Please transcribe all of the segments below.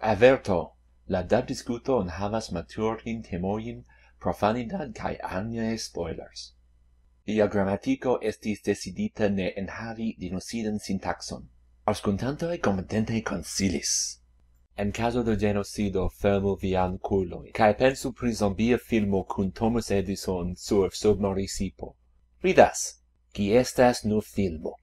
Averto, la dubdiskuto havas maturajn temojn, profanidad kaj aliaj spoilers. Lia gramatiko estis decidita ne enhavi genocidan sintaxon. Aŭskultantoj kompetente konsilis. En caso de genocido, fermu vian kulojn, kaj pensu pri zombia filmo kun Thomas Edison sur submarisipo. Ridas, ki estas nur filmo.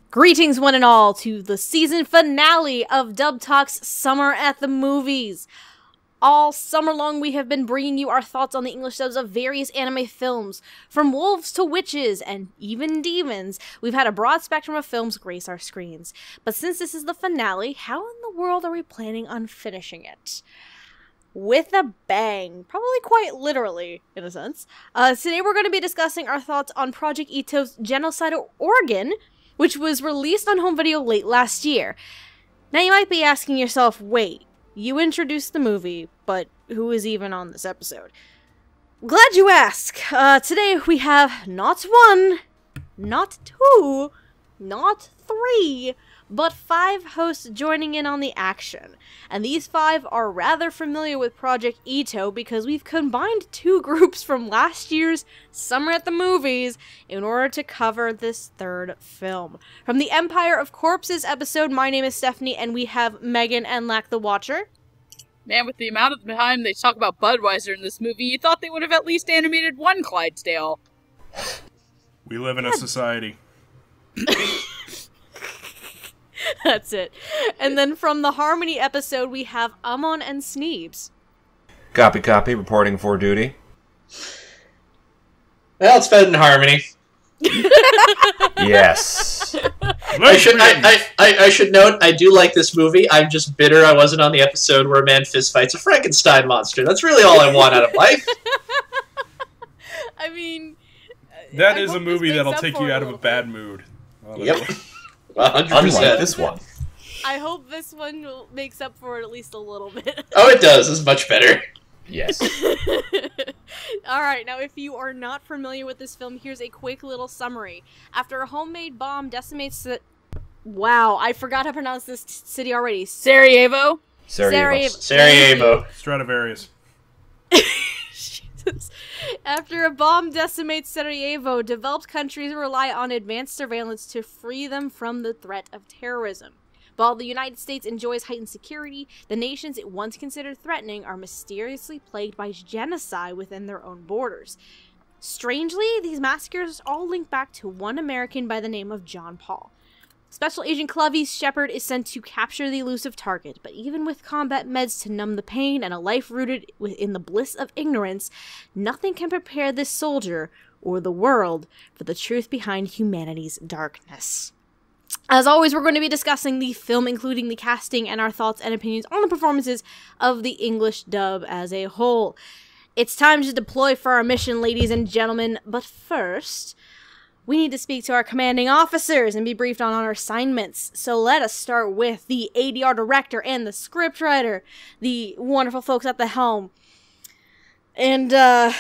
Greetings one and all to the season finale of Dub Talk's Summer at the Movies. All summer long we have been bringing you our thoughts on the English dubs of various anime films. From wolves to witches and even demons, we've had a broad spectrum of films grace our screens. But since this is the finale, how in the world are we planning on finishing it? With a bang. Probably quite literally, in a sense. Today we're going to be discussing our thoughts on Project Itoh's Genocidal Organ, which was released on home video late last year. Now you might be asking yourself, wait, you introduced the movie, but who is even on this episode? Glad you ask. Today we have not one, not two, not three, but 5 hosts joining in on the action. And these 5 are rather familiar with Project Itoh because we've combined 2 groups from last year's Summer at the Movies in order to cover this 3rd film. From the Empire of Corpses episode, my name is Stephanie, and we have Megan and Lack the Watcher. Man, with the amount of time they talk about Budweiser in this movie, you thought they would have at least animated one Clydesdale. We live in a society. That's it. And then from the Harmony episode, we have Amon and Sneebs. Copy, reporting for duty. Well, it's better than Harmony. Yes. I should note, I do like this movie. I'm just bitter I wasn't on the episode where a man fist fights a Frankenstein monster. That's really all I want out of life. I mean... That is a movie that'll take you out of a bad mood. Yep. 100%. Unlike this one. I hope this one makes up for it at least a little bit. Oh, it does. It's much better. Yes. Alright, now if you are not familiar with this film, here's a quick little summary. After a homemade bomb decimates the... Wow, I forgot how to pronounce this city already. Sarajevo? Sarajevo. Stradivarius. Jesus. After a bomb decimates Sarajevo, developed countries rely on advanced surveillance to free them from the threat of terrorism. While the United States enjoys heightened security, the nations it once considered threatening are mysteriously plagued by genocide within their own borders. Strangely, these massacres all link back to one American by the name of John Paul. Special Agent Clavice Shepard is sent to capture the elusive target, but even with combat meds to numb the pain and a life rooted within the bliss of ignorance, nothing can prepare this soldier, or the world, for the truth behind humanity's darkness. As always, we're going to be discussing the film, including the casting and our thoughts and opinions on the performances of the English dub as a whole. It's time to deploy for our mission, ladies and gentlemen, but first... we need to speak to our commanding officers and be briefed on our assignments. So let us start with the ADR director and the scriptwriter, the wonderful folks at the helm. And, I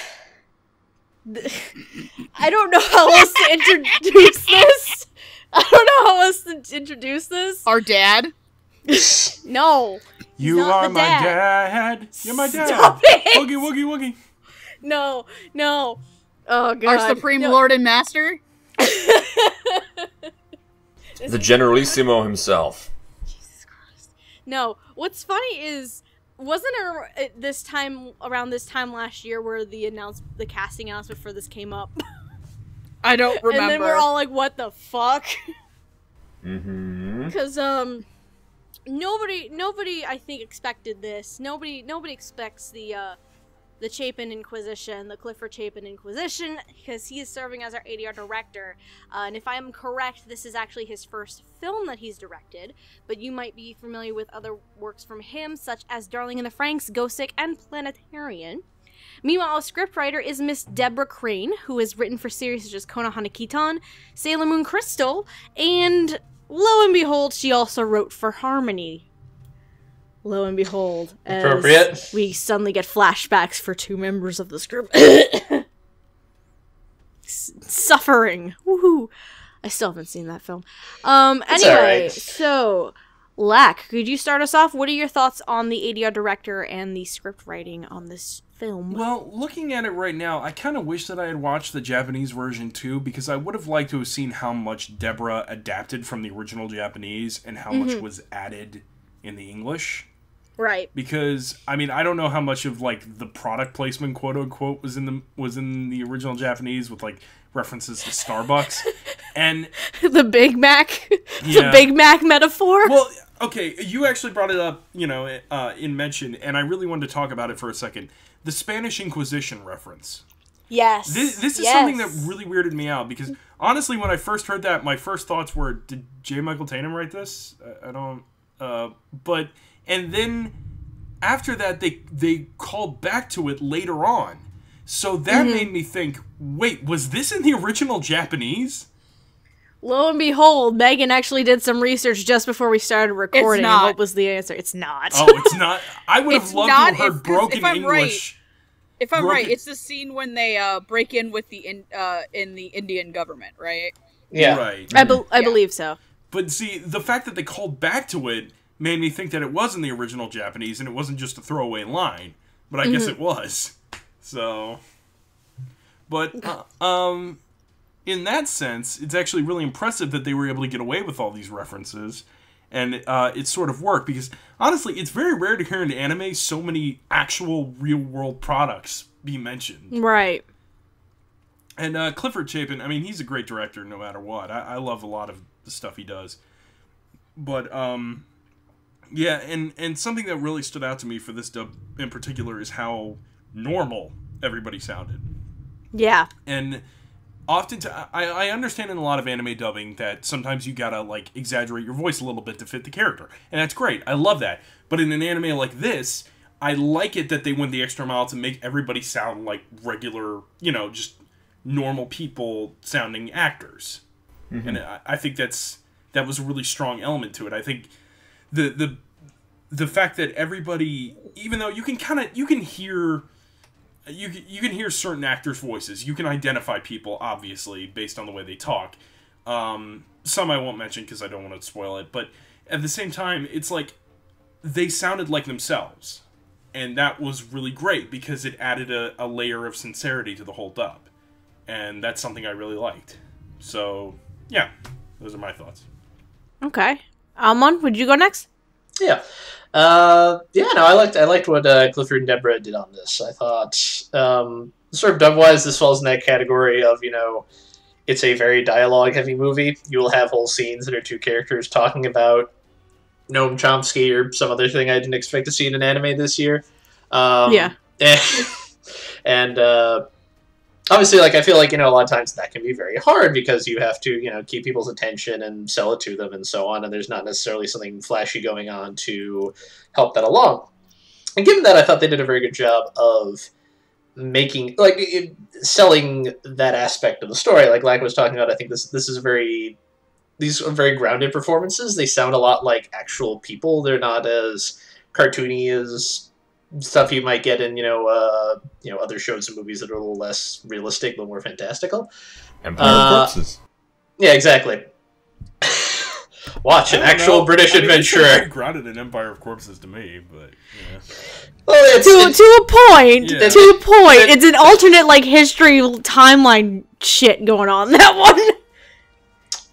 don't know how else to introduce this. Our dad? No. You are my dad. You're my dad. Stop it. Woogie, woogie, woogie. No. Oh, God. Our supreme lord and master? The Generalissimo himself. Jesus Christ. No. What's funny is, wasn't it around this time last year where the casting announcement for this came up? I don't remember. And then we're all like, what the fuck? Mm-hmm. Because, nobody, I think, expected this. Nobody expects the Chapin Inquisition, the Clifford Chapin Inquisition, because he is serving as our ADR director. And if I am correct, this is actually his first film that he's directed, but you might be familiar with other works from him, such as Darling in the Franxx, Ghostsick, and Planetarian. Meanwhile, a scriptwriter is Miss Deborah Crane, who has written for series such as Konohana Kitan, Sailor Moon Crystal, and lo and behold, she also wrote for Harmony. Lo and behold, as Appropriate. we suddenly get flashbacks for two members of this group. Suffering. Woohoo. I still haven't seen that film. Anyway, right. So, Lack, could you start us off? What are your thoughts on the ADR director and the script writing on this film? Well, looking at it right now, I kind of wish that I had watched the Japanese version too, because I would have liked to have seen how much Deborah adapted from the original Japanese and how much was added in the English. Right. Because I mean, I don't know how much of like the product placement, quote unquote, was in the original Japanese with like references to Starbucks and the Big Mac, Yeah. the Big Mac metaphor. Well, okay, you actually brought it up, in mention, and I really wanted to talk about it for a second. The Spanish Inquisition reference. Yes. This is something that really weirded me out, because honestly, when I first heard that, my first thoughts were, did J. Michael Tatum write this? I don't... But... And then, after that, they called back to it later on. So that made me think, wait, was this in the original Japanese? Lo and behold, Megan actually did some research just before we started recording. It's not. What was the answer? It's not. Oh, it's not? I would have It's loved not to have heard broken English. If I'm Broken- right, it's the scene when they break in with the in the Indian government, right? Yeah. Right. I believe so. But see, the fact that they called back to it made me think that it was in the original Japanese and it wasn't just a throwaway line. But I guess it was. So... But, in that sense, it's actually really impressive that they were able to get away with all these references. And it sort of worked, because, honestly, it's very rare to hear in anime so many actual real-world products be mentioned. Right. And Clifford Chapin, I mean, he's a great director no matter what. I love a lot of the stuff he does. But, yeah, and something that really stood out to me for this dub in particular is how normal everybody sounded. Yeah. And often, I understand in a lot of anime dubbing that sometimes you gotta, like, exaggerate your voice a little bit to fit the character. And that's great. I love that. But in an anime like this, I like it that they went the extra mile to make everybody sound like regular, just normal people sounding actors. Mm-hmm. And I think that was a really strong element to it. I think the fact that everybody, even though you can hear certain actors' voices. You can identify people, obviously, based on the way they talk. Some I won't mention because I don't want to spoil it. But at the same time, it's like they sounded like themselves. And that was really great because it added a layer of sincerity to the whole dub. And that's something I really liked. So, yeah. Those are my thoughts. Okay. Amon, would you go next? Yeah. I liked what Clifford and Deborah did on this. I thought, sort of dub-wise, this falls in that category of, it's a very dialogue-heavy movie. You will have whole scenes that are two characters talking about Noam Chomsky or some other thing I didn't expect to see in an anime this year. Yeah. And obviously, I feel like, a lot of times that can be very hard because you have to, keep people's attention and sell it to them and so on, and there's not necessarily something flashy going on to help that along. And given that, I thought they did a very good job of selling that aspect of the story. Like Lack was talking about, I think these are very grounded performances. They sound a lot like actual people. They're not as cartoony as stuff you might get in, other shows and movies that are a little less realistic, a little more fantastical. Empire of Corpses. Yeah, exactly. Watch an actual British adventurer. It's pretty grounded in Empire of Corpses to me, but yeah. Well, to a point. Yeah. To a point. It's an alternate history timeline shit going on in that one.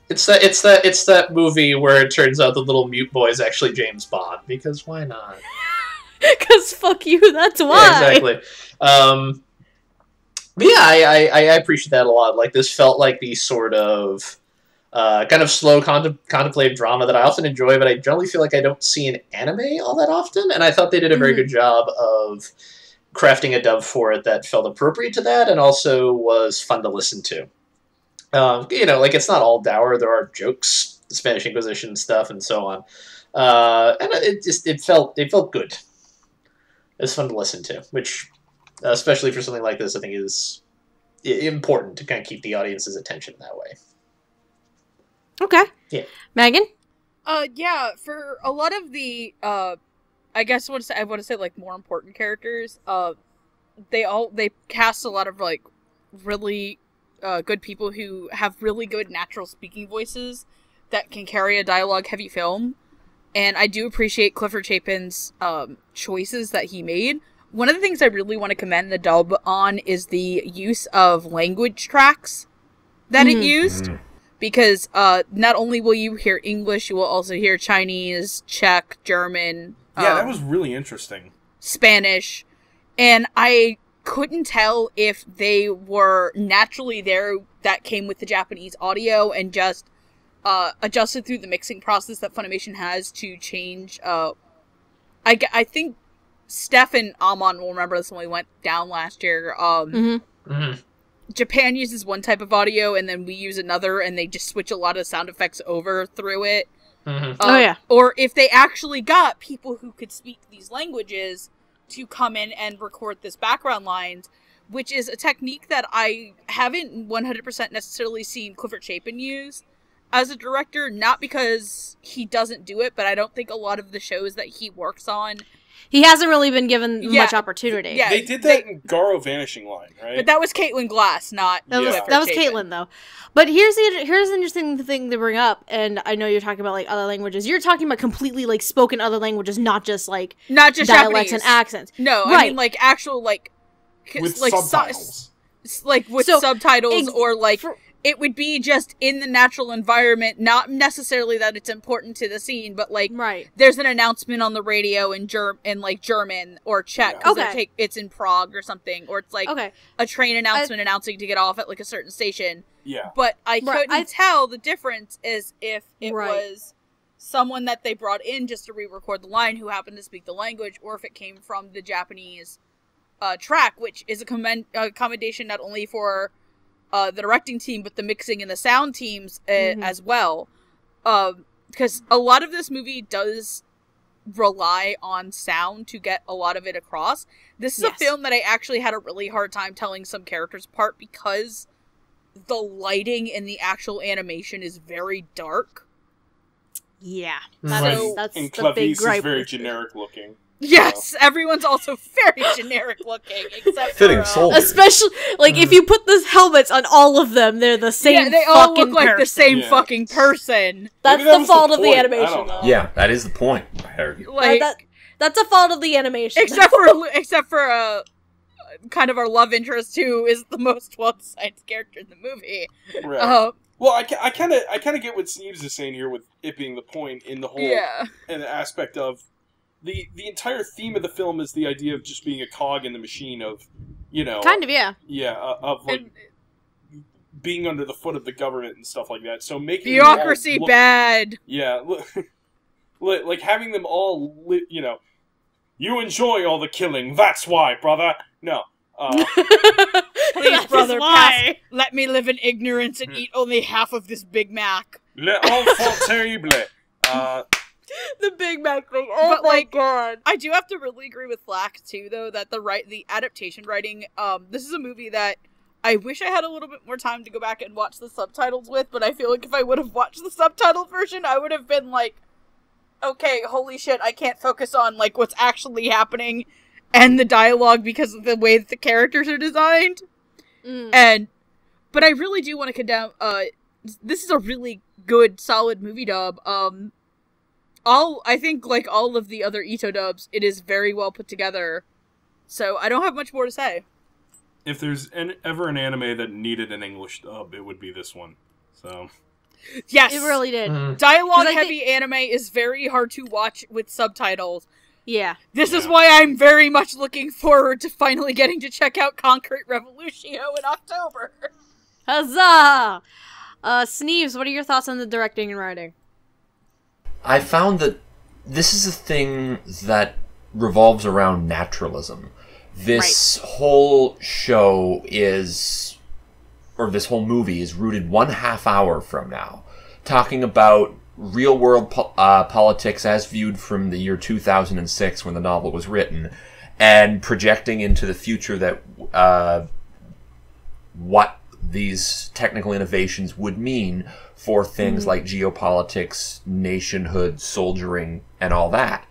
It's that movie where it turns out the little mute boy is actually James Bond, because why not? Because fuck you, that's why. Yeah, exactly. But yeah, I appreciate that a lot. This felt like the sort of kind of slow contemplative drama that I often enjoy, but I generally feel like I don't see in anime all that often. And I thought they did a very good job of crafting a dub for it that felt appropriate to that and also was fun to listen to. It's not all dour. There are jokes, the Spanish Inquisition stuff, and so on. And it felt good. It's fun to listen to, which, especially for something like this, I think is important to kind of keep the audience's attention that way. Okay. Yeah. Megan? Yeah, for a lot of the I guess I want to say like more important characters. They cast a lot of like really good people who have really good natural speaking voices that can carry a dialogue heavy film. And I do appreciate Clifford Chapin's choices that he made. One of the things I really want to commend the dub on is the use of language tracks that it used. Because not only will you hear English, you will also hear Chinese, Czech, German. Yeah, that was really interesting. Spanish. And I couldn't tell if they were naturally there that came with the Japanese audio and just adjusted through the mixing process that Funimation has to change. I think Steph and Amon will remember this when we went down last year. Japan uses one type of audio and then we use another, and they just switch a lot of sound effects over through it. Or if they actually got people who could speak these languages to come in and record this background lines, which is a technique that I haven't 100% necessarily seen Clifford Chapin use as a director, not because he doesn't do it, but I don't think a lot of the shows that he works on, he hasn't really been given much opportunity. Yeah, they did that in Garo Vanishing Line, right? But that was Caitlin Glass, not that was Chapin. Caitlin, though. But here's an interesting thing to bring up, and I know you're talking about like other languages. You're talking about completely like spoken other languages, not just dialects Japanese and accents. No, right. I mean like actual like with like subtitles, like with subtitles, or like it would be just in the natural environment, not necessarily that it's important to the scene, but like there's an announcement on the radio in German or Czech because it's in Prague or something, or it's like a train announcement announcing to get off at like a certain station. Yeah, but I couldn't tell the difference as if it was someone that they brought in just to re-record the line who happened to speak the language, or if it came from the Japanese track, which is a commendation not only for the directing team, but the mixing and the sound teams as well. Because a lot of this movie does rely on sound to get a lot of it across. This is a film that I actually had a really hard time telling some characters apart because the lighting in the actual animation is very dark. Yeah. That's and the big Clavis gripe. is very generic looking. Yes, everyone's also very generic looking, except Fitting for, soldiers. Especially, like, if you put the helmets on all of them, they're the same yeah, they all fucking look like the same fucking person. That's Maybe that the was fault the of the point. animation, though. Yeah, that is the point. I argue. Like, That's a fault of the animation. except for kind of our love interest, who is the most well-designed character in the movie. Right. Well, I kind of get what Sneebs is saying here with it being the point in the whole and the aspect of the entire theme of the film is the idea of just being a cog in the machine of, kind of, of like being under the foot of the government and stuff like that. So making bureaucracy bad. Yeah, like having them all, you enjoy all the killing. That's why, brother. No. Please, brother, let me live in ignorance and eat only half of this Big Mac. Le enfant terrible. The Big Mac thing. Oh but, my god. I do have to really agree with Flack, too, though, that the adaptation writing, this is a movie that I wish I had a little bit more time to go back and watch the subtitles with, but I feel like if I would have watched the subtitled version, I would have been like, okay, holy shit, I can't focus on, like, what's actually happening and the dialogue because of the way that the characters are designed. But I really do want to condemn, this is a really good, solid movie dub. I think, like all of the other Itoh dubs, it is very well put together. So I don't have much more to say. If there's ever an anime that needed an English dub, it would be this one. So. Yes! It really did. Dialogue-heavy anime is very hard to watch with subtitles. Yeah. This is why I'm very much looking forward to finally getting to check out Concrete Revolutio in October. Huzzah! Sneebs, what are your thoughts on the directing and writing? I found that this is a thing that revolves around naturalism. This whole show is, or this whole movie is rooted 1/2 hour from now, talking about real-world politics as viewed from the year 2006 when the novel was written, and projecting into the future that what these technical innovations would mean for things like geopolitics, nationhood, soldiering, and all that.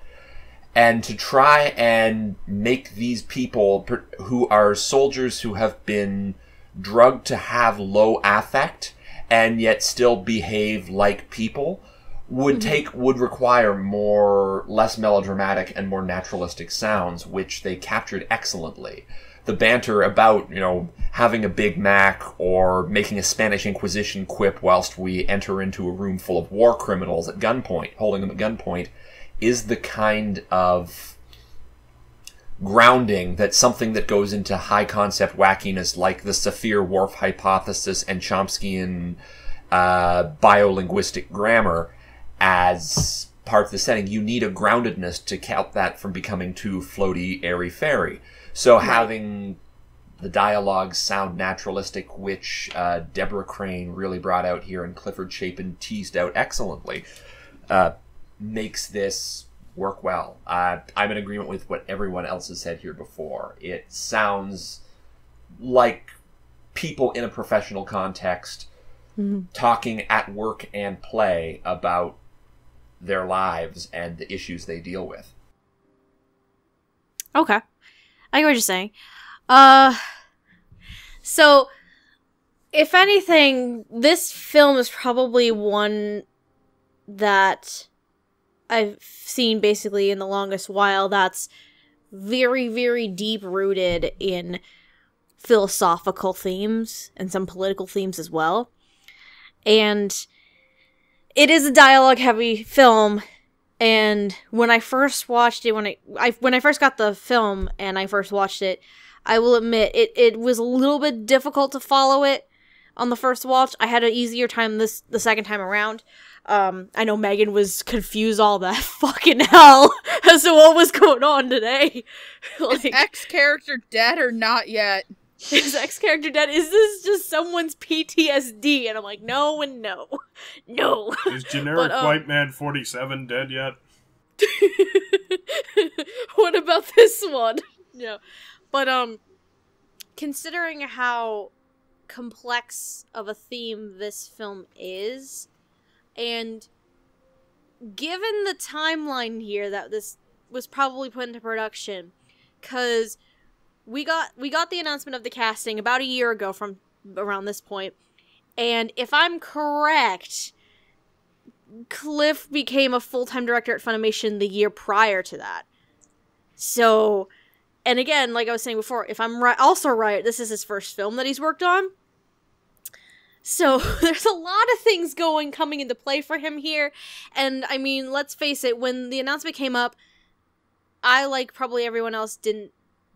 And to try and make these people who are soldiers who have been drugged to have low affect and yet still behave like people would require less melodramatic and more naturalistic sounds, which they captured excellently. The banter about, having a Big Mac or making a Spanish Inquisition quip whilst we enter into a room full of war criminals at gunpoint, holding them at gunpoint, is the kind of grounding that's something that goes into high concept wackiness like the Sapir-Whorf hypothesis and Chomskyan biolinguistic grammar as part of the setting. You need a groundedness to keep that from becoming too floaty, airy-fairy. So having the dialogue sound naturalistic, which Deborah Crane really brought out here and Clifford Chapin teased out excellently, makes this work well. I'm in agreement with what everyone else has said here before. It sounds like people in a professional context talking at work and play about their lives and the issues they deal with. Okay. I get what you're saying. So, if anything, this film is probably one that I've seen basically in the longest while that's very, very deep-rooted in philosophical themes and some political themes as well. And it is a dialogue-heavy film, and when I first watched it, when I first got the film and I first watched it, I will admit it was a little bit difficult to follow it on the first watch. I had an easier time the second time around. I know Megan was confused all that fucking hell as to what was going on today. Is X character dead or not yet? Is X character dead? Is this just someone's PTSD? And I'm like, no and no. No. Is generic white man 47 dead yet? What about this one? No. But, considering how complex of a theme this film is, and given the timeline here that this was probably put into production, because we got the announcement of the casting about a year ago from around this point, and if I'm correct, Cliff became a full-time director at Funimation the year prior to that. So, and again, like I was saying before, if I'm also right, this is his first film that he's worked on. So, there's a lot of things coming into play for him here. And, I mean, let's face it, when the announcement came up, I, like probably everyone else, didn't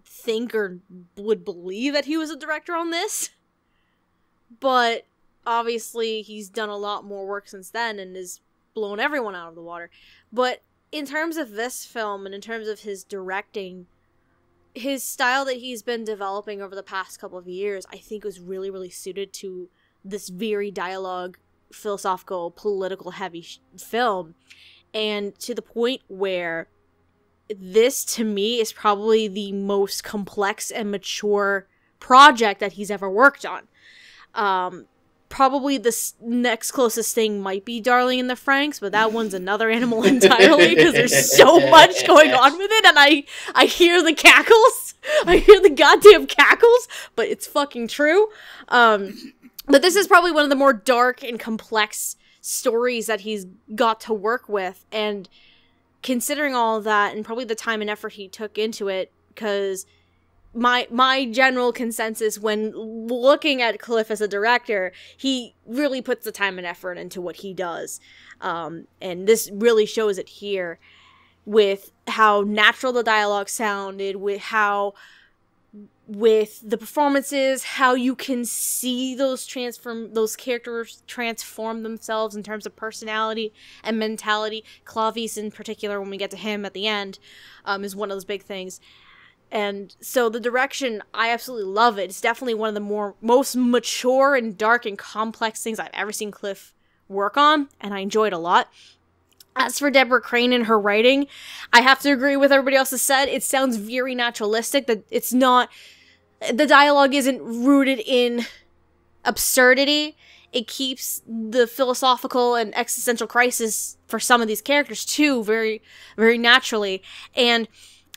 think or would believe that he was a director on this. But, obviously, he's done a lot more work since then and has blown everyone out of the water. But, in terms of this film and in terms of his directing, his style that he's been developing over the past couple of years, I think was really, really suited to this very dialogue, philosophical, political heavy film. And to the point where this, to me, is probably the most complex and mature project that he's ever worked on. Probably the next closest thing might be Darling in the Franxx, but that one's another animal entirely because there's so much going on with it, and I hear the cackles. I hear the goddamn cackles, but it's fucking true. But this is probably one of the more dark and complex stories that he's got to work with, and considering all of that, and probably the time and effort he took into it, because my general consensus when looking at Cliff as a director, he really puts the time and effort into what he does. And this really shows it here with how natural the dialogue sounded, with the performances, how you can see those characters transform themselves in terms of personality and mentality. Clavice in particular, when we get to him at the end, is one of those big things. And so the direction, I absolutely love it. It's definitely one of the most mature and dark and complex things I've ever seen Cliff work on, and I enjoy it a lot. As for Deborah Crane and her writing, I have to agree with everybody else has said. It sounds very naturalistic, that it's not, the dialogue isn't rooted in absurdity. it keeps the philosophical and existential crisis for some of these characters too very, very naturally. And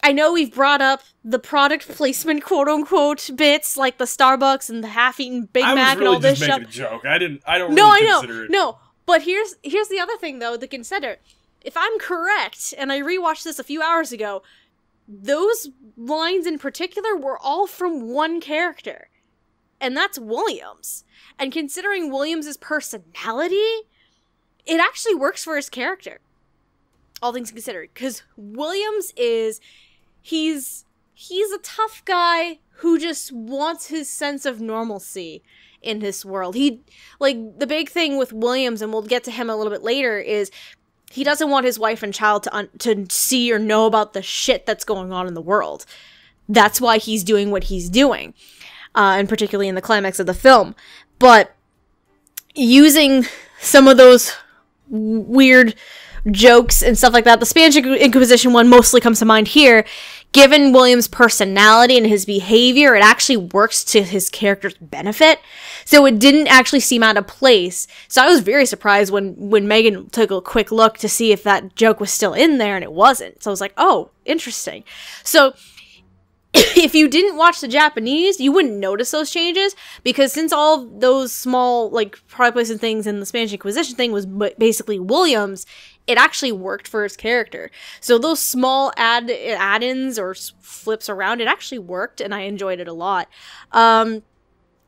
I know we've brought up the product placement, quote unquote, bits like the Starbucks and the half-eaten Big Mac and all this stuff. I was really just making a joke. I don't really consider it. No, but here's the other thing though to consider. If I'm correct, and I rewatched this a few hours ago, those lines in particular were all from one character, and that's Williams. And considering Williams' personality, it actually works for his character, all things considered, because Williams he's a tough guy who just wants his sense of normalcy in this world. The big thing with Williams, and we'll get to him a little bit later, is he doesn't want his wife and child to see or know about the shit that's going on in the world. That's why he's doing what he's doing, and particularly in the climax of the film. But using some of those weird jokes and stuff like that, the Spanish Inquisition one mostly comes to mind here. Given William's personality and his behavior, it actually works to his character's benefit. So it didn't actually seem out of place. So I was very surprised when Megan took a quick look to see if that joke was still in there, and it wasn't. So I was like, oh, interesting. So if you didn't watch the Japanese, you wouldn't notice those changes, because since all those small, product placement things in the Spanish Inquisition thing was basically Williams, it actually worked for his character. So those small add-ins or flips around, it actually worked, and I enjoyed it a lot. But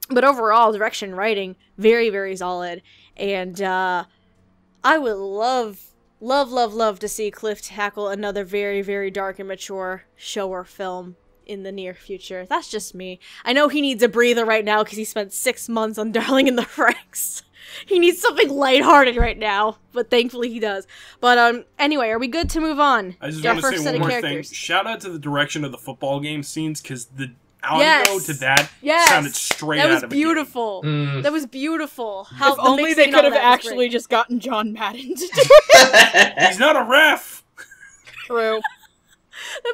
overall, direction and writing, very, very solid. And I would love to see Cliff tackle another very, very dark and mature show or film in the near future. That's just me. I know he needs a breather right now because he spent 6 months on Darling in the Franxx. He needs something lighthearted right now, but thankfully he does. But anyway, are we good to move on? I just want to say one more thing. Shout out to the direction of the football game scenes, because the audio to that sounded straight out of a game. That was beautiful. That was beautiful. If only they could have actually just gotten John Madden to do it. He's not a ref. True.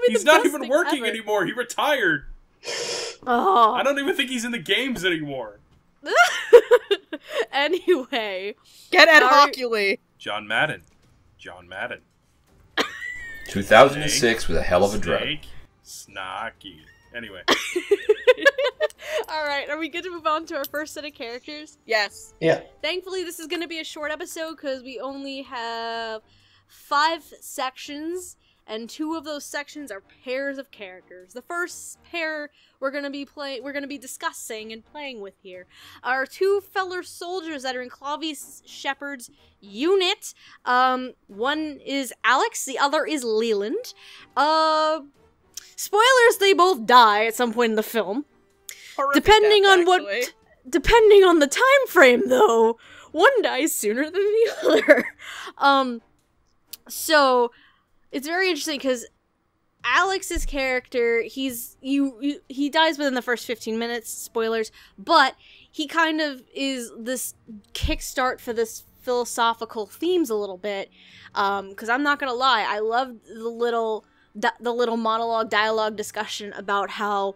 He's not even working anymore. He retired. Oh. I don't even think he's in the games anymore. Anyway. Get Ed Hockley. John Madden. 2006 was a hell of a drug. Snacky. Anyway. Alright, are we good to move on to our first set of characters? Yes. Yeah. Thankfully, this is going to be a short episode because we only have 5 sections, and 2 of those sections are pairs of characters. The first pair we're gonna be discussing and playing with here are 2 fellow soldiers that are in Clavius Shepard's unit. One is Alex, the other is Leland. Spoilers, they both die at some point in the film. Horrific depending death, on the time frame, though, one dies sooner than the other. So it's very interesting because Alex's character, he dies within the first 15 minutes, spoilers, but he kind of is this kickstart for this philosophical themes a little bit, because I'm not gonna lie, I love the little monologue, dialogue discussion about how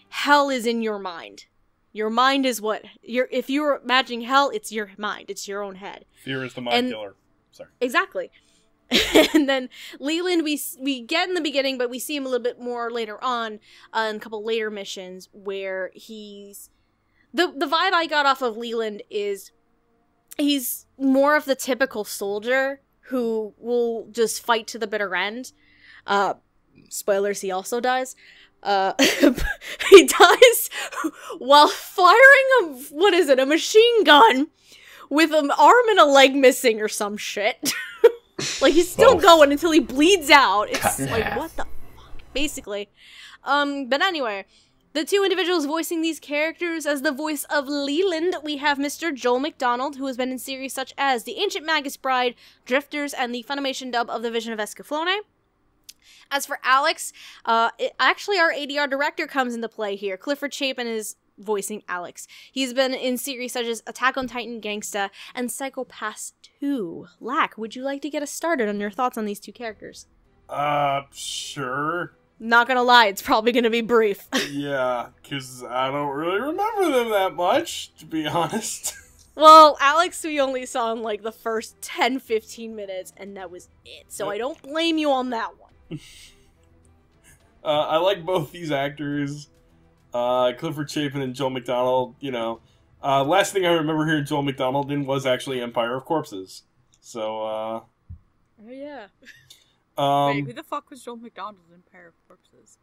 hell is in your mind. Your mind is if you're imagining hell, it's your mind, it's your own head. Fear is the mind killer. Sorry. Exactly. And then Leland, we get in the beginning, but we see him a little bit more later on in a couple later missions where he's... The vibe I got off of Leland is he's more of the typical soldier who will just fight to the bitter end. Spoilers, he also dies. He dies while firing a machine gun with an arm and a leg missing or some shit. Like, he's still going until he bleeds out. It's like, what the fuck? Basically. But anyway, the 2 individuals voicing these characters, as the voice of Leland, we have Mr. Joel McDonald, who has been in series such as The Ancient Magus Bride, Drifters, and the Funimation dub of The Vision of Escaflowne. As for Alex, actually our ADR director comes into play here. Clifford Chapin is voicing Alex. He's been in series such as Attack on Titan, Gangsta, and Psycho-Pass 2. Lack, would you like to get us started on your thoughts on these 2 characters? Sure. Not gonna lie, it's probably gonna be brief. Yeah, because I don't really remember them that much, to be honest. Well, Alex, we only saw in, like, the first 10-15 minutes, and that was it. So I don't blame you on that one. I like both these actors. Clifford Chapin and Joel McDonald, you know. Last thing I remember hearing Joel McDonald in was actually Empire of Corpses. So, Oh, yeah. Wait, who the fuck was Joel McDonald in Empire of Corpses?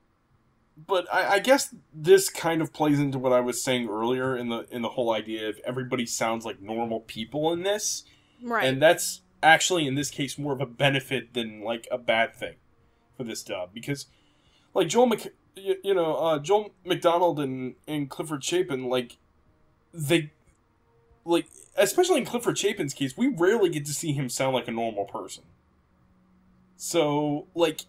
But I guess this kind of plays into what I was saying earlier in the whole idea of everybody sounds like normal people in this. Right. And that's actually, in this case, more of a benefit than, like, a bad thing for this dub. Because, like, Joel McDonald and Clifford Chapin, like, they... Like, especially in Clifford Chapin's case, we rarely get to see him sound like a normal person. So, like...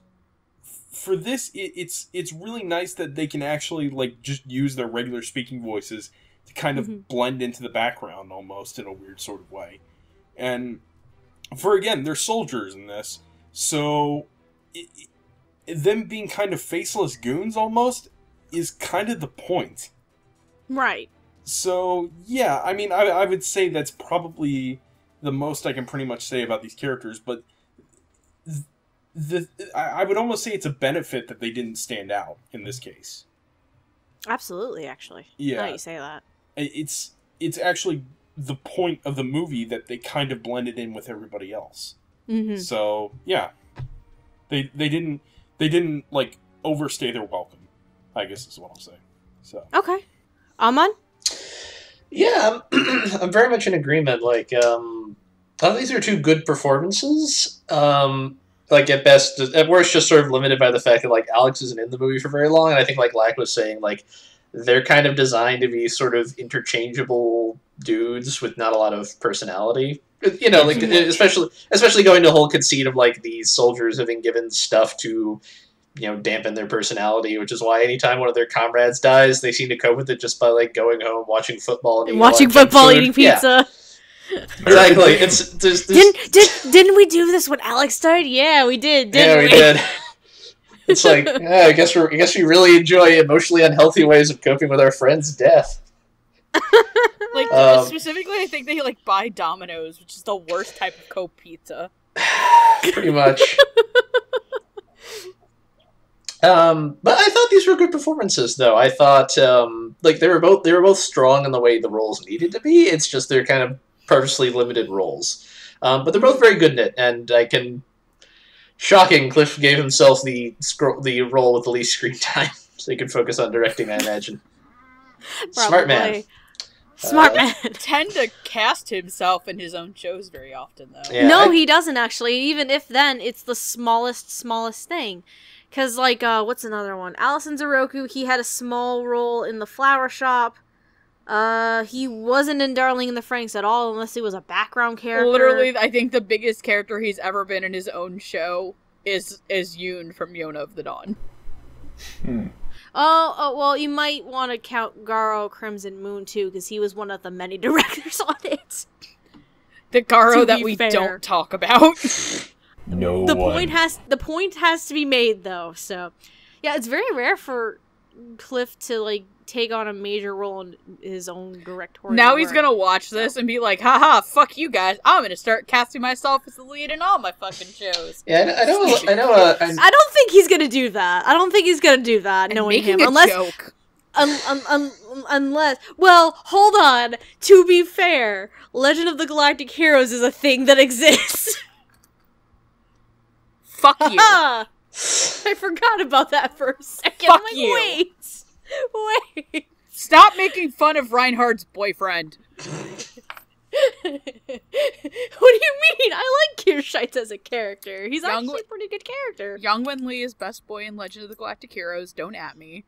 For this, it's really nice that they can actually, like, just use their regular speaking voices to kind of blend into the background, almost, in a weird sort of way. And, again, they're soldiers in this, so them being kind of faceless goons, almost, is kind of the point. Right. So, yeah, I mean, I would say that's probably the most I can pretty much say about these characters, but... I would almost say it's a benefit that they didn't stand out in this case. Absolutely, actually. Yeah. Now you say that. It's actually the point of the movie that they kind of blended in with everybody else. Mm-hmm. So, yeah. They didn't like overstay their welcome, I guess is what I'll say. So. Okay. Amon? Yeah, I'm very much in agreement. Like, these are two good performances. Like, at best, at worst, just sort of limited by the fact that, like, Alex isn't in the movie for very long, and I think, like Lack was saying, like, they're kind of designed to be sort of interchangeable dudes with not a lot of personality. You know, like, especially going to the whole conceit of, like, these soldiers having given stuff to, you know, dampen their personality, which is why anytime one of their comrades dies, they seem to cope with it just by, like, going home, watching football, and eating pizza. Yeah. Exactly. It's just didn't we do this when Alex died? Yeah, we did. Didn't we? Did. It's like, yeah, I guess we really enjoy emotionally unhealthy ways of coping with our friend's death. Like, specifically, I think they, like, buy Domino's, which is the worst type of Coke pizza. Pretty much. But I thought these were good performances, though. I thought, like, they were both strong in the way the roles needed to be. It's just they're kind of purposely limited roles. But they're both very good in it, and I can... Shocking, Cliff gave himself the role with the least screen time, so he could focus on directing, I imagine. Smart man. Smart man. Tend to cast himself in his own shows very often, though. Yeah, he doesn't, actually. Even if then, it's the smallest thing. Because, like, what's another one? Allison Zoroku, he had a small role in The Flower Shop. He wasn't in Darling in the Franxx at all, unless he was a background character. Literally, I think the biggest character he's ever been in his own show is Yoon from Yona of the Dawn. Oh, well, you might want to count Garo Crimson Moon, too, because he was one of the many directors on it. The Garo that we don't talk about. No the one. The point has to be made, though, so... Yeah, it's very rare for Cliff to, like, take on a major role in his own directorial Now he's work. gonna watch this and be like, haha, fuck you guys, I'm gonna start casting myself as the lead in all my fucking shows. Yeah, I know. I don't think he's gonna do that. I don't think he's gonna do that, knowing him. Joke. Unless... Well, hold on. To be fair, Legend of the Galactic Heroes is a thing that exists. Fuck you. I forgot about that for a second. Fuck I'm like, you. Wait. Stop making fun of Reinhardt's boyfriend. What do you mean? I like Kirschite as a character. He's actually a pretty good character. Youngwon Lee is best boy in Legend of the Galactic Heroes. Don't at me.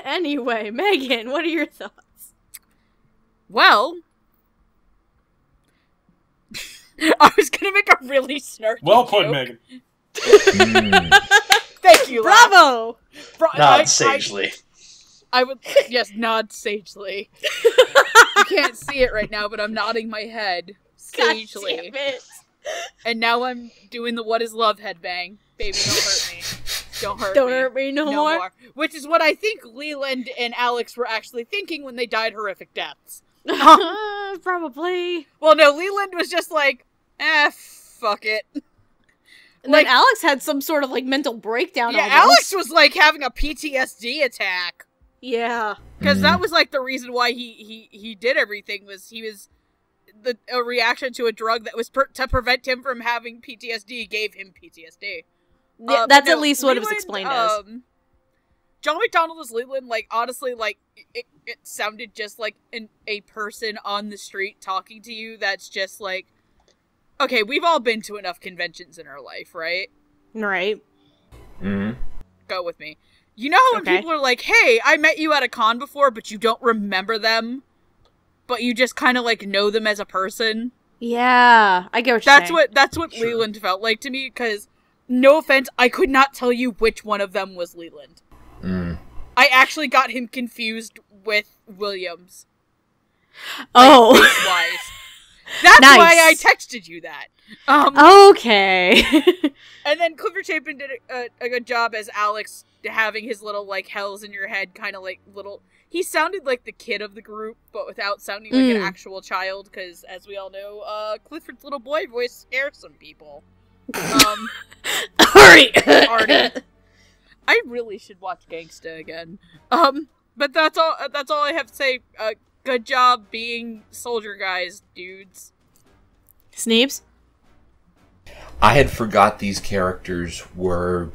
Anyway, Megan, what are your thoughts? Well... I was gonna make a really snarky Well put, joke. Megan. Thank you, Bravo! Nod sagely. I would, yes, nod sagely. You can't see it right now, but I'm nodding my head sagely. God damn it. And now I'm doing the what is love headbang. Baby, don't hurt me. Don't hurt me no more. Which is what I think Leland and Alex were actually thinking when they died horrific deaths. Probably. Well, no, Leland was just like, fuck it. And then Alex had some sort of, like, mental breakdown. Yeah, almost. Alex was, like, having a PTSD attack. Yeah. Because that was, like, the reason why he did everything, was he was... a reaction to a drug that was to prevent him from having PTSD gave him PTSD. Yeah, that's at least what it was explained as. John McDonald as Leland, like, honestly, like, it sounded just like a person on the street talking to you that's just like, okay, we've all been to enough conventions in our life, right? Right. Mm-hmm. Go with me. You know how when people are like, hey, I met you at a con before, but you don't remember them? But you just kind of, like, know them as a person? Yeah, I get what you're saying. That's what sure. Leland felt like to me, because, no offense, I could not tell you which one of them was Leland. I actually got him confused with Williams. Oh. Like, face-wise. That's nice. why I texted you that. Okay. And then Clifford Chapin did a good job as Alex, having his little, like, hells in your head, kind of like little... He sounded like the kid of the group, but without sounding like an actual child, because, as we all know, Clifford's little boy voice scares some people. Artie! I really should watch Gangsta again. But that's all I have to say. Good job being soldier guys, dudes. Sneebs? I had forgot these characters were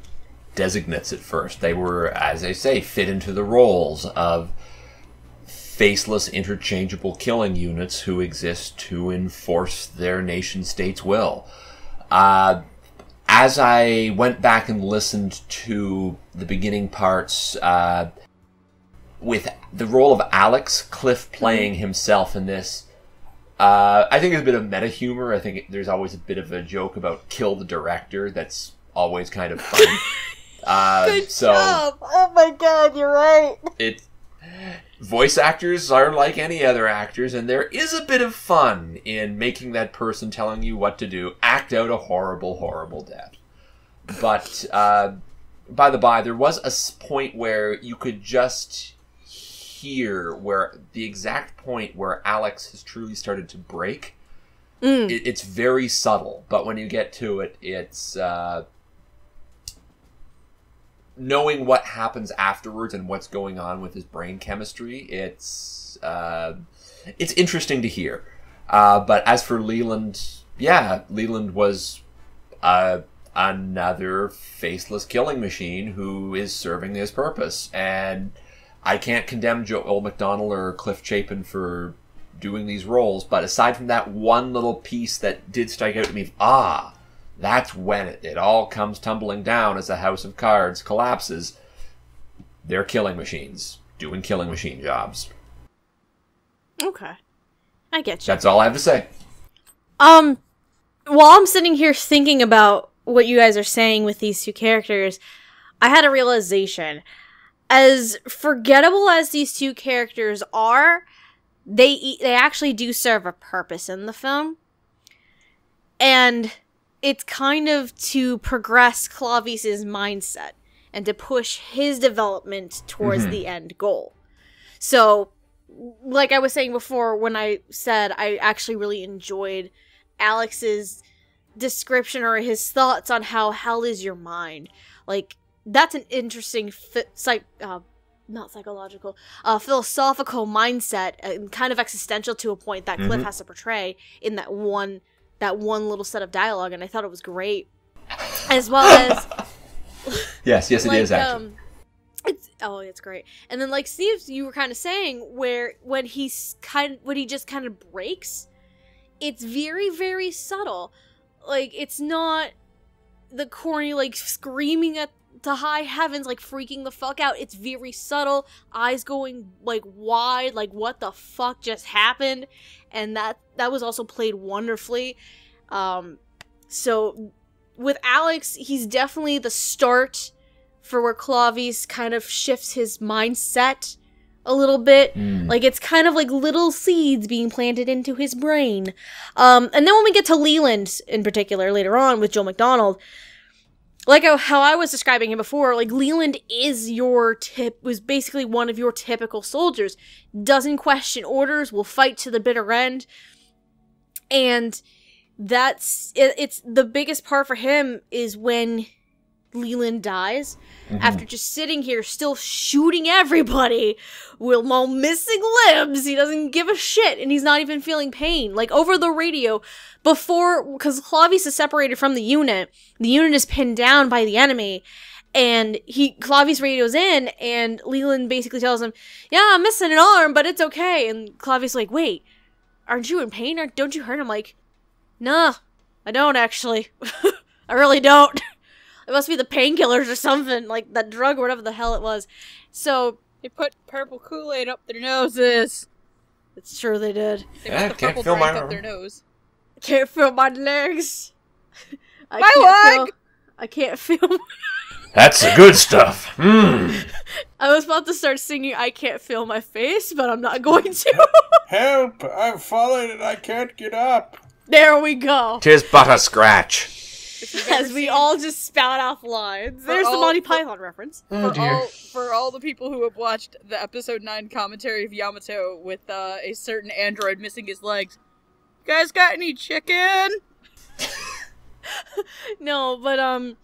designates at first. They were, as I say, fit into the roles of faceless, interchangeable killing units who exist to enforce their nation-state's will. As I went back and listened to the beginning parts, with the role of Alex, Cliff playing himself in this, I think there's a bit of meta-humor. I think there's always a bit of a joke about kill the director that's always kind of fun. Good job! Oh my god, you're right! Voice actors are like any other actors, and there is a bit of fun in making that person telling you what to do act out a horrible, horrible death. But, by the by, there was a point where you could just hear where the exact point where Alex has truly started to break. It's very subtle, but when you get to it, it's... knowing what happens afterwards and what's going on with his brain chemistry, it's interesting to hear. But as for Leland, Leland was another faceless killing machine who is serving his purpose. And I can't condemn Joel McDonald or Cliff Chapin for doing these roles, but aside from that one little piece that did strike out to me, that's when it all comes tumbling down as a house of cards collapses. They're killing machines, doing killing machine jobs. Okay. I get you. That's all I have to say. While I'm sitting here thinking about what you guys are saying with these two characters, I had a realization. As forgettable as these two characters are, they actually do serve a purpose in the film. And it's kind of to progress Clavis's mindset and to push his development towards the end goal. So, like I was saying before, when I said I actually really enjoyed Alex's description or his thoughts on how hell is your mind. Like, that's an interesting philosophical mindset and kind of existential to a point that Cliff has to portray in that one little set of dialogue, and I thought it was great. As well as yes, it is actually. It's great. And then, like Steve, you were kind of saying, when he just kind of breaks, it's very, very subtle. Like, it's not the corny, like, screaming at the high heavens, like, freaking the fuck out. It's very subtle, eyes going, like, wide, like, what the fuck just happened? And that was also played wonderfully. So, with Alex, he's definitely the start for where Clavis kind of shifts his mindset a little bit. Like, it's kind of like little seeds being planted into his brain. And then when we get to Leland, in particular, later on, with Joel McDonald, like how I was describing him before, like Leland was basically one of your typical soldiers. Doesn't question orders, will fight to the bitter end. And it's the biggest part for him is when Leland dies, after just sitting here still shooting everybody with all missing limbs. He doesn't give a shit, and he's not even feeling pain. Like, over the radio, because Clavius is separated from the unit is pinned down by the enemy, and Clavius radios in, and Leland basically tells him, yeah, I'm missing an arm, but it's okay. And Clavius is like, wait, aren't you in pain? Don't you hurt? I'm like, nah, I don't actually. I really don't. It must be the painkillers or something, like that drug or whatever the hell it was. So they put purple Kool-Aid up their noses. It's true they did. They put the purple drink up their nose. Can't feel my legs. I can't feel. That's the good stuff. Mm. I was about to start singing "I Can't Feel My Face," but I'm not going to. Help! I've fallen and I can't get up. There we go. 'Tis but a scratch. As we all just spout off lines. There's the Monty Python reference. Oh, dear. For all the people who have watched the episode 9 commentary of Yamato with a certain android missing his legs, you guys got any chicken? No, but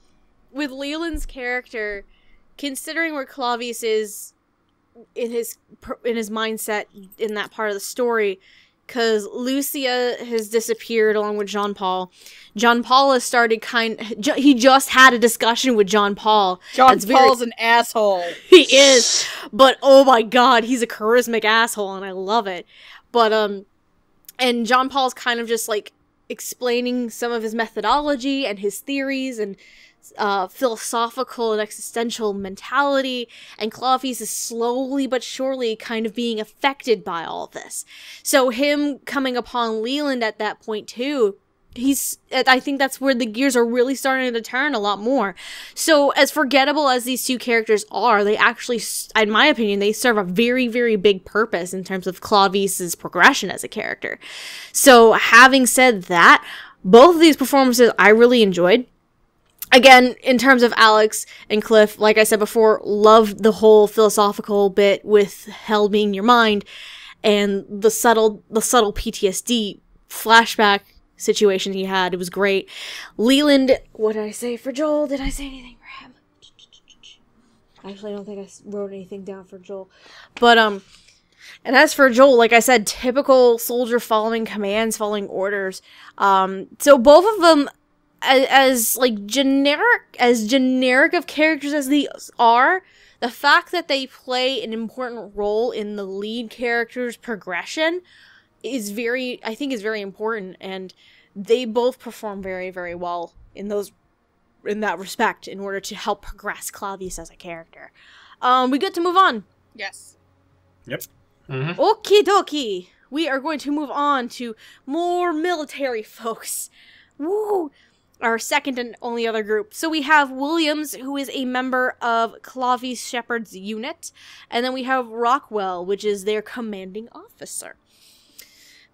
with Leland's character, considering where Clavius is in his mindset in that part of the story, because Lucia has disappeared along with Jean Paul. Jean Paul has started he just had a discussion with Jean Paul. Jean Paul's an asshole. He is. But oh my god, he's a charismatic asshole and I love it. But and Jean Paul's kind of just like explaining some of his methodology and his theories and philosophical and existential mentality, and Clavius is slowly but surely kind of being affected by all of this. So him coming upon Leland at that point too, I think that's where the gears are really starting to turn a lot more. So as forgettable as these two characters are, they actually, in my opinion, they serve a very, very big purpose in terms of Clavius's progression as a character. So having said that, both of these performances I really enjoyed. Again, in terms of Alex and Cliff, like I said before, loved the whole philosophical bit with hell being your mind and the subtle PTSD flashback situation he had. It was great. Leland, what did I say for Joel? Did I say anything for him? Actually, I don't think I wrote anything down for Joel. But, and as for Joel, like I said, typical soldier following commands, following orders. So both of them, as generic of characters as these are, the fact that they play an important role in the lead character's progression is very important, and they both perform very, very well in that respect in order to help progress Clavius as a character. We get to move on. Yes. Yep. Mm-hmm. Okie dokie. We are going to move on to more military folks. Woo! Our second and only other group. So we have Williams, who is a member of Clavius Shepard's unit, and then we have Rockwell, which is their commanding officer.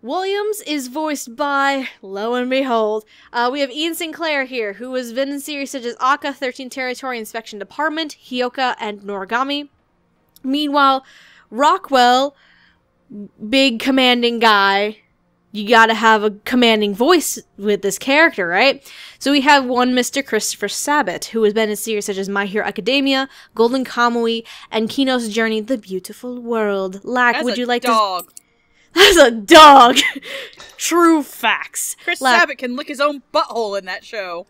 Williams is voiced by, lo and behold, we have Ian Sinclair here, who has been in series such as Akka, 13 Territory Inspection Department, Hyoka, and Noragami. Meanwhile, Rockwell, big commanding guy, you gotta have a commanding voice with this character, right? So we have one Mr. Christopher Sabat, who has been in series such as My Hero Academia, Golden Kamuy, and Kino's Journey, The Beautiful World. Lack, would you like dog. That's a dog! True facts. Chris Sabat can lick his own butthole in that show.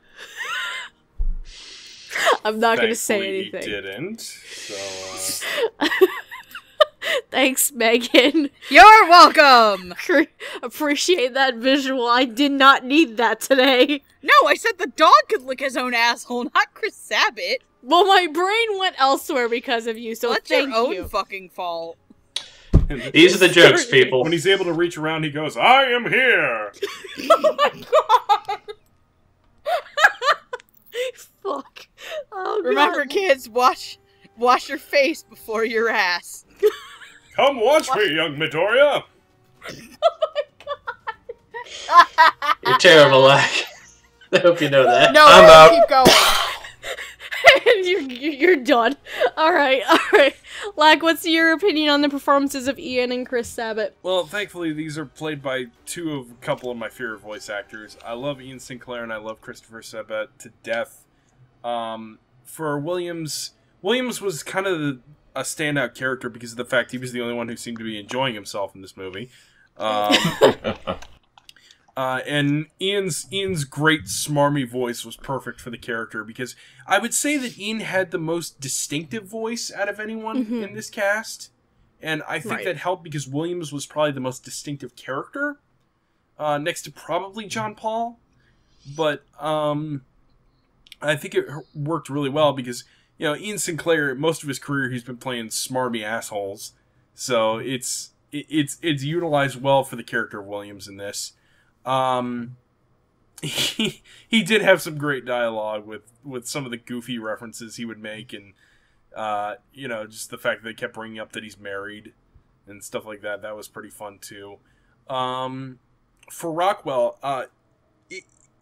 I'm not gonna say anything. He didn't, so, Thanks, Megan. You're welcome! Appreciate that visual. I did not need that today. No, I said the dog could lick his own asshole, not Chris Sabat. Well, my brain went elsewhere because of you, so that's thank your you. own fucking fault. These are the jokes, people. When he's able to reach around, he goes, I am here! Oh my god! Fuck. Oh, Remember, god. kids, wash your face before your ass. Come watch me, young Midoriya! You're terrible, Lack. I hope you know that. No, I'm out. keep going. You're done. All right. Lack, what's your opinion on the performances of Ian and Chris Sabat? Well, thankfully, these are played by a couple of my favorite voice actors. I love Ian Sinclair and I love Christopher Sabat to death. For Williams was kind of a standout character because of the fact he was the only one who seemed to be enjoying himself in this movie. And Ian's great smarmy voice was perfect for the character because I would say that Ian had the most distinctive voice out of anyone in this cast. And I think that helped because Williams was probably the most distinctive character, next to probably John Paul. But I think it worked really well because, Ian Sinclair, most of his career, he's been playing smarmy assholes. So it's utilized well for the character of Williams in this. He did have some great dialogue with some of the goofy references he would make, and just the fact that they kept bringing up that he's married and stuff like that. That was pretty fun too. For Rockwell,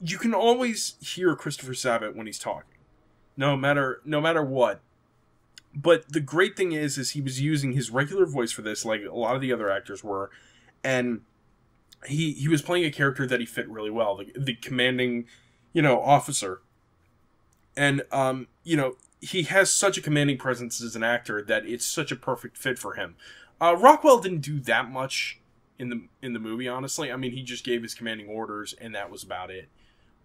you can always hear Christopher Sabat when he's talking, no matter what. But the great thing is he was using his regular voice for this, like a lot of the other actors were, and he was playing a character that he fit really well, the commanding, officer. And, he has such a commanding presence as an actor that it's such a perfect fit for him. Rockwell didn't do that much in the movie, honestly. I mean, he just gave his commanding orders, and that was about it.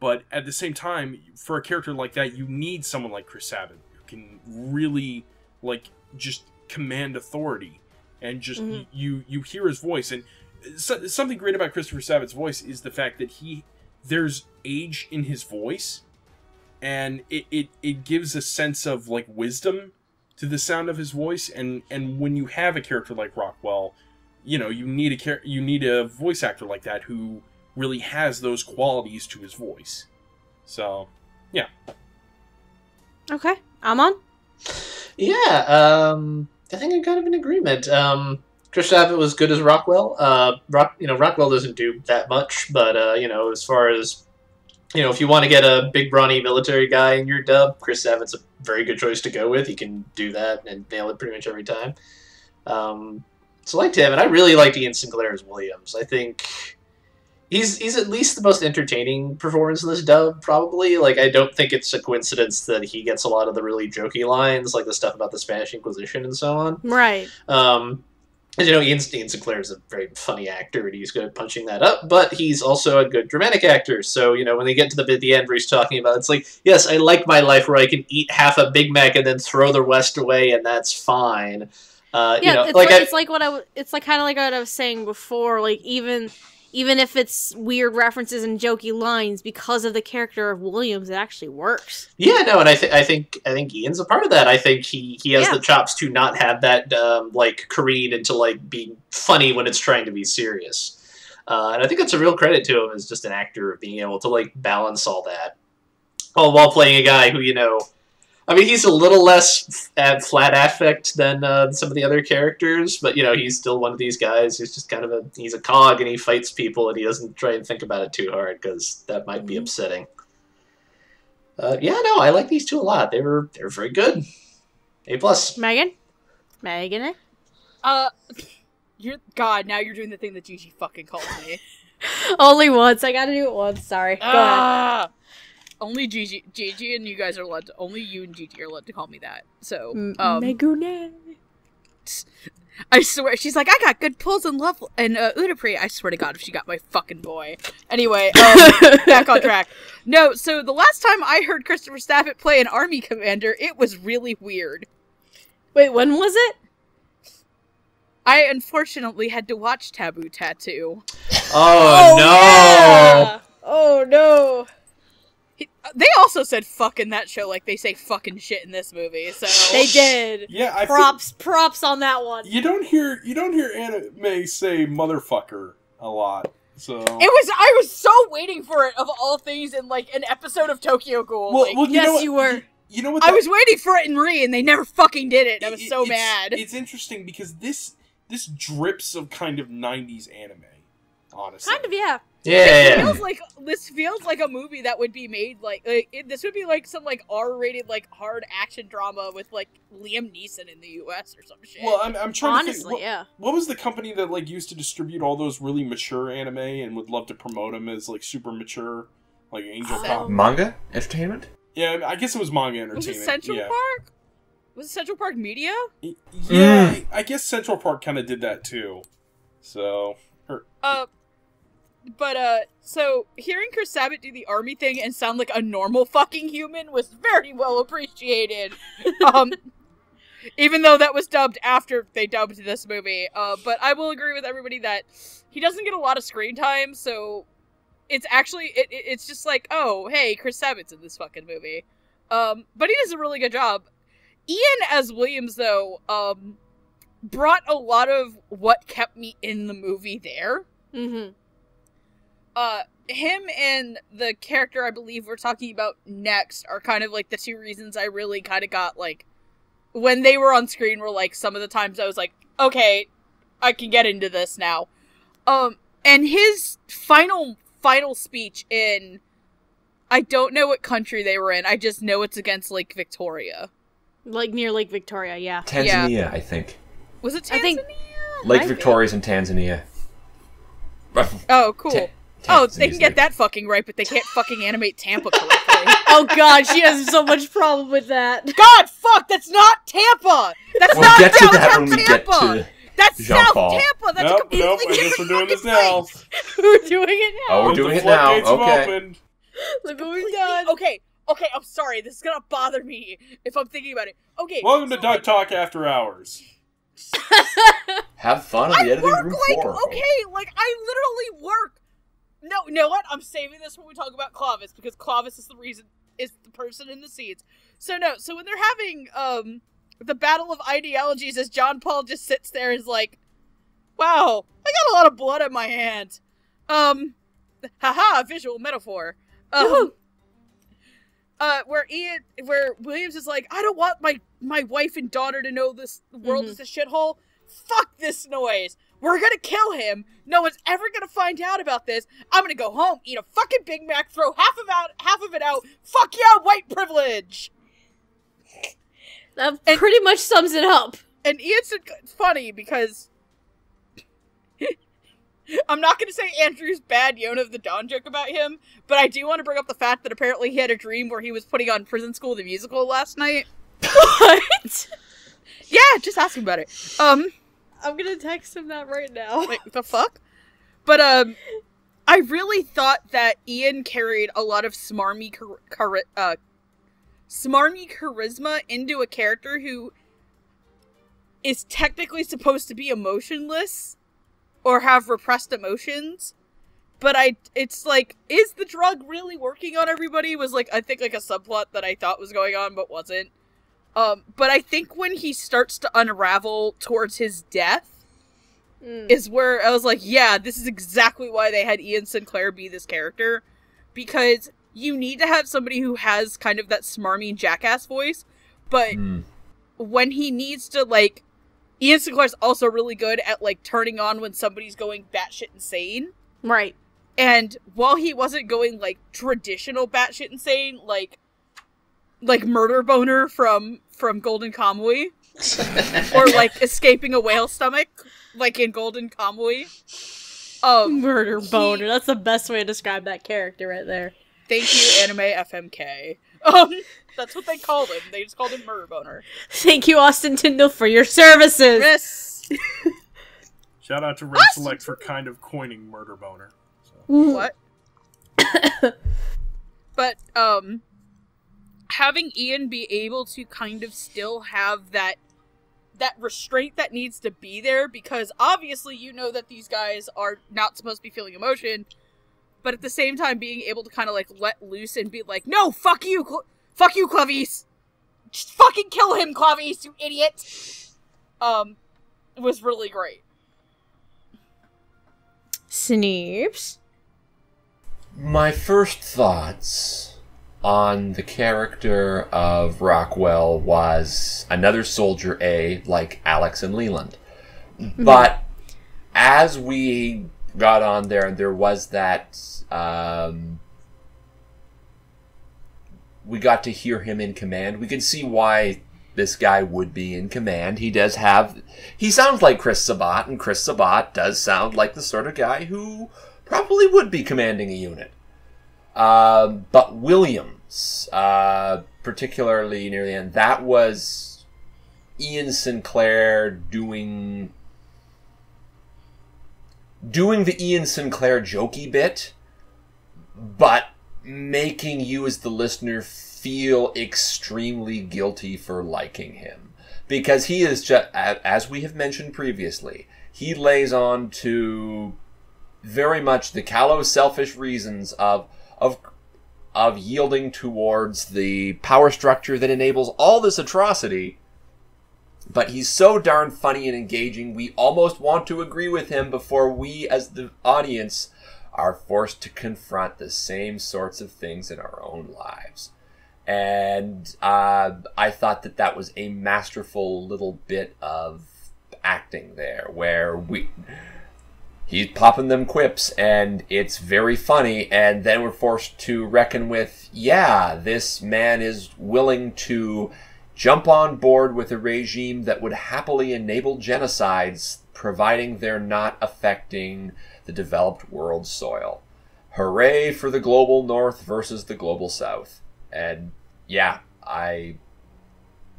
But at the same time, for a character like that, you need someone like Chris Sabat who can really, just command authority. And just, you hear his voice, and something great about Christopher Sabat's voice is the fact that there's age in his voice, and it gives a sense of wisdom to the sound of his voice. And when you have a character like Rockwell, you need a voice actor like that who really has those qualities to his voice. So, yeah. Okay, Amon? Yeah, I think I'm kind of in agreement. Chris Sabat was good as Rockwell. Rockwell doesn't do that much, but as far as if you want to get a big brawny military guy in your dub, Chris Sabat's a very good choice to go with. He can do that and nail it pretty much every time. So I liked him, and I really liked Ian Sinclair as Williams. I think he's at least the most entertaining performance in this dub, probably. I don't think it's a coincidence that he gets a lot of the really jokey lines, like the stuff about the Spanish Inquisition and so on. Right. Ian Sinclair is a very funny actor, and he's good at punching that up, but he's also a good dramatic actor. So, when they get to the end where he's talking about, it's like, yes, I like my life where I can eat half a Big Mac and then throw the rest away, and that's fine. It's kind of like what I was saying before, even if it's weird references and jokey lines, because of the character of Williams, it actually works. Yeah, no, and I think Ian's a part of that. I think he has the chops to not have that careen into being funny when it's trying to be serious. And I think that's a real credit to him as just an actor of being able to balance all that, all while playing a guy who he's a little less flat affect than some of the other characters, but, he's still one of these guys who's just kind of he's a cog, and he fights people, and he doesn't try and think about it too hard, because that might be upsetting. I like these two a lot. They're very good. A+. Megan? now you're doing the thing that Gigi fucking calls me. Only once. I gotta do it once. Sorry. Go ahead. Only Gigi and you guys are allowed to, only you and Gigi are allowed to call me that. So, Megune. I swear, she's like, I got good pulls in love and Udapri. I swear to God, if she got my fucking boy. Anyway, back on track. No, so the last time I heard Christopher Sabat play an army commander, it was really weird. Wait, when was it? I unfortunately had to watch Taboo Tattoo. Oh no! Yeah. Oh no! They also said fuck in that show like they say fucking shit in this movie, so... They did. Yeah, Props on that one. You don't hear anime say motherfucker a lot, so... I was so waiting for it, of all things, in, an episode of Tokyo Ghoul. Well, you were. You know what? I was waiting for it in Re, and they never fucking did it, and I was so mad. It's interesting, because this drips of kind of 90s anime, honestly. Kind of, yeah. Yeah. This feels like a movie that would be made this would be like some like R-rated like hard action drama with like Liam Neeson in the U.S. or some shit. Well, I'm trying to think. Yeah. What was the company that like used to distribute all those really mature anime and would love to promote them as like super mature, like Angel Pop? Manga Entertainment? Yeah, I guess it was Manga Entertainment. Was it Central Park? Was it Central Park Media? Yeah, I guess Central Park kind of did that too. So. So hearing Chris Sabat do the army thing and sound like a normal fucking human was very well appreciated. Even though that was dubbed after they dubbed this movie. But I will agree with everybody that he doesn't get a lot of screen time, so it's actually, it's just like, oh, hey, Chris Sabat's in this fucking movie. But he does a really good job. Ian as Williams, though, brought a lot of what kept me in the movie there. Mm-hmm. Him and the character I believe we're talking about next are kind of like the two reasons I really kind of got like, when they were on screen were like some of the times I was like, okay, I can get into this now. And his final speech in, I don't know what country they were in, I just know it's against Lake Victoria. Like near Lake Victoria, yeah. Tanzania, Yeah. I think. Was it Tanzania? I think Lake Victoria's in Tanzania. Oh, cool. They can get that fucking right, but they can't fucking animate Tampa correctly. Oh god, she has so much problem with that. God, fuck, that's not Tampa! That's We'll not get to that downtown when we Tampa! get to That's South Jean-Paul. Tampa! That's a Nope, completely I different guess we're doing this fucking now. place. We're doing it now. Oh, we're doing it now. Floodgates have Okay. opened. Look what we've done. Okay, I'm sorry, this is gonna bother me if I'm thinking about it. Okay. Welcome to Duck Talk After Hours. Have fun in the editing room floor. I literally work. No, you know what? I'm saving this when we talk about Clovis, because Clovis is the person in the seats. So when they're having, the battle of ideologies as John Paul just sits there and is like, wow, I got a lot of blood on my hand. Haha, visual metaphor. Where Williams is like, I don't want my wife and daughter to know this world is a shithole. Fuck this noise. We're gonna kill him. No one's ever gonna find out about this. I'm gonna go home, eat a fucking Big Mac, throw half of it out. Fuck yeah, white privilege. That pretty much sums it up. And Ian's funny because I'm not gonna say Andrew's bad Yona of the Dawn joke about him, but I do want to bring up the fact that apparently he had a dream where he was putting on Prison School the musical last night. What? Yeah, just ask him about it. I'm gonna text him that right now. Wait, what the fuck? But, I really thought that Ian carried a lot of smarmy charisma into a character who is technically supposed to be emotionless or have repressed emotions. But it's like, is the drug really working on everybody? Was like, I think like a subplot that I thought was going on, but wasn't. But I think when he starts to unravel towards his death is where I was like, yeah, this is exactly why they had Ian Sinclair be this character. Because you need to have somebody who has kind of that smarmy jackass voice, but when he needs to, like, Ian Sinclair's also really good at, like, turning on when somebody's going batshit insane. Right. And while he wasn't going, like, traditional batshit insane, like Murder Boner from Golden Kamuy. Or, like, escaping a whale stomach, like in Golden Kamuy. Murder Boner. That's the best way to describe that character right there. Thank you, Anime FMK. That's what they called him. They just called him Murder Boner. Thank you, Austin Tyndall, for your services! Yes! Shout out to Red Select for kind of coining Murder Boner. So. What? But, having Ian be able to kind of still have that restraint that needs to be there, because obviously you know that these guys are not supposed to be feeling emotion, but at the same time being able to kind of, like, let loose and be like, no, fuck you, Clavice! Just fucking kill him, Clavice, you idiot! Was really great. Sneebs? My first thoughts on the character of Rockwell was another Soldier A like Alex and Leland. But as we got on there, and there was that, we got to hear him in command. We could see why this guy would be in command. He sounds like Chris Sabat, and Chris Sabat does sound like the sort of guy who probably would be commanding a unit. But Williams, particularly near the end, that was Ian Sinclair doing the Ian Sinclair jokey bit, but making you as the listener feel extremely guilty for liking him. Because he is just, as we have mentioned previously, he lays on to very much the callow, selfish reasons of yielding towards the power structure that enables all this atrocity. But he's so darn funny and engaging, we almost want to agree with him before we, as the audience, are forced to confront the same sorts of things in our own lives. And I thought that was a masterful little bit of acting there, where he's popping them quips, and it's very funny, and then we're forced to reckon with, yeah, this man is willing to jump on board with a regime that would happily enable genocides, providing they're not affecting the developed world soil. Hooray for the global north versus the global south. And yeah, I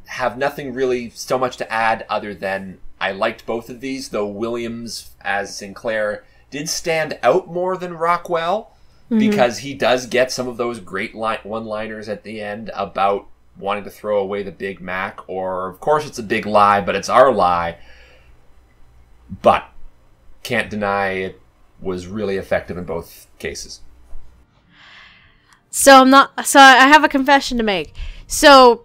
have nothing really so much to add other than I liked both of these, though Williams as Sinclair did stand out more than Rockwell, because he does get some of those great one-liners at the end about wanting to throw away the Big Mac, or of course it's a big lie, but it's our lie. But can't deny it was really effective in both cases. So I have a confession to make. So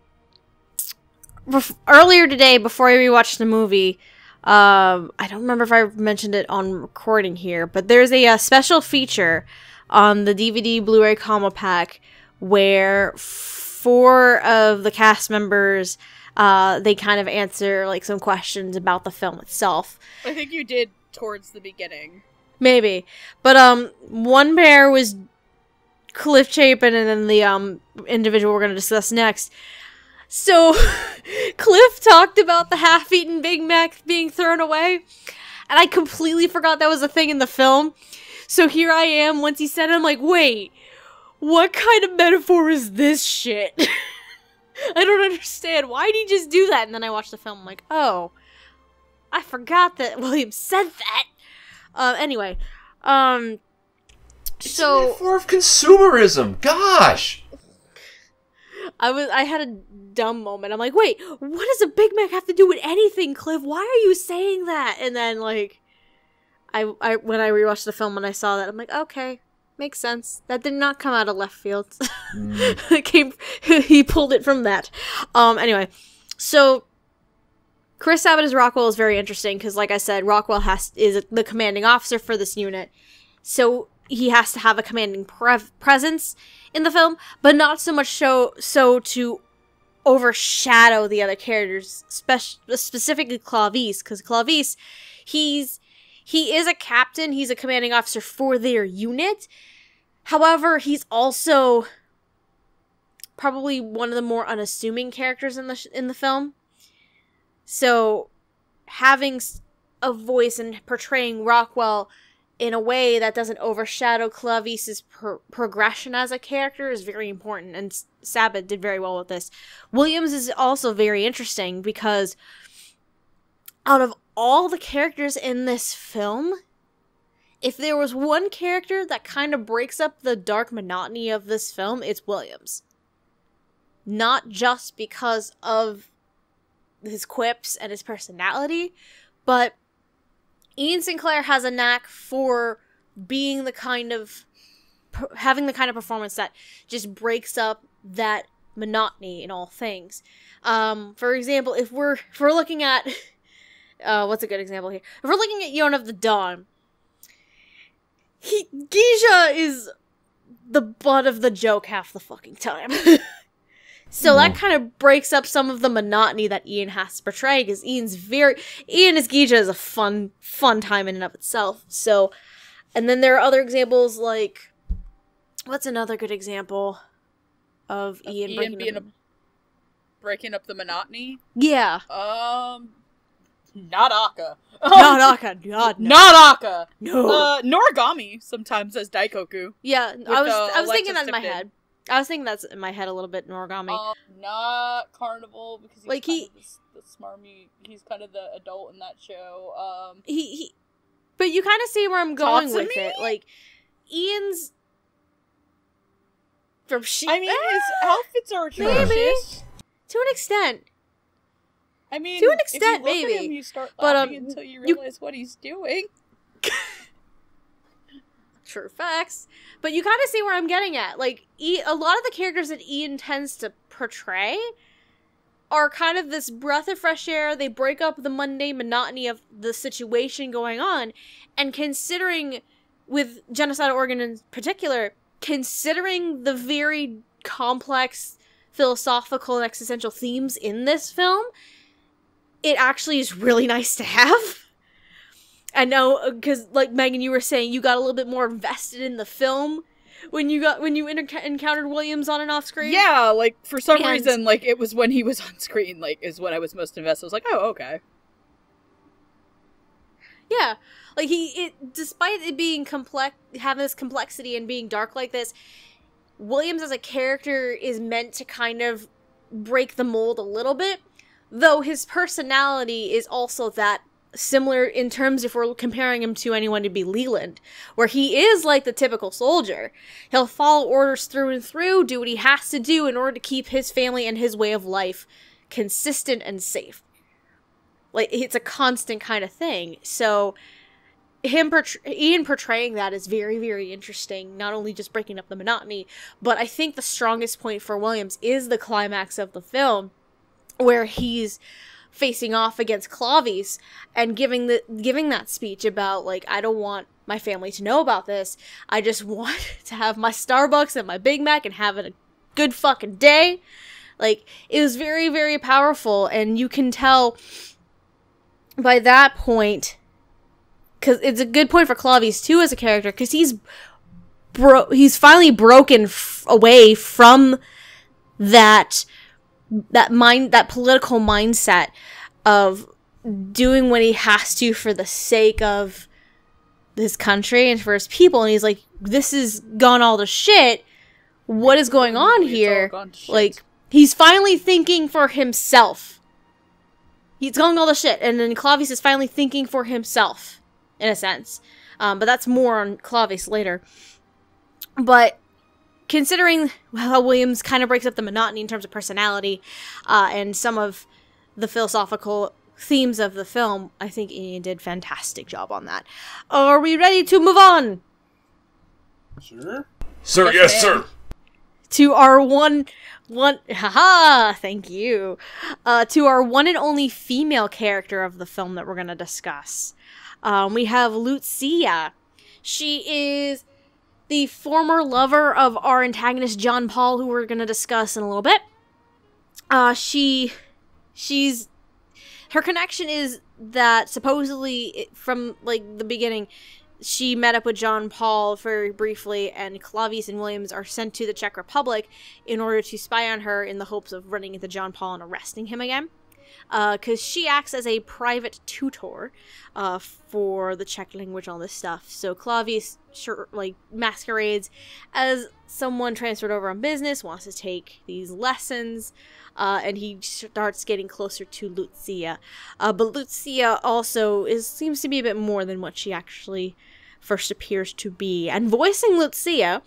earlier today, before I rewatched the movie, I don't remember if I mentioned it on recording here, but there's a special feature on the DVD Blu-ray combo pack where 4 of the cast members, they kind of answer like some questions about the film itself. I think you did towards the beginning. Maybe. But one pair was Cliff Chapin, and then the individual we're going to discuss next. So, Cliff talked about the half-eaten Big Mac being thrown away, and I completely forgot that was a thing in the film. So here I am, once he said it, I'm like, wait, what kind of metaphor is this shit? I don't understand. Why did he just do that? And then I watched the film, I'm like, oh, I forgot that William said that. Anyway, it's a metaphor of consumerism. Gosh! I had a dumb moment. I'm like, wait, what does a Big Mac have to do with anything, Cliff? Why are you saying that? And then, like, I when I rewatched the film and I saw that, I'm like, okay, makes sense. That did not come out of left field. He pulled it from that. Anyway, so Chris Sabat as Rockwell is very interesting because, like I said, Rockwell is the commanding officer for this unit, so he has to have a commanding presence in the film, but not so much so to overshadow the other characters, specifically Clavis, because Clavis, he is a captain, he's a commanding officer for their unit. However, he's also probably one of the more unassuming characters in the film. So, having a voice and portraying Rockwell in a way that doesn't overshadow Clavis's progression as a character is very important, and Sabat did very well with this. Williams is also very interesting because out of all the characters in this film, if there was one character that kind of breaks up the dark monotony of this film, it's Williams. Not just because of his quips and his personality, but Ian Sinclair has a knack for being having the kind of performance that just breaks up that monotony in all things. For example, if we're looking at what's a good example here? If we're looking at Yon of the Dawn, Geisha is the butt of the joke half the fucking time. So that kind of breaks up some of the monotony that Ian has to portray, because Ian as Geisha is a fun time in and of itself. So And then there are other examples, like, what's another good example of Ian breaking up the monotony? Yeah. Not Akka. Not Akka. God, no. Not Akka. No. Noragami sometimes as Daikoku. Yeah, I was thinking that in my Tipton. head. I was thinking that's in my head a little bit, Noragami. Not Carnival, because he's Like, kind of the smarmy. He's kind of the adult in that show. But you kind of see where I'm going with Tatsumi? it. Like, Ian's from I mean, his outfits are atrocious. Maybe. To an extent. I mean, to an extent, if you look maybe. At him, you start But, laughing until you realize what he's doing. True facts. But you kind of see where I'm getting at. Like, a lot of the characters that Ian tends to portray are kind of this breath of fresh air. They break up the mundane monotony of the situation going on. And considering, with Genocidal Organ in particular, considering the very complex philosophical and existential themes in this film, it actually is really nice to have. I know, because, like, Megan, you were saying you got a little bit more invested in the film when you encountered Williams on and off screen. Yeah, like, for some reason, like, it was when he was on screen, like, is when I was most invested. I was like, oh, okay. Yeah, like, despite it being complex, having this complexity and being dark like this, Williams as a character is meant to kind of break the mold a little bit, though his personality is also that similar in terms, if we're comparing him to anyone, to be Leland, where he is like the typical soldier. He'll follow orders through and through, do what he has to do in order to keep his family and his way of life consistent and safe. Like, it's a constant kind of thing. So Ian portraying that is very, very interesting, not only just breaking up the monotony, but I think the strongest point for Williams is the climax of the film, where he's facing off against Clavius and giving that speech about, like, I don't want my family to know about this. I just want to have my Starbucks and my Big Mac and have a good fucking day. Like, it was very, very powerful, and you can tell by that point, because it's a good point for Clavius too as a character, because he's finally broken away from that political mindset of doing what he has to for the sake of his country and for his people, and he's like, this has gone all to shit. What is going on here? Like, he's finally thinking for himself. He's going all the shit, and then Clavius is finally thinking for himself, in a sense. But that's more on Clavius later. But considering how Williams kind of breaks up the monotony in terms of personality, and some of the philosophical themes of the film, I think Ian did a fantastic job on that. Are we ready to move on? Sure. Sir, yes, sir. To our thank you. To our one and only female character of the film that we're going to discuss. We have Lucia. She is the former lover of our antagonist John Paul, who we're going to discuss in a little bit. Her connection is that supposedly from, like, the beginning, she met up with John Paul very briefly, and Clavius and Williams are sent to the Czech Republic in order to spy on her in the hopes of running into John Paul and arresting him again. Because she acts as a private tutor for the Czech language, all this stuff. So Clavius masquerades as someone transferred over on business, wants to take these lessons, and he starts getting closer to Lucia. But Lucia also seems to be a bit more than what she actually first appears to be. And voicing Lucia,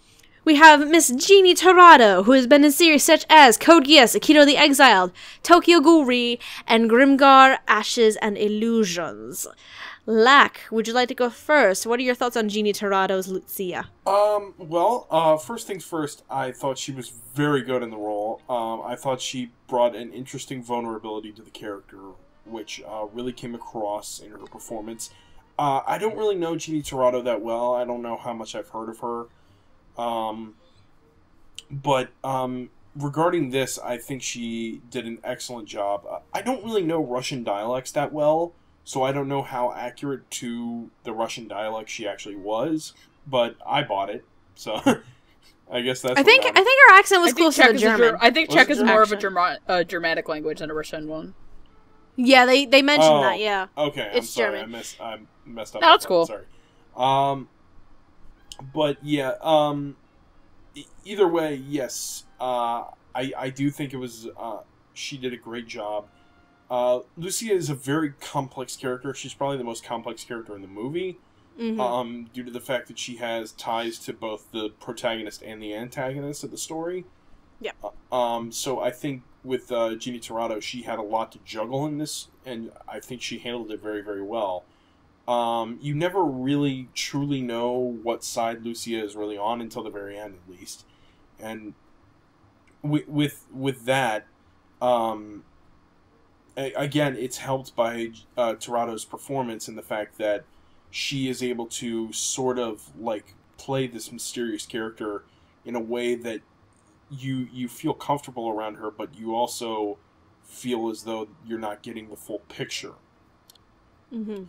we have Miss Jeannie Torado, who has been in series such as Code Geass, Akito the Exiled, Tokyo Ghoul, and Grimgar, Ashes and Illusions. Lack, would you like to go first? What are your thoughts on Jeannie Torado's Lucia? First things first, I thought she was very good in the role. I thought she brought an interesting vulnerability to the character, which really came across in her performance. I don't really know Jeannie Torado that well. I don't know how much I've heard of her. But regarding this, I think she did an excellent job. I don't really know Russian dialects that well, so I don't know how accurate to the Russian dialect she actually was, but I bought it, so I guess that's. I think her accent was closer to German. I think Czech is more of a Germanic language than a Russian one. Yeah, they mentioned that. Yeah. Okay, it's I'm sorry. German. I messed up. No, that's cool. Sorry. But yeah. Either way, yes. I do think it was. She did a great job. Lucia is a very complex character. She's probably the most complex character in the movie. Mm-hmm. Due to the fact that she has ties to both the protagonist and the antagonist of the story. Yeah. So I think with Jeannie Tirado, she had a lot to juggle in this, and I think she handled it very, very well. You never really truly know what side Lucia is really on until the very end, at least. And with that, again, it's helped by Tirado's performance and the fact that she is able to sort of like play this mysterious character in a way that you feel comfortable around her, but you also feel as though you're not getting the full picture. Mm-hmm.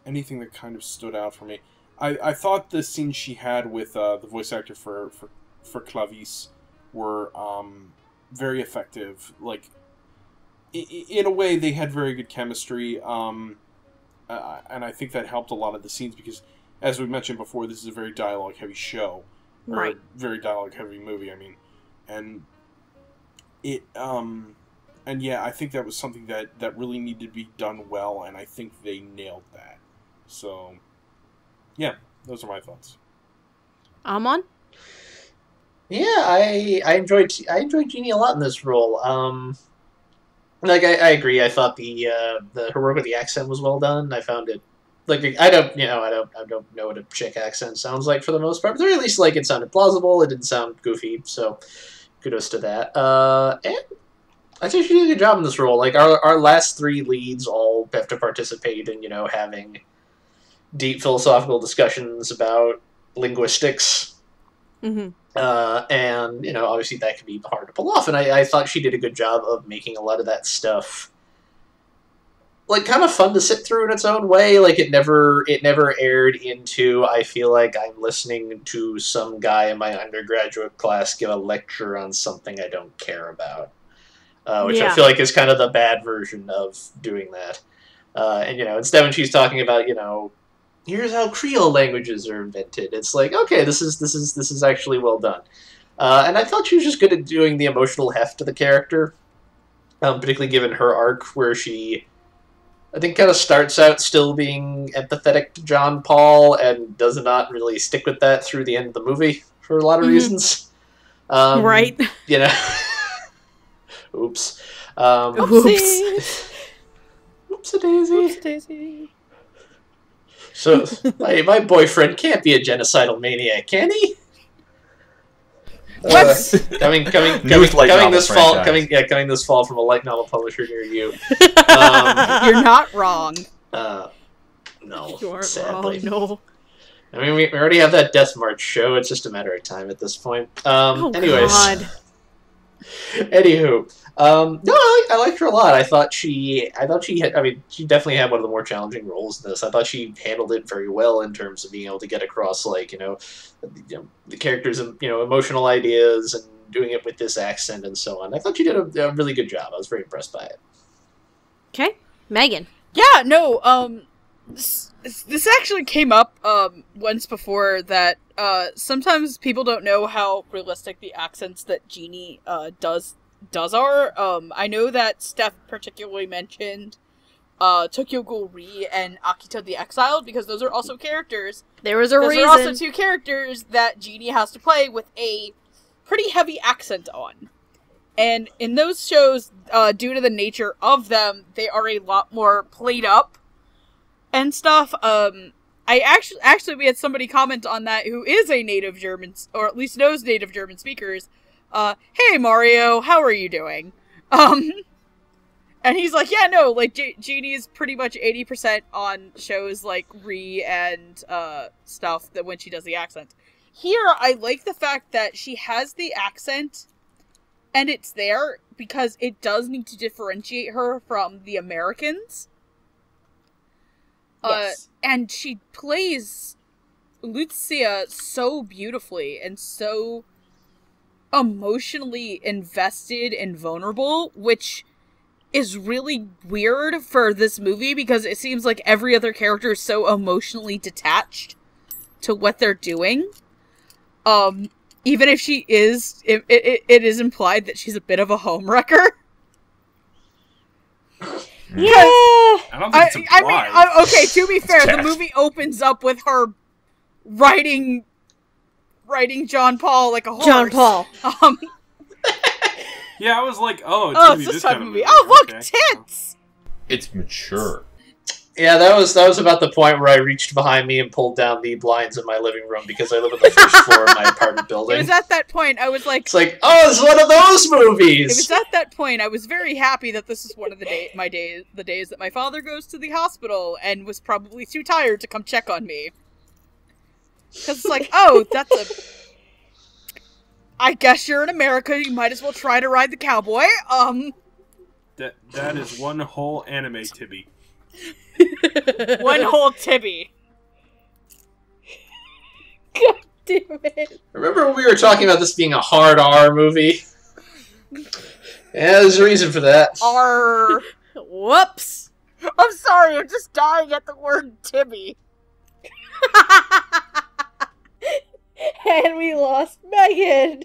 Anything that kind of stood out for me, I thought the scenes she had with the voice actor for Clavis were very effective. Like in a way, they had very good chemistry, and I think that helped a lot of the scenes because, as we mentioned before, this is a very dialogue-heavy show. Or right. Very dialogue-heavy movie, I mean. And it, and yeah, I think that was something that really needed to be done well, and I think they nailed that. So, yeah, those are my thoughts. Amon? Yeah, I enjoyed Jeannie a lot in this role. Like I agree. I thought her work with the accent was well done. I found it like I don't know what a chick accent sounds like for the most part, but at least like it sounded plausible. It didn't sound goofy, so kudos to that. And I think she did a good job in this role. Like our last three leads all have to participate in having deep philosophical discussions about linguistics. Mm-hmm. And obviously that can be hard to pull off, and I thought she did a good job of making a lot of that stuff like kind of fun to sit through in its own way. Like it never aired into, I feel like I'm listening to some guy in my undergraduate class give a lecture on something I don't care about, which I feel like is kind of the bad version of doing that. And instead when she's talking about here's how Creole languages are invented, it's like, okay, this is actually well done. And I thought she was just good at doing the emotional heft to the character, particularly given her arc where she, I think, kind of starts out still being empathetic to John Paul and does not really stick with that through the end of the movie for a lot of reasons. Right. Oops. Oopsie. Oopsie-daisy. So, my boyfriend can't be a genocidal maniac, can he? What? Coming this fall from a light novel publisher near you. You're not wrong. No, You're sadly. wrong. No. I mean, we already have that Death March show. It's just a matter of time at this point. Anyways. God. Anywho, no, I liked her a lot. I thought she had. I mean, she definitely had one of the more challenging roles in this. I thought she handled it very well in terms of being able to get across, like the characters' emotional ideas and doing it with this accent and so on. I thought she did a really good job. I was very impressed by it. Okay, Megan. Yeah, no. This actually came up once before that sometimes people don't know how realistic the accents that Jeannie does are. I know that Steph particularly mentioned Tokyo Ghoul Ri and Akito the Exiled because those are also characters. There was a reason. Those are also two characters that Jeannie has to play with a pretty heavy accent on. And in those shows, due to the nature of them, they are a lot more played up and stuff. I actually we had somebody comment on that who is a native German, or at least knows native German speakers. Hey Mario, how are you doing? And he's like, yeah, no, like Jeannie is pretty much 80% on shows like Ri and stuff that when she does the accent. Here, I like the fact that she has the accent, and it's there because it does need to differentiate her from the Americans. Yes. And she plays Lucia so beautifully and so emotionally invested and vulnerable, which is really weird for this movie because it seems like every other character is so emotionally detached to what they're doing. Even if she is, it is implied that she's a bit of a homewrecker. Yeah. I don't think it's implied. I mean, okay, to be fair, the movie opens up with her riding John Paul like a horse. John Paul. Yeah, I was like, it's gonna be this kind of movie. Oh, look, Okay. tits! It's mature. Yeah, that was about the point where I reached behind me and pulled down the blinds in my living room because I live on the first floor of my apartment building. It was at that point I was like... It's like, oh, it's one of those movies! It was at that point I was very happy that this is one of the days that my father goes to the hospital and was probably too tired to come check on me. Because it's like, oh, I guess you're in America, you might as well try to ride the cowboy. That is one whole anime, Tibby. One whole Tibby. God damn it. Remember when we were talking about this being a hard R movie? Yeah, there's a reason for that. R. Whoops. I'm sorry, I'm just dying at the word Tibby. And we lost Megan.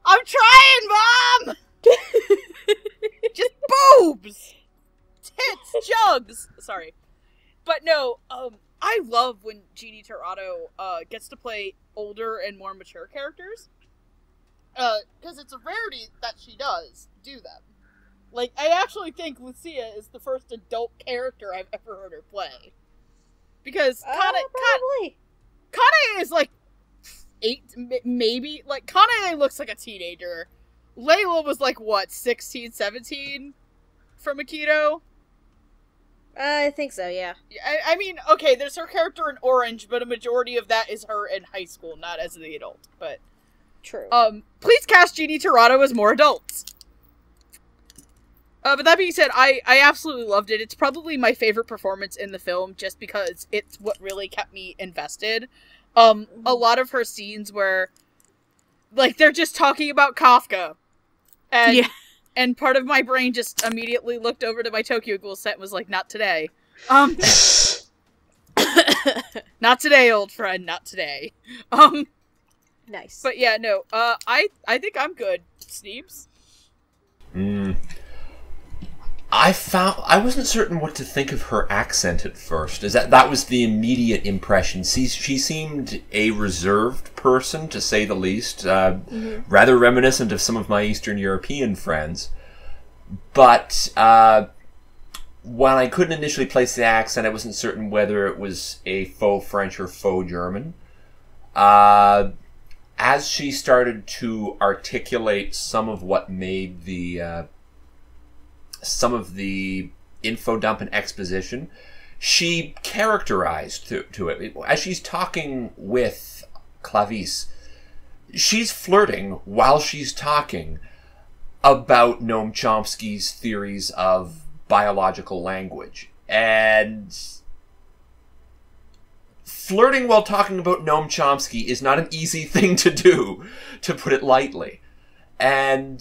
I'm trying, Mom! Just boobs! Tits, jugs! Sorry. But no, I love when Jeannie Tirado gets to play older and more mature characters. Because it's a rarity that she does do them. Like, I actually think Lucia is the first adult character I've ever heard her play. Because Probably. Kanae is like 8, maybe. Like, Kanae looks like a teenager. Layla was like, what, 16, 17 from Aikido? I think so, yeah. I mean, okay, there's her character in Orange, but a majority of that is her in high school, not as the adult. But True. please cast Jeannie Tirado as more adults. But that being said, I absolutely loved it. It's probably my favorite performance in the film, just because it's what really kept me invested. A lot of her scenes where, like, they're just talking about Kafka. And, Yeah. and part of my brain just immediately looked over to my Tokyo Ghoul set and was like, not today. Not today, old friend, not today. Nice. But yeah, no, I think I'm good. Sneebs? I wasn't certain what to think of her accent at first. That was the immediate impression. She seemed a reserved person, to say the least, rather reminiscent of some of my Eastern European friends. But when I couldn't initially place the accent, I wasn't certain whether it was a faux French or faux German. As she started to articulate some of what made some of the info dump and exposition, she characterized to it. As she's talking with Clavis, she's flirting while she's talking about Noam Chomsky's theories of biological language. And flirting while talking about Noam Chomsky is not an easy thing to do, to put it lightly. And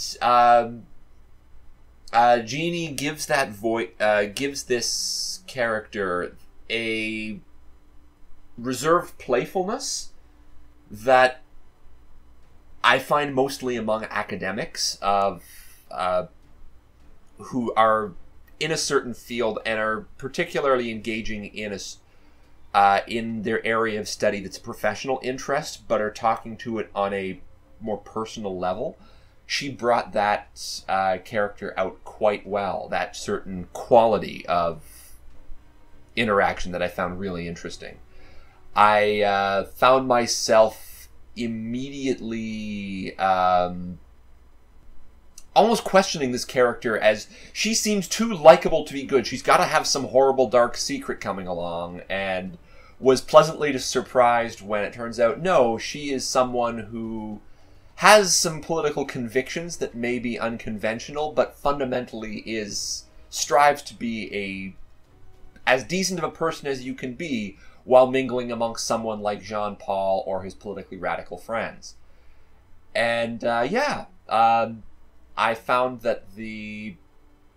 Jeannie gives gives this character a reserved playfulness that I find mostly among academics who are in a certain field and are particularly engaging in their area of study that's a professional interest, but are talking to it on a more personal level. She brought that character out quite well, that certain quality of interaction that I found really interesting. I found myself immediately almost questioning this character, as she seems too likable to be good. She's got to have some horrible dark secret coming along, and was pleasantly surprised when it turns out, no, she is someone who has some political convictions that may be unconventional, but fundamentally strives to be as decent of a person as you can be while mingling amongst someone like Jean-Paul or his politically radical friends. And, I found that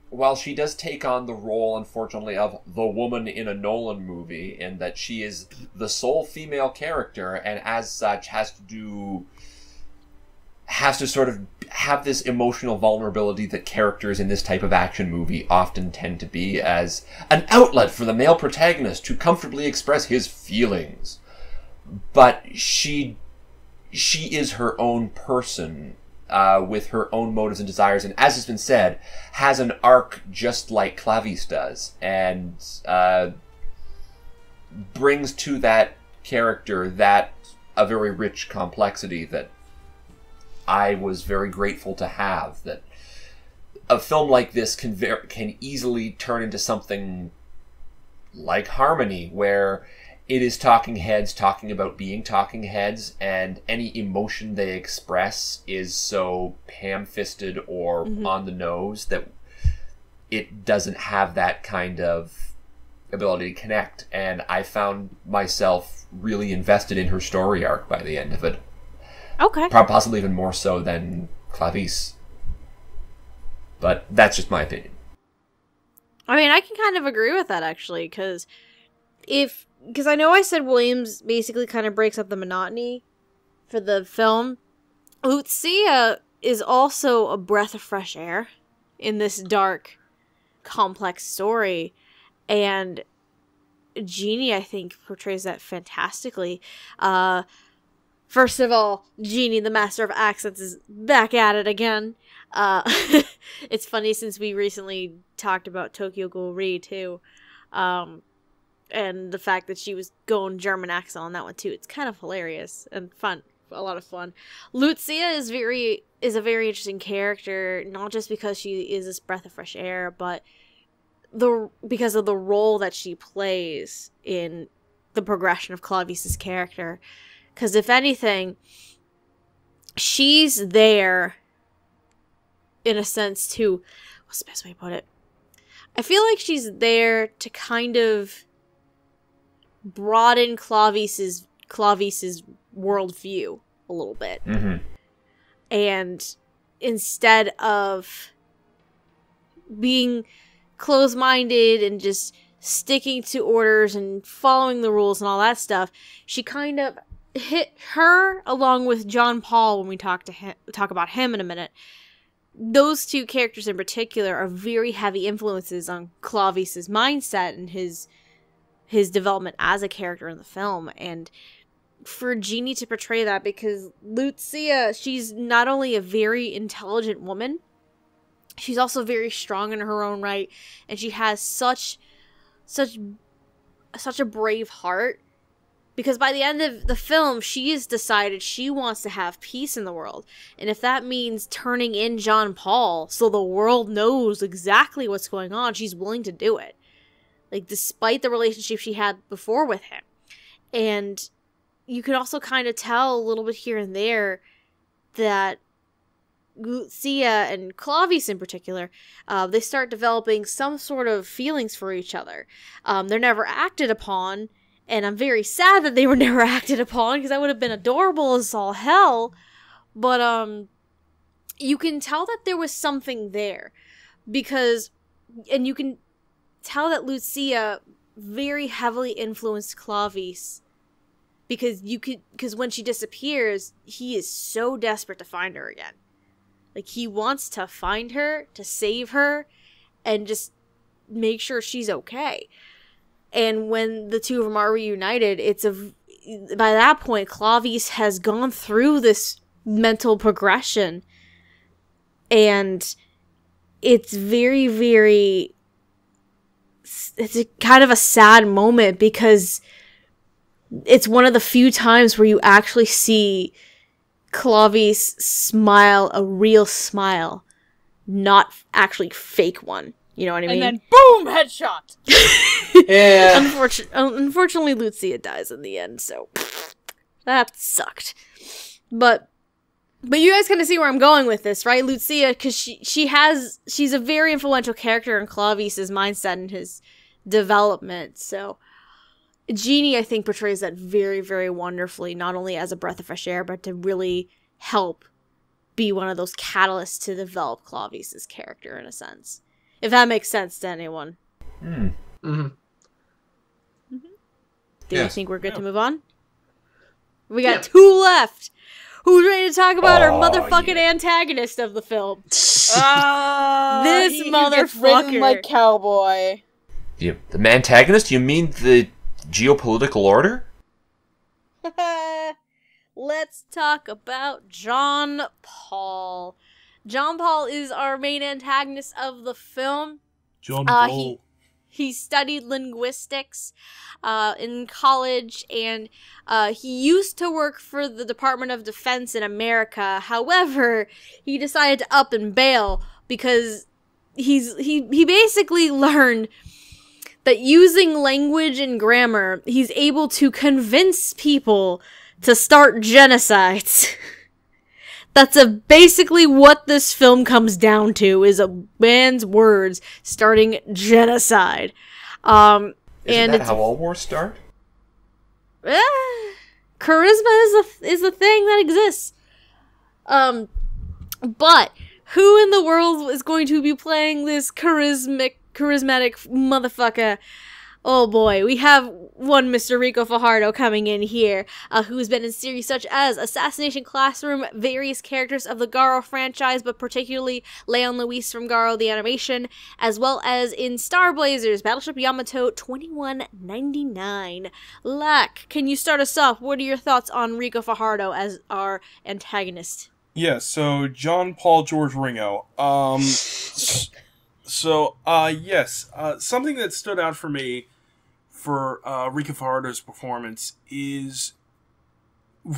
while she does take on the role, unfortunately, of the woman in a Nolan movie, in that she is the sole female character, and as such has to sort of have this emotional vulnerability that characters in this type of action movie often tend to be, as an outlet for the male protagonist to comfortably express his feelings. But she is her own person, with her own motives and desires, and as has been said, has an arc just like Clavice does, and brings to that character a very rich complexity that I was very grateful to have. That a film like this can easily turn into something like Harmony, where it is talking heads talking about being talking heads, and any emotion they express is so ham-fisted or on the nose that it doesn't have that kind of ability to connect. And I found myself really invested in her story arc by the end of it. Okay. Possibly even more so than Clavice. But that's just my opinion. I mean, I can kind of agree with that, actually, because I know I said Williams basically kind of breaks up the monotony for the film. Lucia is also a breath of fresh air in this dark, complex story. And Jeannie, I think, portrays that fantastically. First of all, Jeannie, the master of accents, is back at it again. It's funny since we recently talked about Tokyo Ghoul Re, too. And the fact that she was going German accent on that one too. It's kind of hilarious and fun. A lot of fun. Lucia is a very interesting character, not just because she is this breath of fresh air, but because of the role that she plays in the progression of Clavice's character. Because if anything, she's there in a sense to, what's the best way to put it? I feel like she's there to kind of broaden Clavice's worldview a little bit. Mm-hmm. And instead of being closed-minded and just sticking to orders and following the rules and all that stuff, she kind of hit her along with John Paul when we talk about him in a minute. Those two characters in particular are very heavy influences on Clavice's mindset and his development as a character in the film. And for Jeannie to portray that, because Lucia, she's not only a very intelligent woman, she's also very strong in her own right, and she has such a brave heart, because by the end of the film, she has decided she wants to have peace in the world. And if that means turning in Jean Paul so the world knows exactly what's going on, she's willing to do it. Like, despite the relationship she had before with him. And you can also kind of tell a little bit here and there that Lucia and Clavice in particular, they start developing some sort of feelings for each other. They're never acted upon, and I'm very sad that they were never acted upon, because that would have been adorable as all hell. But you can tell that there was something there, and you can tell that Lucia very heavily influenced Clavice, because when she disappears, he is so desperate to find her again. Like, he wants to find her, to save her, and just make sure she's okay. And when the two of them are reunited, by that point, Clavice has gone through this mental progression, and it's very, very, it's a kind of a sad moment, because it's one of the few times where you actually see Clavice smile a real smile, not actually fake one. You know what I mean? And then boom, headshot. Yeah. Unfortunately, Lucia dies in the end, so that sucked. But you guys kind of see where I'm going with this, right? Lucia, because she's a very influential character in Clavice's mindset and his development. So Genie, I think, portrays that very, very wonderfully, not only as a breath of fresh air, but to really help be one of those catalysts to develop Clavius's character, in a sense. If that makes sense to anyone. Mm-hmm. Do you think we're good to move on? We got 2 left. Who's ready to talk about our motherfucking antagonist of the film? This motherfucker. Like cowboy. The antagonist? You mean the geopolitical order? Let's talk about John Paul. John Paul is our main antagonist of the film. John Paul. He studied linguistics in college, and he used to work for the Department of Defense in America. However, he decided to up and bail because he basically learned that using language and grammar, he's able to convince people to start genocides. That's basically what this film comes down to, is a man's words starting genocide. Isn't that how all wars start? Charisma is a thing that exists. But who in the world is going to be playing this charismatic motherfucker? Oh boy, we have one Mr. Rico Fajardo coming in here, who's been in series such as Assassination Classroom, various characters of the Garo franchise, but particularly Leon Luis from Garo the Animation, as well as in Star Blazers, Battleship Yamato 2199. Lack, can you start us off? What are your thoughts on Rico Fajardo as our antagonist? Yeah, so John Paul George Ringo. Yes, something that stood out for me for Rico Fajardo's performance is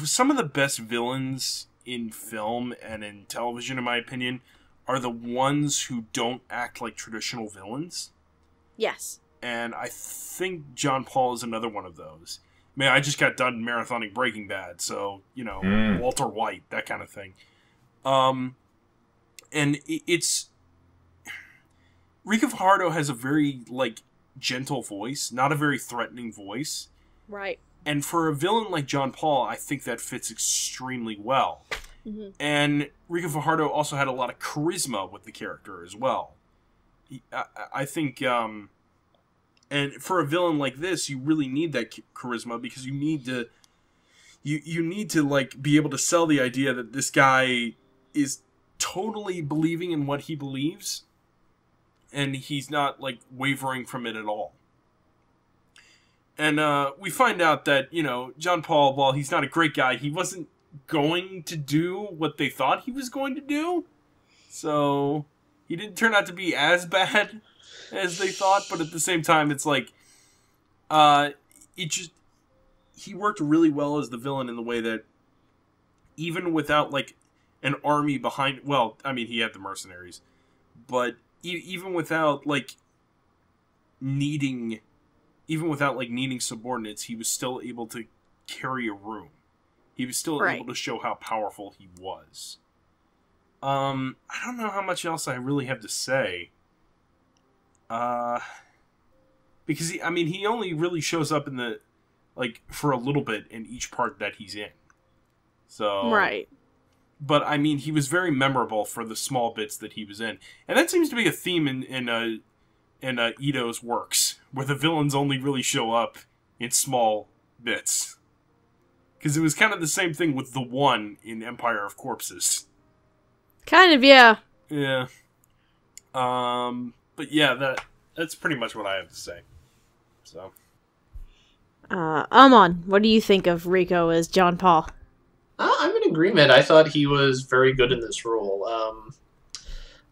some of the best villains in film and in television, in my opinion, are the ones who don't act like traditional villains. Yes. And I think John Paul is another one of those. I mean, I just got done marathoning Breaking Bad, so, Walter White, that kind of thing. And it's... Rico Fajardo has a very, gentle voice, not a very threatening voice. Right. And for a villain like John Paul, I think that fits extremely well. Mm-hmm. And Rico Fajardo also had a lot of charisma with the character as well. I think, and for a villain like this, you really need that charisma because you need to, you need to, be able to sell the idea that this guy is totally believing in what he believes. And he's not, wavering from it at all. And we find out that, John Paul, while he's not a great guy, he wasn't going to do what they thought he was going to do. So, he didn't turn out to be as bad as they thought. But at the same time, it's he worked really well as the villain in the way that even without, an army behind... Well, I mean, he had the mercenaries. But... Even without needing subordinates, he was still able to carry a room. He was still able to show how powerful he was. I don't know how much else I really have to say. Because he only really shows up in the for a little bit in each part that he's in. So right. But, he was very memorable for the small bits that he was in. And that seems to be a theme in Itoh's works, where the villains only really show up in small bits. Because it was kind of the same thing with the One in Empire of Corpses. Kind of, yeah. Yeah. But yeah, that's pretty much what I have to say. So. Amon, what do you think of Rico as John Paul? I'm in agreement. I thought he was very good in this role.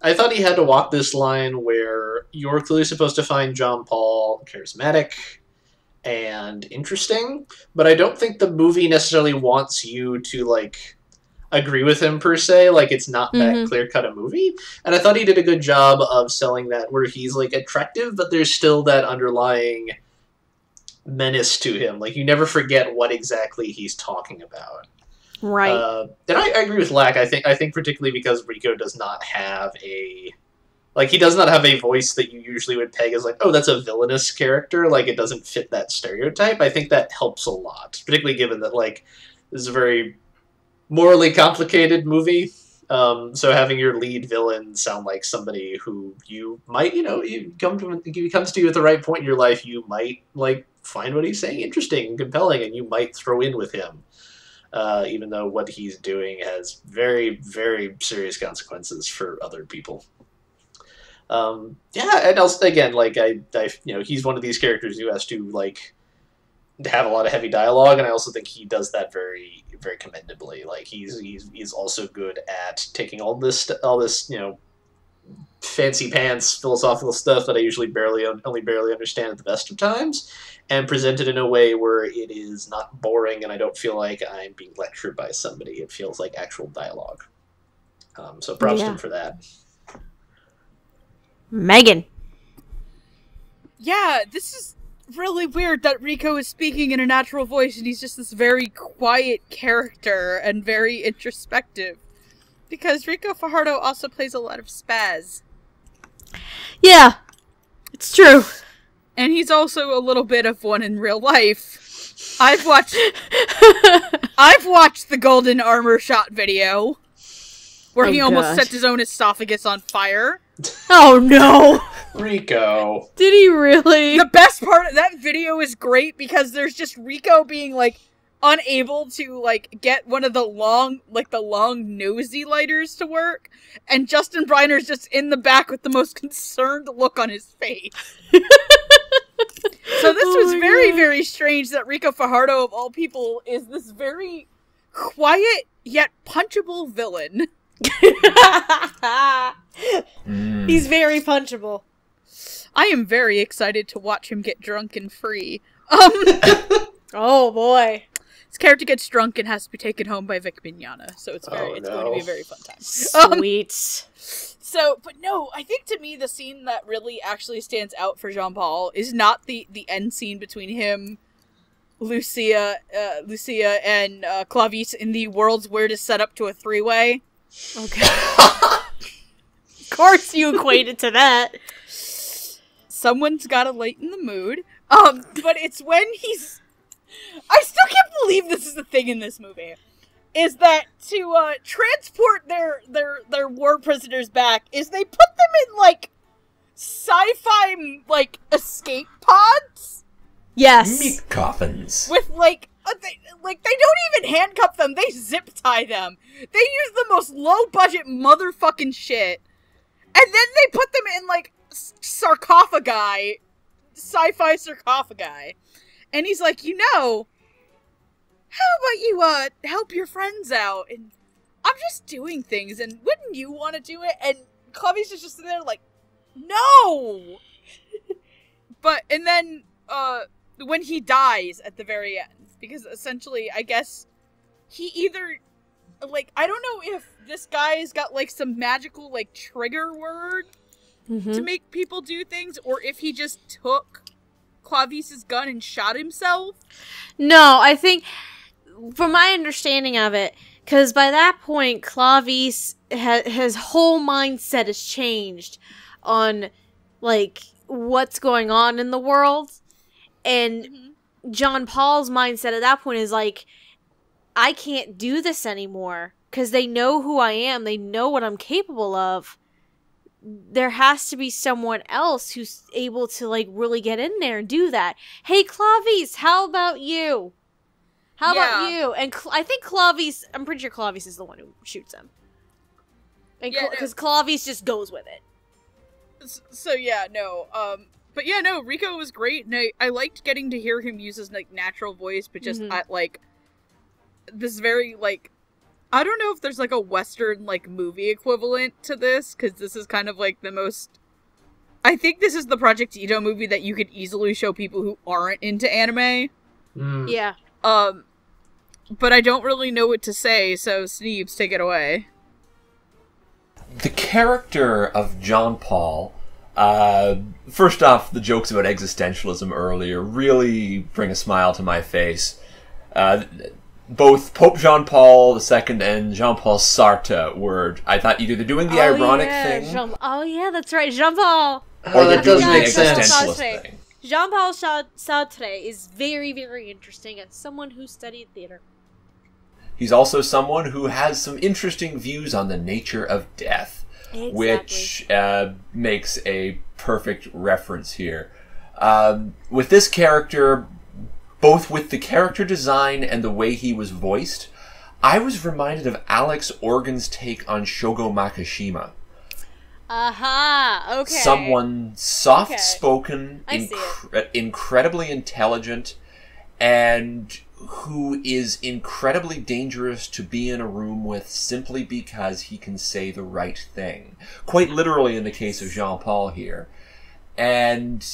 I thought he had to walk this line where you're clearly supposed to find John Paul charismatic and interesting, but I don't think the movie necessarily wants you to, agree with him, per se. It's not that clear-cut a movie. And I thought he did a good job of selling that, where he's, attractive, but there's still that underlying menace to him. You never forget what exactly he's talking about. Right. And I agree with Lack. I think particularly because Rico does not have a Like, he does not have a voice that you usually would peg as, like, oh, that's a villainous character. Like, it doesn't fit that stereotype. I think that helps a lot, particularly given that, like, this is a very morally complicated movie. So having your lead villain sound like somebody who you might, if he comes to you at the right point in your life, you might, like, find what he's saying interesting and compelling, and you might throw in with him. Even though what he's doing has very, very serious consequences for other people. And also, again, like, he's one of these characters who has to, like, have a lot of heavy dialogue, and I also think he does that very, very commendably. Like, he's also good at taking all this, fancy pants philosophical stuff that I usually only barely understand at the best of times, and present it in a way where it is not boring, and I don't feel like I'm being lectured by somebody. It feels like actual dialogue. So props to him for that. Megan. Yeah, this is really weird that Rico is speaking in a natural voice and he's just this very quiet character and very introspective. Because Rico Fajardo also plays a lot of spaz. Yeah, it's true. And he's also a little bit of one in real life. I've watched the Golden Armor Shot video where he almost set his own esophagus on fire. Oh no! Rico. Did he really? The best part of that video is great because there's just Rico being, like, unable to, like, get one of the long nosy lighters to work, and Justin Briner's just in the back with the most concerned look on his face. So this was very, very strange that Rico Fajardo, of all people, is this very quiet yet punchable villain. He's very punchable. I am very excited to watch him get drunk and free. Oh boy. His character gets drunk and has to be taken home by Vic Mignogna, so it's going to be a very fun time. Sweet. But no, I think to me the scene that really actually stands out for Jean-Paul is not the end scene between him, Lucia, and Clavice in the world's weirdest setup to a three-way. Okay. Of course you equated to that. Someone's gotta lighten the mood. But it's when he's... I still can't believe this is a thing in this movie. Is that to transport their war prisoners back, is they put them in, like, sci-fi, like, escape pods? Yes. Meat coffins. With, like, they don't even handcuff them, they zip tie them. They use the most low-budget motherfucking shit. And then they put them in, like, sarcophagi. Sci-fi sarcophagi. And he's like, how about you, help your friends out? And I'm just doing things, and wouldn't you want to do it? And Clavice is just sitting there like, no! And then, when he dies at the very end, because essentially, I guess, he either, like, I don't know if this guy's got, like, some magical, like, trigger word to make people do things, or if he just took Clavice's gun and shot himself. No, I think, from my understanding of it, because by that point, Clavice, his whole mindset has changed on, like, what's going on in the world, and John Paul's mindset at that point is like, I can't do this anymore, because they know who I am, they know what I'm capable of. There has to be someone else who's able to, like, really get in there and do that. Hey, Clavice, how about you? How about you? And I think Clavice, I'm pretty sure Clavice is the one who shoots him. Because Clavice just goes with it. But yeah, no, Rico was great, and I liked getting to hear him use his, like, natural voice, but just at, like, this very, like, I don't know if there's, like, a Western, like, movie equivalent to this, because this is kind of, like, the most... I think this is the Project Itoh movie that you could easily show people who aren't into anime. Yeah. But I don't really know what to say, so Sneebs, take it away. The character of John Paul, first off, the jokes about existentialism earlier really bring a smile to my face. both Pope Jean-Paul II and Jean-Paul Sartre were, I thought, either they're doing the ironic thing... That's right, Jean-Paul! Or they're doing the make sense. existentialist thing. Jean-Paul Sartre is very, very interesting as someone who studied theater. He's also someone who has some interesting views on the nature of death, which makes a perfect reference here. With this character, both with the character design and the way he was voiced, I was reminded of Alex Organ's take on Shogo Makishima. Okay. Someone soft-spoken, incredibly intelligent, and who is incredibly dangerous to be in a room with simply because he can say the right thing. Quite literally in the case of Jean-Paul here. And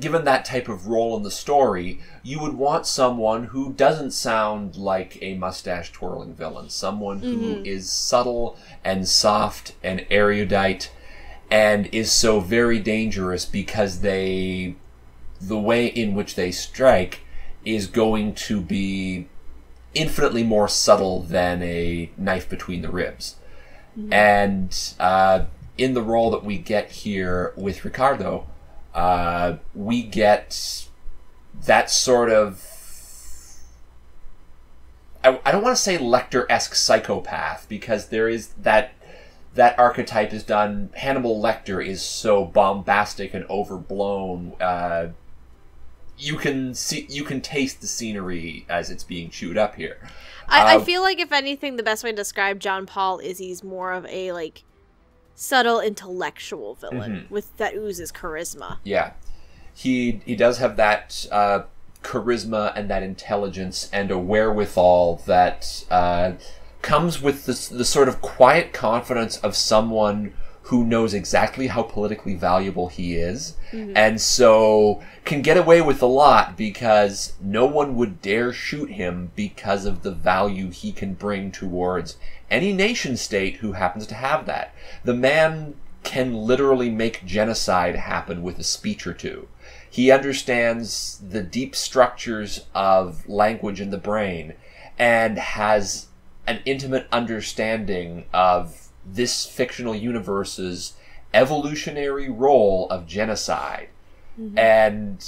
given that type of role in the story, you would want someone who doesn't sound like a mustache-twirling villain. Someone who is subtle and soft and erudite and is so very dangerous because the way in which they strike is going to be infinitely more subtle than a knife between the ribs. And in the role that we get here with Ricardo, we get that sort of... I don't want to say Lecter-esque psychopath, because there is that archetype is done... Hannibal Lecter is so bombastic and overblown... You can taste the scenery as it's being chewed up here. I feel like, if anything, the best way to describe John Paul is he's more of a, like, subtle intellectual villain with that oozes charisma. Yeah. He does have that charisma and that intelligence and a wherewithal that comes with the sort of quiet confidence of someone who knows exactly how politically valuable he is, and so can get away with a lot because no one would dare shoot him because of the value he can bring towards any nation state who happens to have that. The man can literally make genocide happen with a speech or two. He understands the deep structures of language in the brain and has an intimate understanding of this fictional universe's evolutionary role of genocide. And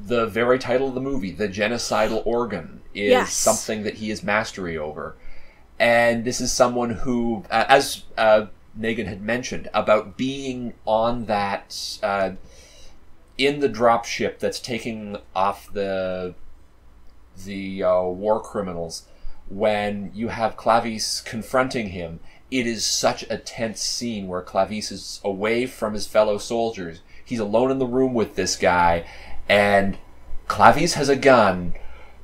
the very title of the movie, the Genocidal Organ, is something that he has mastery over. And this is someone who, as Megan had mentioned, about being on that, in the dropship that's taking off the war criminals, when you have Clavice confronting him, it is such a tense scene where Clavice is away from his fellow soldiers. He's alone in the room with this guy, and Clavice has a gun.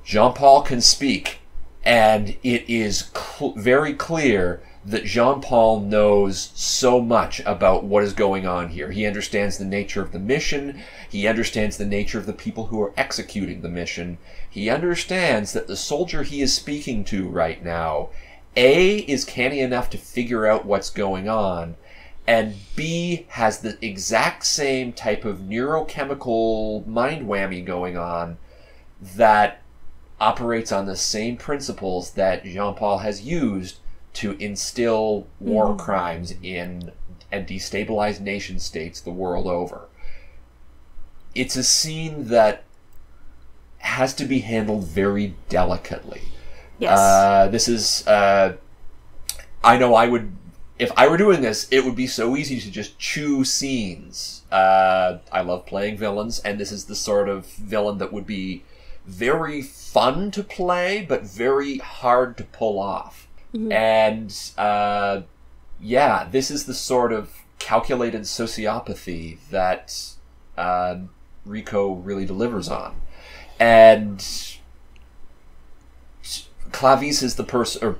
Jean-Paul can speak, and it is very clear that Jean-Paul knows so much about what is going on here. He understands the nature of the mission. He understands the nature of the people who are executing the mission. He understands that the soldier he is speaking to right now, A, is canny enough to figure out what's going on, and B, has the exact same type of neurochemical mind whammy going on that operates on the same principles that Jean-Paul has used to instill war crimes in and destabilize nation states the world over. It's a scene that has to be handled very delicately. Yes. This is, I know I would, if I were doing this, it would be so easy to just chew scenes. I love playing villains, and this is the sort of villain that would be very fun to play, but very hard to pull off. And, this is the sort of calculated sociopathy that Rico really delivers on. And Clavice is the person,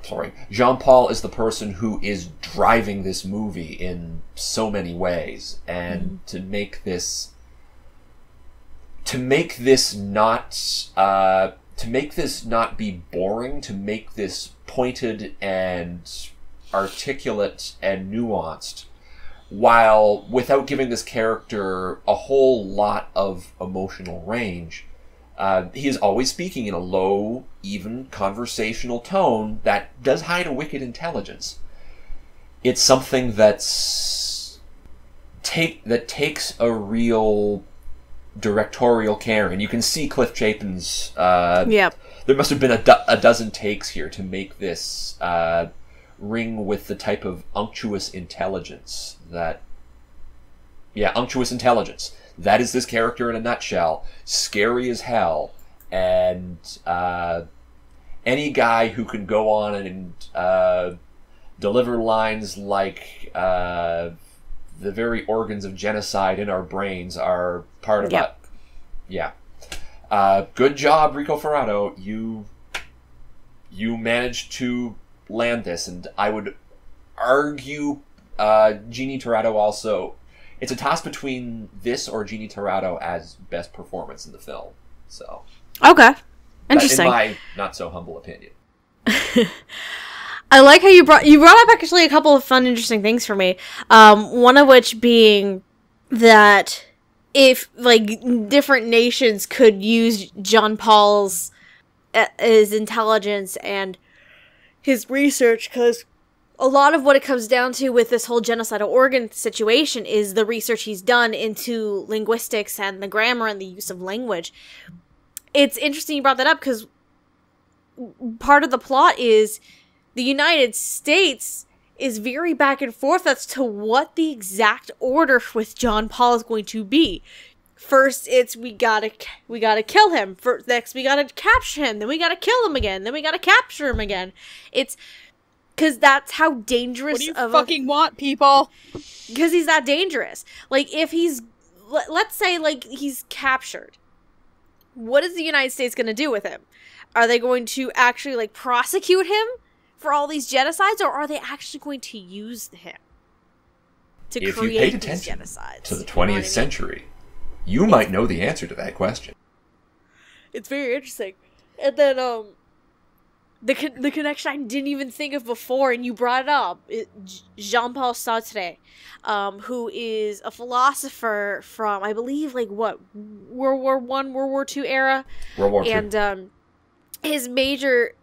Jean-Paul is the person who is driving this movie in so many ways, and to make this not be boring, to make this pointed and articulate and nuanced, while without giving this character a whole lot of emotional range, He is always speaking in a low, even conversational tone that does hide a wicked intelligence. It's something that takes a real directorial care, and you can see Cliff Chapin's. Yep. There must have been a dozen takes here to make this ring with the type of unctuous intelligence that. Yeah, unctuous intelligence. That is this character in a nutshell. Scary as hell, and any guy who can go on and deliver lines like the very organs of genocide in our brains are part of Yep. it. Yeah. Good job, Rico Ferrato. You managed to land this, and I would argue Jeannie Torrado also. It's a toss between this or Jeannie Torrado as best performance in the film. So Okay. Interesting. in my not so humble opinion. I like how you brought up actually a couple of fun, interesting things for me. One of which being that if like different nations could use John Paul's his intelligence and his research, because a lot of what it comes down to with this whole genocidal organ situation is the research he's done into linguistics and the grammar and the use of language. It's interesting you brought that up because part of the plot is the United States is very back and forth as to what the exact order with John Paul is going to be. First, it's we gotta kill him. Next, we gotta capture him. Then we gotta kill him again. Then we gotta capture him again. It's because that's how dangerous. What do you fucking want, people? Because he's that dangerous. Like if he's, let's say, like he's captured. What is the United States gonna do with him? Are they going to actually like prosecute him for all these genocides, or are they actually going to use him to If create you paid these attention genocides? to the You know what I 20th mean? century, you might know the answer to that question. It's very interesting. And then the connection I didn't even think of before, and you brought it up, Jean-Paul Sartre, who is a philosopher from, I believe, like what, World War I, World War II era? World War II. And his major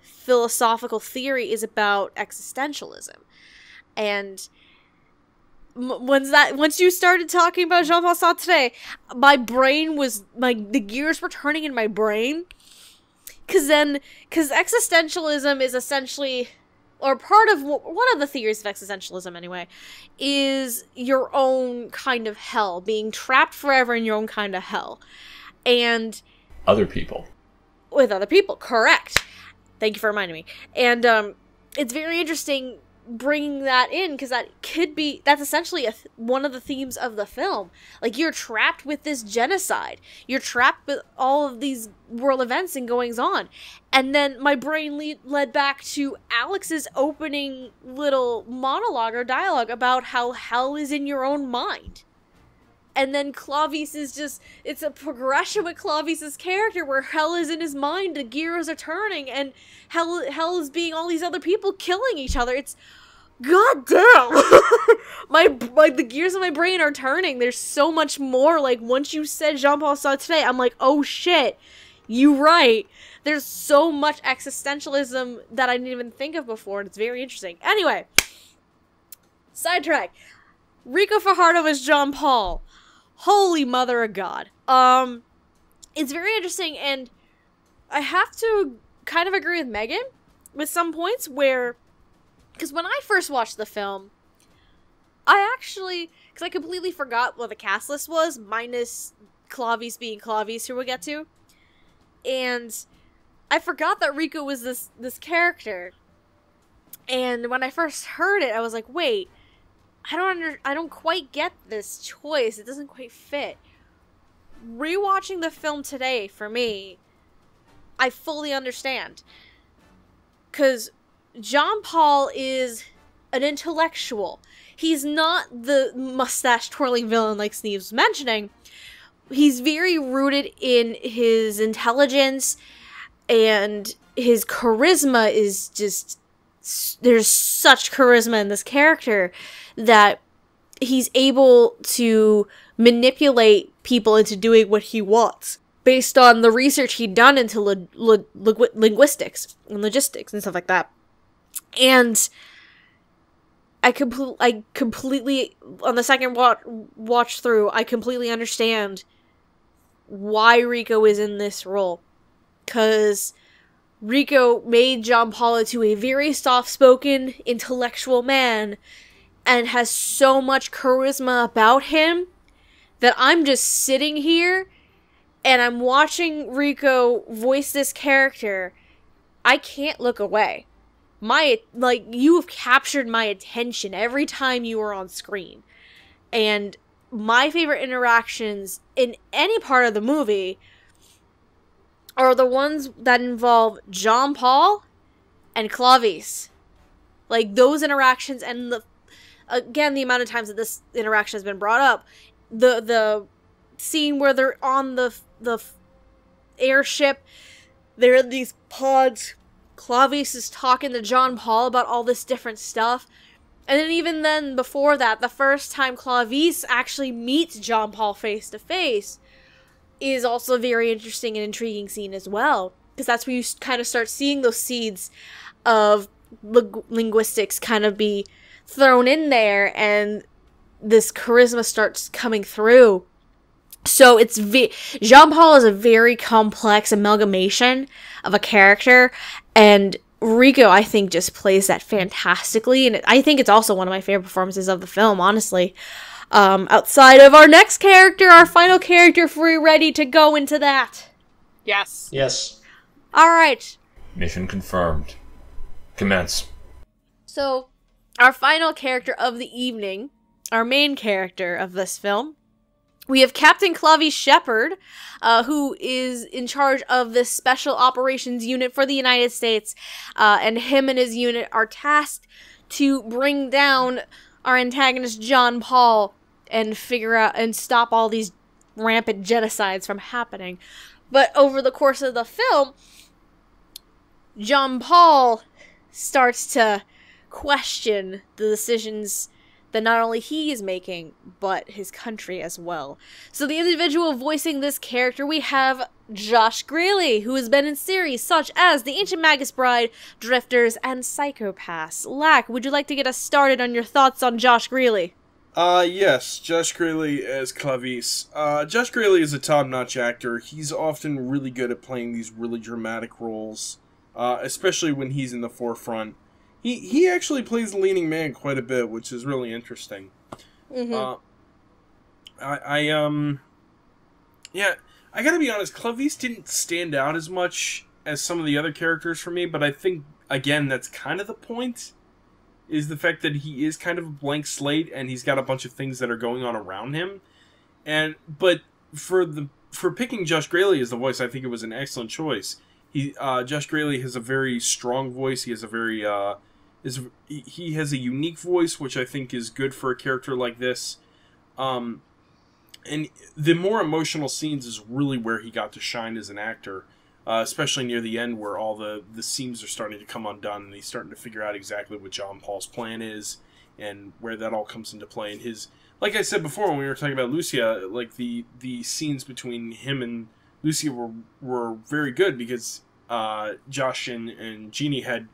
philosophical theory is about existentialism. And once you started talking about Jean-Paul Sartre, my brain was, the gears were turning in my brain. Because existentialism is essentially, or part of, one of the theories of existentialism anyway, is your own kind of hell, being trapped forever in your own kind of hell. And Other people. with other people, correct. Thank you for reminding me. And it's very interesting bringing that in, because that's essentially one of the themes of the film. Like, you're trapped with this genocide. You're trapped with all of these world events and goings on. And then my brain led back to Alex's opening little monologue or dialogue about how hell is in your own mind. And then Clavius is just, it's a progression with Clavius's character where hell is in his mind, the gears are turning, and hell is being all these other people killing each other. It's, god damn! The gears of my brain are turning. There's so much more. Like, once you said Jean-Paul Sartre, I'm like, oh shit, you right. There's so much existentialism that I didn't even think of before, and it's very interesting. Anyway, sidetrack. Rico Fajardo is John Paul. Holy mother of God. It's very interesting, and I have to kind of agree with Megan with some points where, because when I first watched the film, because I completely forgot what the cast list was, minus Clavius being Clavius, who we'll get to, and I forgot that Rico was this character, and when I first heard it, I was like, wait, I don't quite get this choice. It doesn't quite fit. Rewatching the film today, for me, I fully understand. Because John Paul is an intellectual. He's not the mustache-twirling villain like Sneebs was mentioning. He's very rooted in his intelligence, and his charisma is just... There's such charisma in this character that he's able to manipulate people into doing what he wants. based on the research he'd done into linguistics and logistics and stuff like that. And I completely, on the second watch through, I completely understand why Rico is in this role. Because Rico made John Paul into a very soft-spoken, intellectual man and has so much charisma about him that I'm just sitting here and I'm watching Rico voice this character. I can't look away. You've captured my attention every time you are on screen. And my favorite interactions in any part of the movie are the ones that involve John Paul and Clavice. Like, those interactions, and the amount of times that this interaction has been brought up, the scene where they're on the airship, they're in these pods, Clavice is talking to John Paul about all this different stuff, and then even then, before that, the first time Clavice actually meets John Paul face to face is also a very interesting and intriguing scene as well, because that's where you kind of start seeing those seeds of linguistics kind of be thrown in there, and this charisma starts coming through. So it's Jean Paul is a very complex amalgamation of a character, and Rico, I think, just plays that fantastically, and I think it's also one of my favorite performances of the film, honestly. Outside of our next character, our final character, if we're ready to go into that. Yes. Yes. Alright. Mission confirmed. Commence. So, our final character of the evening, our main character of this film, we have Captain Clavice Shepard, who is in charge of this special operations unit for the United States, and him and his unit are tasked to bring down our antagonist John Paul and figure out and stop all these rampant genocides from happening. But over the course of the film, John Paul starts to question the decisions that not only he is making, but his country as well. So the individual voicing this character, we have Josh Greeley, who has been in series such as The Ancient Magus Bride, Drifters, and Psychopaths. Lack, would you like to get us started on your thoughts on Josh Greeley? Yes, Josh Greeley as Clavice. Josh Greeley is a top-notch actor. He's often really good at playing these really dramatic roles, especially when he's in the forefront. He actually plays the leading man quite a bit, which is really interesting. Mm-hmm. I gotta be honest, Clavice didn't stand out as much as some of the other characters for me, but I think, again, that's kind of the point, is the fact that he is kind of a blank slate, and he's got a bunch of things that are going on around him. But for picking Josh Greeley as the voice, I think it was an excellent choice. Josh Greeley has a very strong voice. He has a very he has a unique voice, which I think is good for a character like this. And the more emotional scenes is really where he got to shine as an actor, especially near the end, where all the seams are starting to come undone, and he's starting to figure out exactly what John Paul's plan is, and where that all comes into play. And his, like I said before when we were talking about Lucia, like the scenes between him and Lucia were very good, because Josh and Jeannie had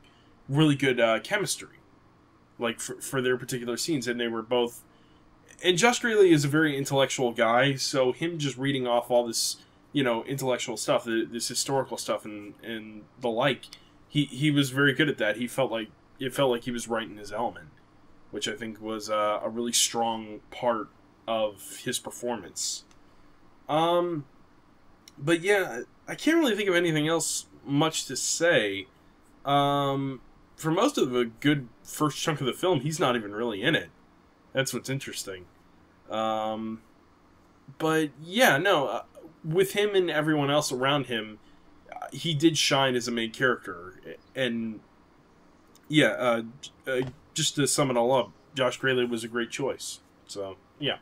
really good chemistry, like for their particular scenes, and they were both. And Josh Greeley is a very intellectual guy, so him just reading off all this, intellectual stuff, this historical stuff, and the like, he was very good at that. It felt like he was right in his element, which I think was a really strong part of his performance. But yeah, I can't really think of anything else much to say. For most of the good first chunk of the film, he's not even really in it. That's what's interesting. But yeah, no, with him and everyone else around him, he did shine as a main character. And yeah, just to sum it all up, Josh Greeley was a great choice. So yeah.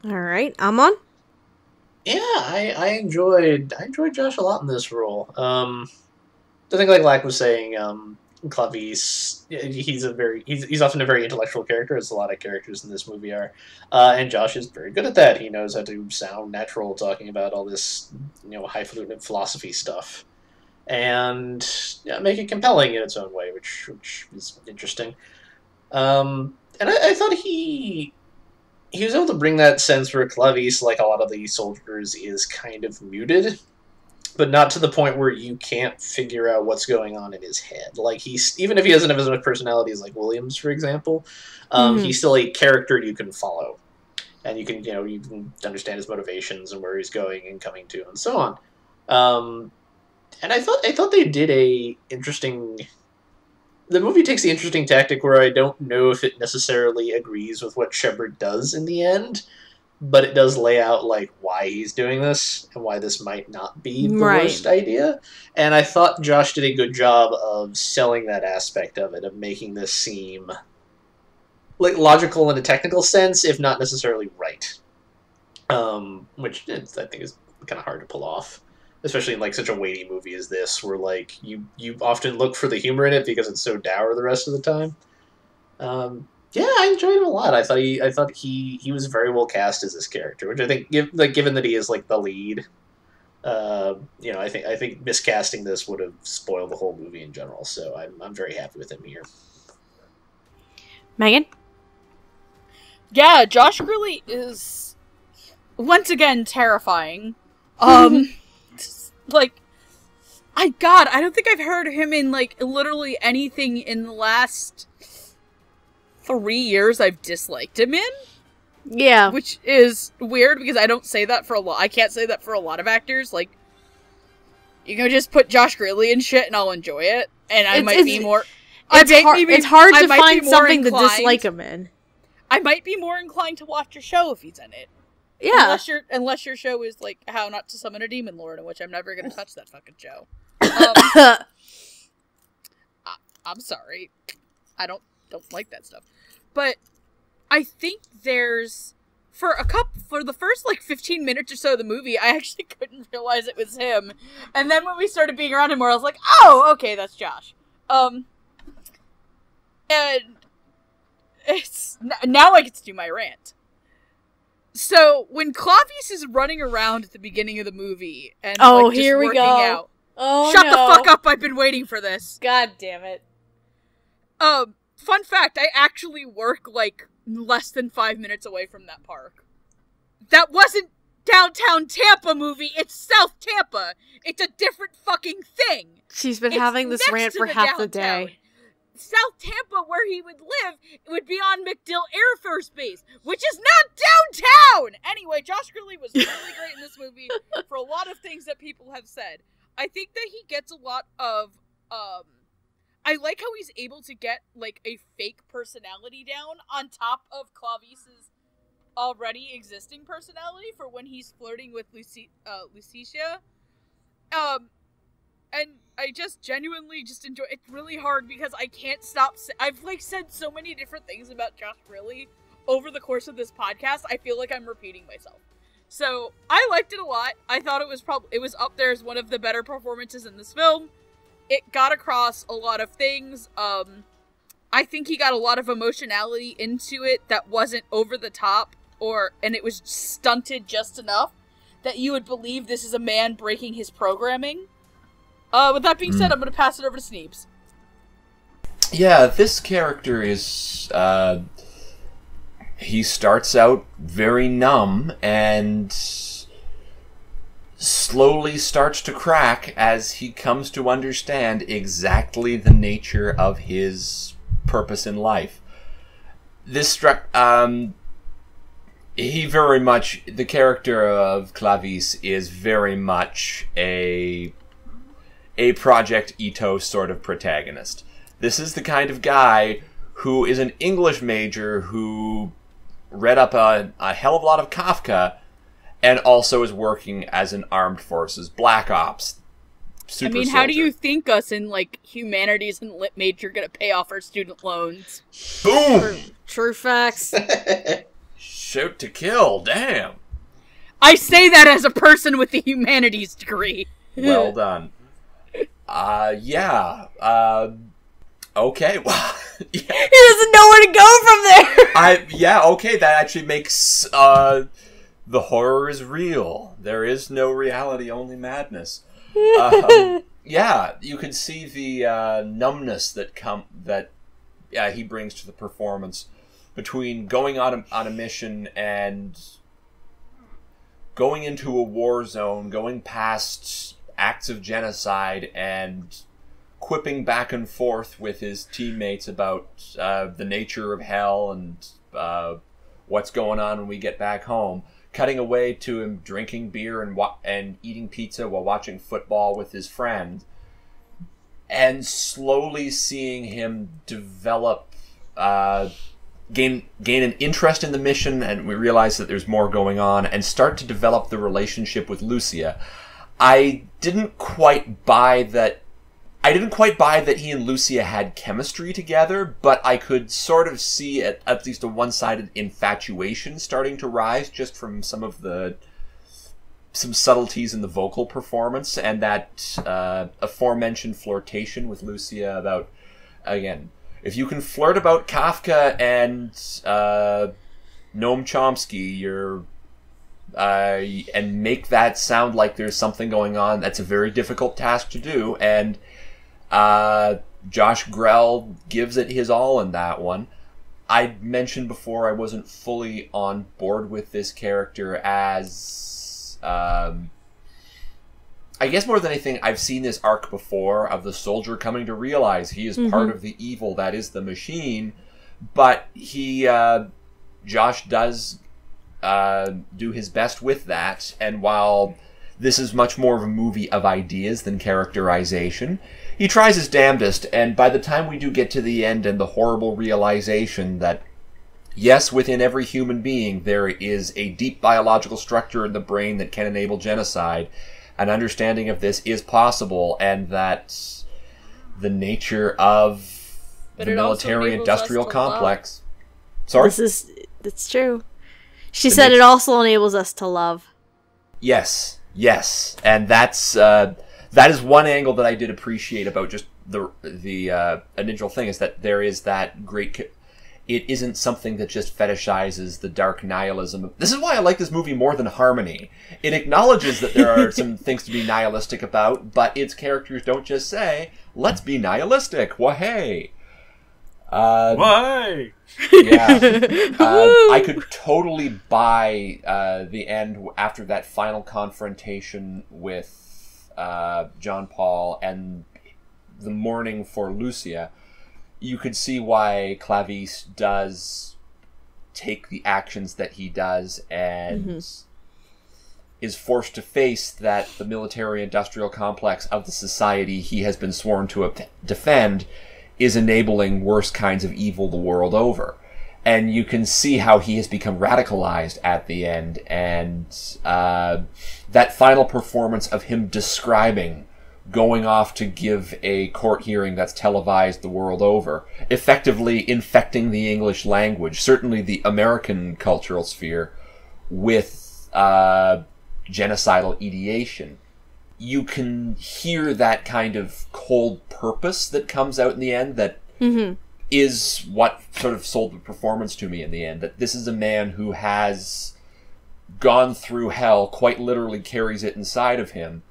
All right, Amon? Yeah, I enjoyed Josh a lot in this role. I think, like Lack was saying, Clavice, he's often a very intellectual character, as a lot of characters in this movie are, and Josh is very good at that. He knows how to sound natural talking about all this, highfalutin philosophy stuff, and make it compelling in its own way, which is interesting. And I thought he was able to bring that sense where Clavice, like a lot of the soldiers, is kind of muted, but not to the point where you can't figure out what's going on in his head. Like, even if he doesn't have as much personality as, like, Williams, for example, he's still a character you can follow. And you can understand his motivations and where he's going and coming to and so on. And I thought they did a interesting... The movie takes the interesting tactic where I don't know if it necessarily agrees with what Shepard does in the end, but it does lay out, like, why he's doing this and why this might not be the worst idea. And I thought Josh did a good job of selling that aspect of it, of making this seem, like, logical in a technical sense, if not necessarily right. Which I think is kind of hard to pull off, especially in, like, such a weighty movie as this, where, like, you often look for the humor in it because it's so dour the rest of the time. Yeah, I enjoyed him a lot. I thought he was very well cast as this character, which I think, given that he is, like, the lead, I think miscasting this would have spoiled the whole movie in general. So I'm very happy with him here. Megan? Yeah, Josh Grilley is once again terrifying. Like, I don't think I've heard him in, like, literally anything in the last 3 years I've disliked him in. Yeah. Which is weird, because I don't say that for I can't say that for a lot of actors. Like, you can just put Josh Grilley in shit and I'll enjoy it. And I might be more... It's hard to find something to dislike him in. I might be more inclined to watch your show if he's in it. Yeah. Unless your show is, like, How Not to Summon a Demon Lord, in which I'm never going to touch that fucking show. I'm sorry. I don't like that stuff. But I think there's... For the first, like, 15 minutes or so of the movie, I actually couldn't realize it was him. And then when we started being around him more, I was like, oh, okay, that's Josh. And it's... Now I get to do my rant. So, when Clavice is running around at the beginning of the movie, and, like, just here we working go. out... Oh, Shut the fuck up, I've been waiting for this. God damn it. Fun fact, I actually work, like, less than 5 minutes away from that park. That wasn't downtown Tampa movie, it's South Tampa. It's a different fucking thing. She's been having this rant for half the day. South Tampa, where he would live, it would be on MacDill Air Force Base, which is not downtown! Anyway, Josh Grilley was really great in this movie for a lot of things that people have said. I think that he gets a lot of, I like how he's able to get, like, a fake personality down on top of Clavice's already existing personality for when he's flirting with Lucia. And I just genuinely just enjoy it's really hard because I can't stop I've, like, said so many different things about Josh Grilley over the course of this podcast. I feel like I'm repeating myself. So, I liked it a lot. I thought it was up there as one of the better performances in this film. It got across a lot of things. I think he got a lot of emotionality into it that wasn't over the top, and it was stunted just enough that you would believe this is a man breaking his programming. With that being said, I'm going to pass it over to Sneebs. Yeah, this character is, he starts out very numb and slowly starts to crack as he comes to understand exactly the nature of his purpose in life. This struck, he very much, the character of Clavice is very much a Project Itoh sort of protagonist. This is the kind of guy who is an English major who read up a hell of a lot of Kafka and also is working as an armed forces black ops super soldier. How do you think us in, like, humanities and lit major gonna pay off our student loans? Boom! True facts. Shoot to kill, damn. I say that as a person with a humanities degree. Well done. Okay, well, yeah. He doesn't know where to go from there. Okay, that actually makes the horror is real. There is no reality, only madness. Yeah, you can see the numbness that he brings to the performance between going on a mission and going into a war zone, going past acts of genocide, and quipping back and forth with his teammates about the nature of hell and what's going on when we get back home. Cutting away to him drinking beer and eating pizza while watching football with his friend, and slowly seeing him develop, gain an interest in the mission, and we realize that there's more going on, and start to develop the relationship with Lucia. I didn't quite buy that he and Lucia had chemistry together, but I could sort of see at least a one-sided infatuation starting to rise just from some subtleties in the vocal performance, and that aforementioned flirtation with Lucia about, again, if you can flirt about Kafka and Noam Chomsky, and make that sound like there's something going on, that's a very difficult task to do, and Josh Grell gives it his all in that one. I mentioned before I wasn't fully on board with this character as, I guess more than anything, I've seen this arc before of the soldier coming to realize he is part of the evil that is the machine, but Josh does do his best with that, and while this is much more of a movie of ideas than characterization, he tries his damnedest, and by the time we do get to the end and the horrible realization that, yes, within every human being there is a deep biological structure in the brain that can enable genocide, an understanding of this is possible, and that the nature of the military-industrial complex... Sorry? It's true. She said it also enables us to love. Yes, and that is one angle that I did appreciate about just the initial thing, is that there is that great... It isn't something that just fetishizes the dark nihilism. This is why I like this movie more than Harmony. It acknowledges that there are some things to be nihilistic about, but its characters don't just say, let's be nihilistic, wah-hey. Why? Yeah. I could totally buy the end after that final confrontation with John Paul and the mourning for Lucia. You could see why Clavice does take the actions that he does and is forced to face that the military-industrial complex of the society he has been sworn to defend is enabling worse kinds of evil the world over. And you can see how he has become radicalized at the end, and that final performance of him describing going off to give a court hearing that's televised the world over, effectively infecting the English language, certainly the American cultural sphere, with genocidal ideation. You can hear that kind of cold purpose that comes out in the end that is what sort of sold the performance to me in the end. That this is a man who has gone through hell, quite literally carries it inside of him,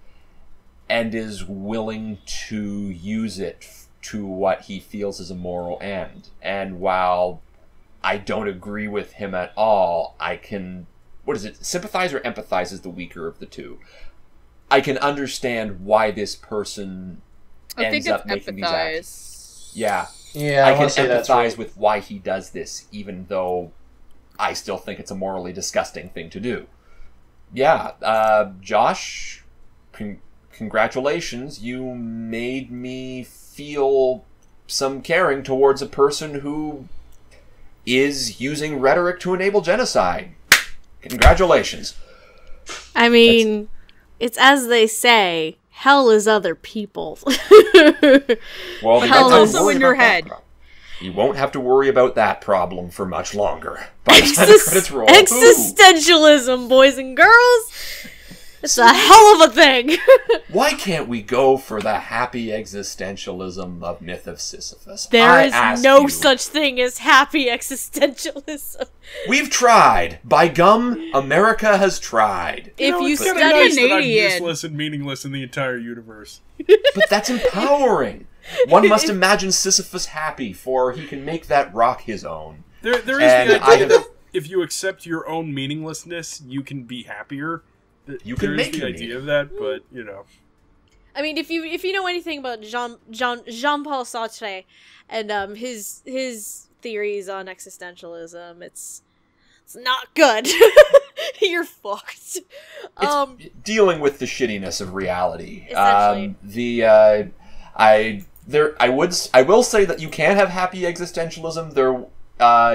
and is willing to use it to what he feels is a moral end. And while I don't agree with him at all, I can... sympathize or empathize is the weaker of the two. I can understand why this person ends up making these actions. Yeah, I can empathize with why he does this, even though I still think it's a morally disgusting thing to do. Yeah, Josh, congratulations. You made me feel some caring towards a person who is using rhetoric to enable genocide. Congratulations. I mean... It's as they say, hell is other people. Well, hell is also in your head. You won't have to worry about that problem for much longer. By the time the credits roll. Existentialism, boys and girls! It's a hell of a thing. Why can't we go for the happy existentialism of Myth of Sisyphus? There is no such thing as happy existentialism. We've tried. By gum, America has tried. If you study study that I'm useless and meaningless in the entire universe. But that's empowering. One must imagine Sisyphus happy, for he can make that rock his own. There is the idea that if you accept your own meaninglessness, you can be happier. You can make the idea of that, but I mean, if you know anything about Jean-Paul Sartre and his theories on existentialism, it's not good. You're fucked. It's dealing with the shittiness of reality. Essentially. I will say that you can have happy existentialism.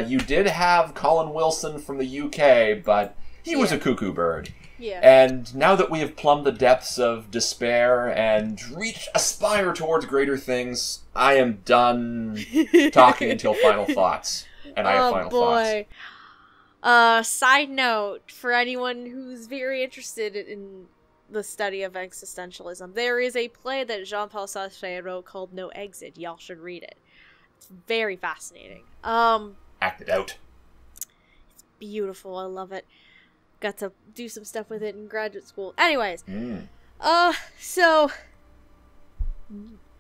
You did have Colin Wilson from the UK, but he was a cuckoo bird. Yeah. And now that we have plumbed the depths of despair and aspire towards greater things, I am done talking until final thoughts. And I have final thoughts. Side note, for anyone who's very interested in the study of existentialism, there is a play that Jean-Paul Sartre wrote called No Exit. Y'all should read it. It's very fascinating. Act it out. It's beautiful. I love it. Got to do some stuff with it in graduate school. Anyways. So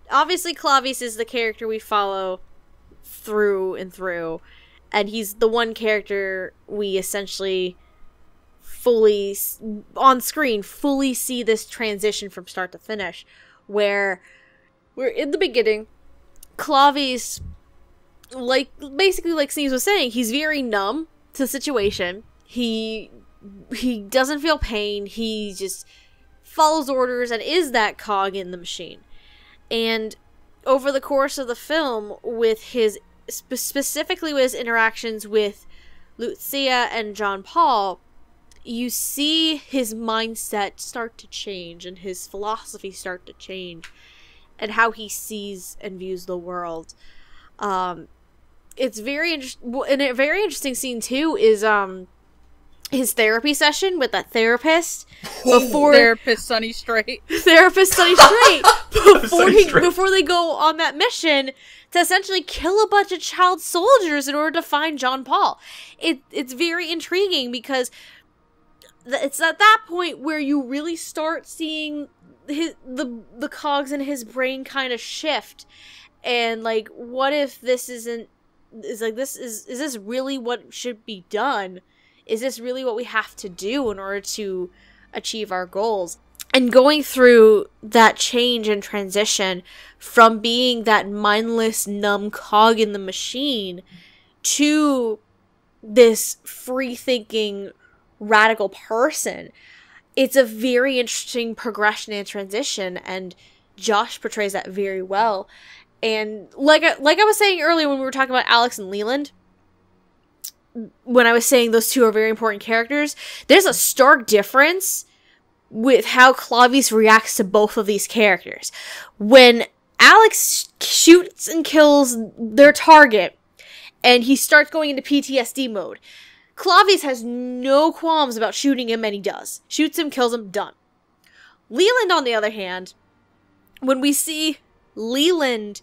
obviously Clavius is the character we follow through and through, and he's the one character we essentially fully on screen fully see this transition from start to finish, where we're in the beginning. Clavius, basically like Sneebs was saying, he's very numb to the situation. He doesn't feel pain. He just follows orders and is that cog in the machine. And over the course of the film, with his specifically with his interactions with Lucia and John Paul, you see his mindset start to change and his philosophy start to change, and how he sees and views the world. It's very interesting. And a very interesting scene too is his therapy session with that therapist before therapist Sonny Strait before they go on that mission to essentially kill a bunch of child soldiers in order to find John Paul. It's very intriguing because it's at that point where you really start seeing the cogs in his brain kind of shift, and like, what if this is this really what should be done? Is this really what we have to do in order to achieve our goals? And going through that change and transition from being that mindless, numb cog in the machine to this free-thinking, radical person, it's a very interesting progression and transition, and Josh portrays that very well. And like I was saying earlier when we were talking about Alex and Leland, when I was saying those two are very important characters, there's a stark difference with how Clavius reacts to both of these characters. When Alex shoots and kills their target, and he starts going into PTSD mode, Clavius has no qualms about shooting him, and he does. Shoots him, kills him, done. Leland, on the other hand, when we see Leland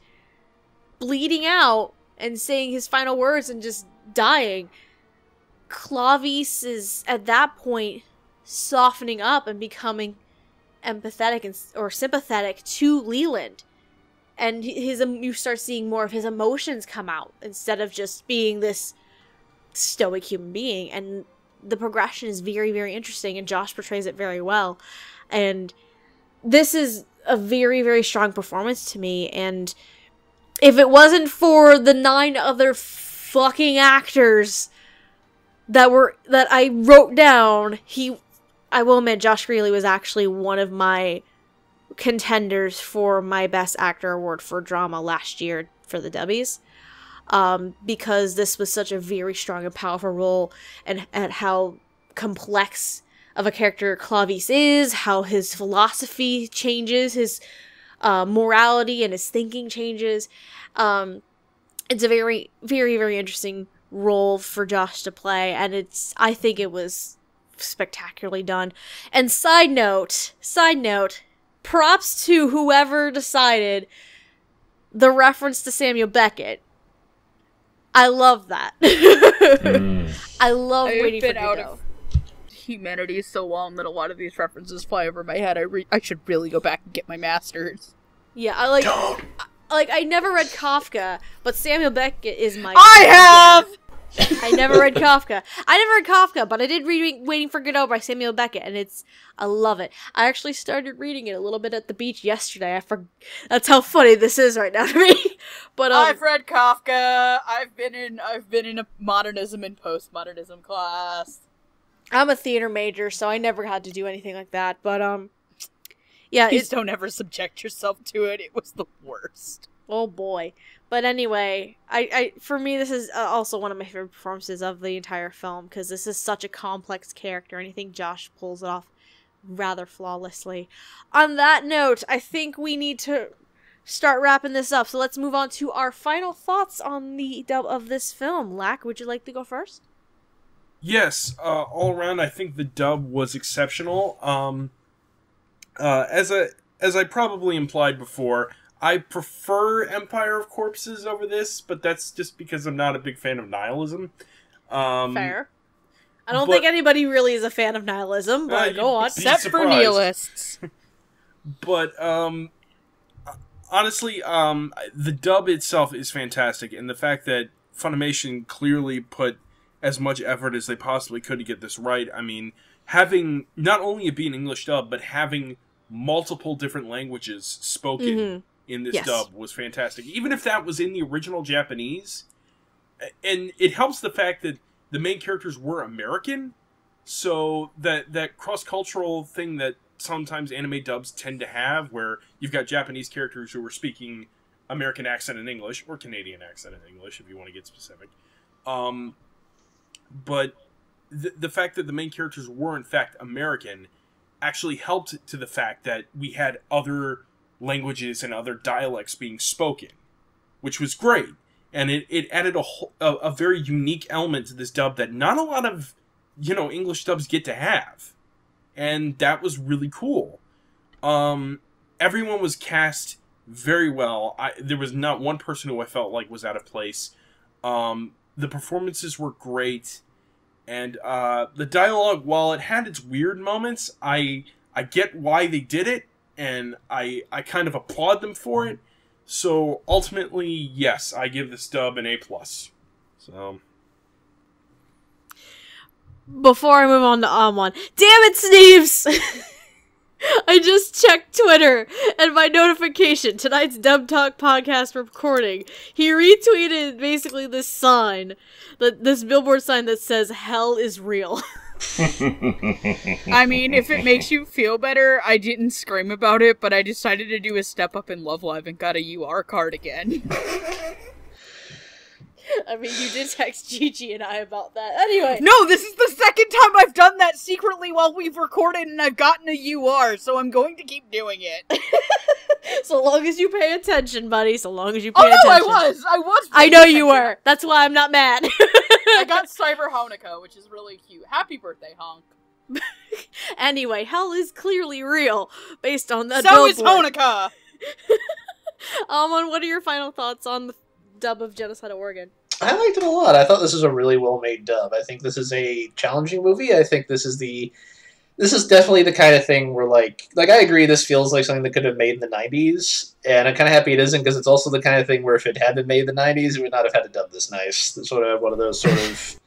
bleeding out and saying his final words and just dying, Clavius is at that point softening up and becoming empathetic or sympathetic to Leland, and you start seeing more of his emotions come out instead of just being this stoic human being. And the progression is very, very interesting, and Josh portrays it very well. And this is a very, very strong performance to me, and if it wasn't for the 9 other fucking actors that I wrote down, I will admit Josh Greeley was actually one of my contenders for my Best Actor award for drama last year for the Dubbies, because this was such a very strong and powerful role, and at how complex of a character Clavius is, how his philosophy changes, his morality and his thinking changes. It's a very, very, very interesting role for Josh to play, and I think it was spectacularly done. And side note, props to whoever decided the reference to Samuel Beckett. I love that. I love Waiting for Godot. Humanity is so long that a lot of these references fly over my head. I should really go back and get my master's. Yeah, I never read Kafka, but Samuel Beckett is my... I have! I never read Kafka. But I did read Waiting for Godot by Samuel Beckett, and I love it. I actually started reading it a little bit at the beach yesterday. That's how funny this is right now to me. But I've read Kafka. I've been in a modernism and postmodernism class. I'm a theater major, so I never had to do anything like that. But yeah, please don't ever subject yourself to it. It was the worst. Oh boy. But anyway, for me, this is also one of my favorite performances of the entire film, because this is such a complex character, and I think Josh pulls it off rather flawlessly. On that note, I think we need to start wrapping this up, so let's move on to our final thoughts on the dub of this film. Lack, would you like to go first? Yes, all around, I think the dub was exceptional. As I probably implied before, I prefer Empire of Corpses over this, but that's just because I'm not a big fan of nihilism. Fair. I don't think anybody really is a fan of nihilism, but go on. Except for nihilists. But, honestly, the dub itself is fantastic, and the fact that Funimation clearly put as much effort as they possibly could to get this right. I mean, having not only it be an English dub, but having multiple different languages spoken in this dub was fantastic. Even if that was in the original Japanese, and it helps the fact that the main characters were American, so that cross-cultural thing that sometimes anime dubs tend to have, where you've got Japanese characters who are speaking American accent in English, or Canadian accent in English, if you want to get specific. But the fact that the main characters were, in fact, American actually helped to the fact that we had other languages and other dialects being spoken, which was great. And it added a very unique element to this dub that not a lot of, English dubs get to have. And that was really cool. Everyone was cast very well. There was not one person who I felt like was out of place. The performances were great. And the dialogue, while it had its weird moments, I get why they did it, and I kind of applaud them for it. So ultimately, yes, I give this dub an A+. So before I move on to Amon, damn it, Sneebs! I just checked Twitter, and my notification, tonight's Dub Talk podcast recording, he retweeted basically this sign, this billboard sign that says, "Hell is real." I mean, if it makes you feel better, I didn't scream about it, but I decided to do a step up in Love Live and got a UR card again. I mean, you did text Gigi and I about that. Anyway. No, this is the second time I've done that secretly while we've recorded and I've gotten a UR, so I'm going to keep doing it. So long as you pay attention, buddy. So long as you pay attention. Oh, no, I was. I know you were. That's why I'm not mad. I got Cyber Honica, which is really cute. Happy birthday, honk. Anyway, hell is clearly real, based on that billboard. So is Honica! Amon, what are your final thoughts on the dub of Genocidal Organ? I liked it a lot. I thought this was a really well-made dub. I think this is a challenging movie. I think this is definitely the kind of thing where, like I agree, this feels like something that could have made in the 90s, and I'm kind of happy it isn't, because it's also the kind of thing where if it had been made in the 90s, it would not have had to dub this nice. It's sort of one of those sort of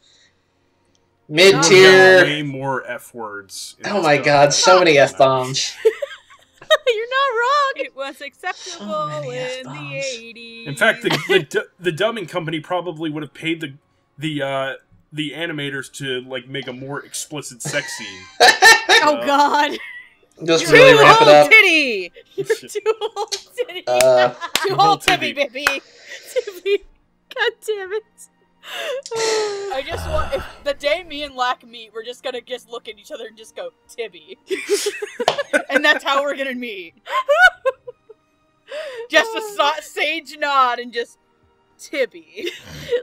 mid-tier... Way more F-words. Oh my god, so many F-bombs. You're not wrong. It was acceptable in the 80s. In fact, the dubbing company probably would have paid the animators to make a more explicit sex scene. Oh god. Just really ramp it up. Titty. Two-hole titty. Two-hole tibby, baby. Tibby. God damn it. I just want, if the day me and Lack meet, we're just gonna look at each other and just go, Tibby. And that's how we're gonna meet. Just a sage nod and just, Tibby.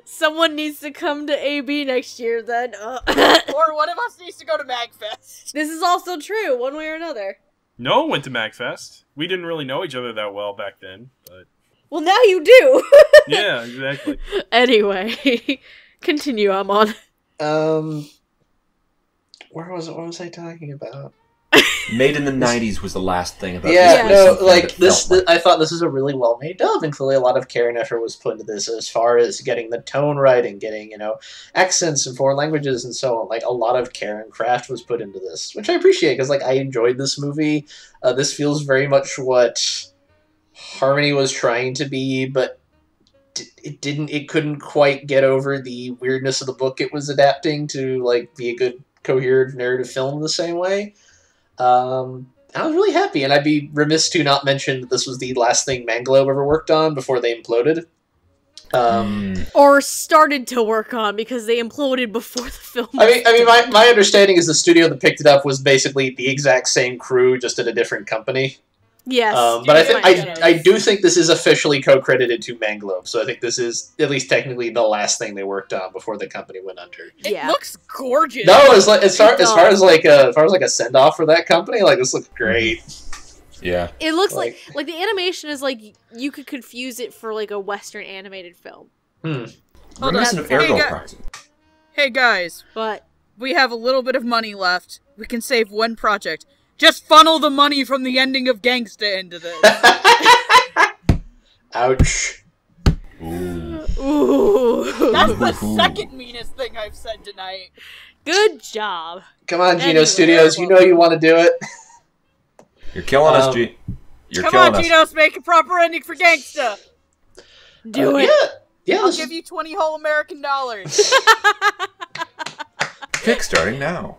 Someone needs to come to AB next year then. Or one of us needs to go to MagFest. This is also true, one way or another. No one went to MagFest. We didn't really know each other that well back then, but... Well, now you do! Yeah, exactly. Anyway, continue, Amon. What was I talking about? Made in the 90s was the last thing about yeah, this. no, like this. I thought this is a really well-made dub, and clearly a lot of care and effort was put into this as far as getting the tone right and getting, accents and foreign languages and so on. Like, a lot of care and craft was put into this, which I appreciate, because, like, I enjoyed this movie. This feels very much what Harmony was trying to be, but it couldn't quite get over the weirdness of the book it was adapting to, like, be a good, coherent narrative film the same way. I was really happy, and I'd be remiss to not mention that this was the last thing Manglobe ever worked on before they imploded. Or started to work on, because they imploded before the film. I mean, my understanding is the studio that picked it up was basically the exact same crew, just at a different company. Yes. But I do think this is officially co-credited to Manglobe, so I think this is at least technically the last thing they worked on before the company went under. It looks gorgeous. No, as far as a send off for that company, like, this looks great. Yeah. It looks like the animation is like you could confuse it for like a Western animated film. Reminiscent of Ergo Project. Hey guys, but we have a little bit of money left. We can save one project. Just funnel the money from the ending of Gangsta into this. Ouch. Ooh. That's the second meanest thing I've said tonight. Good job. Come on, Geno Studios. You know you want to do it. You're killing us, G. Come on, Genos, make a proper ending for Gangsta. Do it. Yeah. I'll give you 20 whole American dollars. Kickstarting now.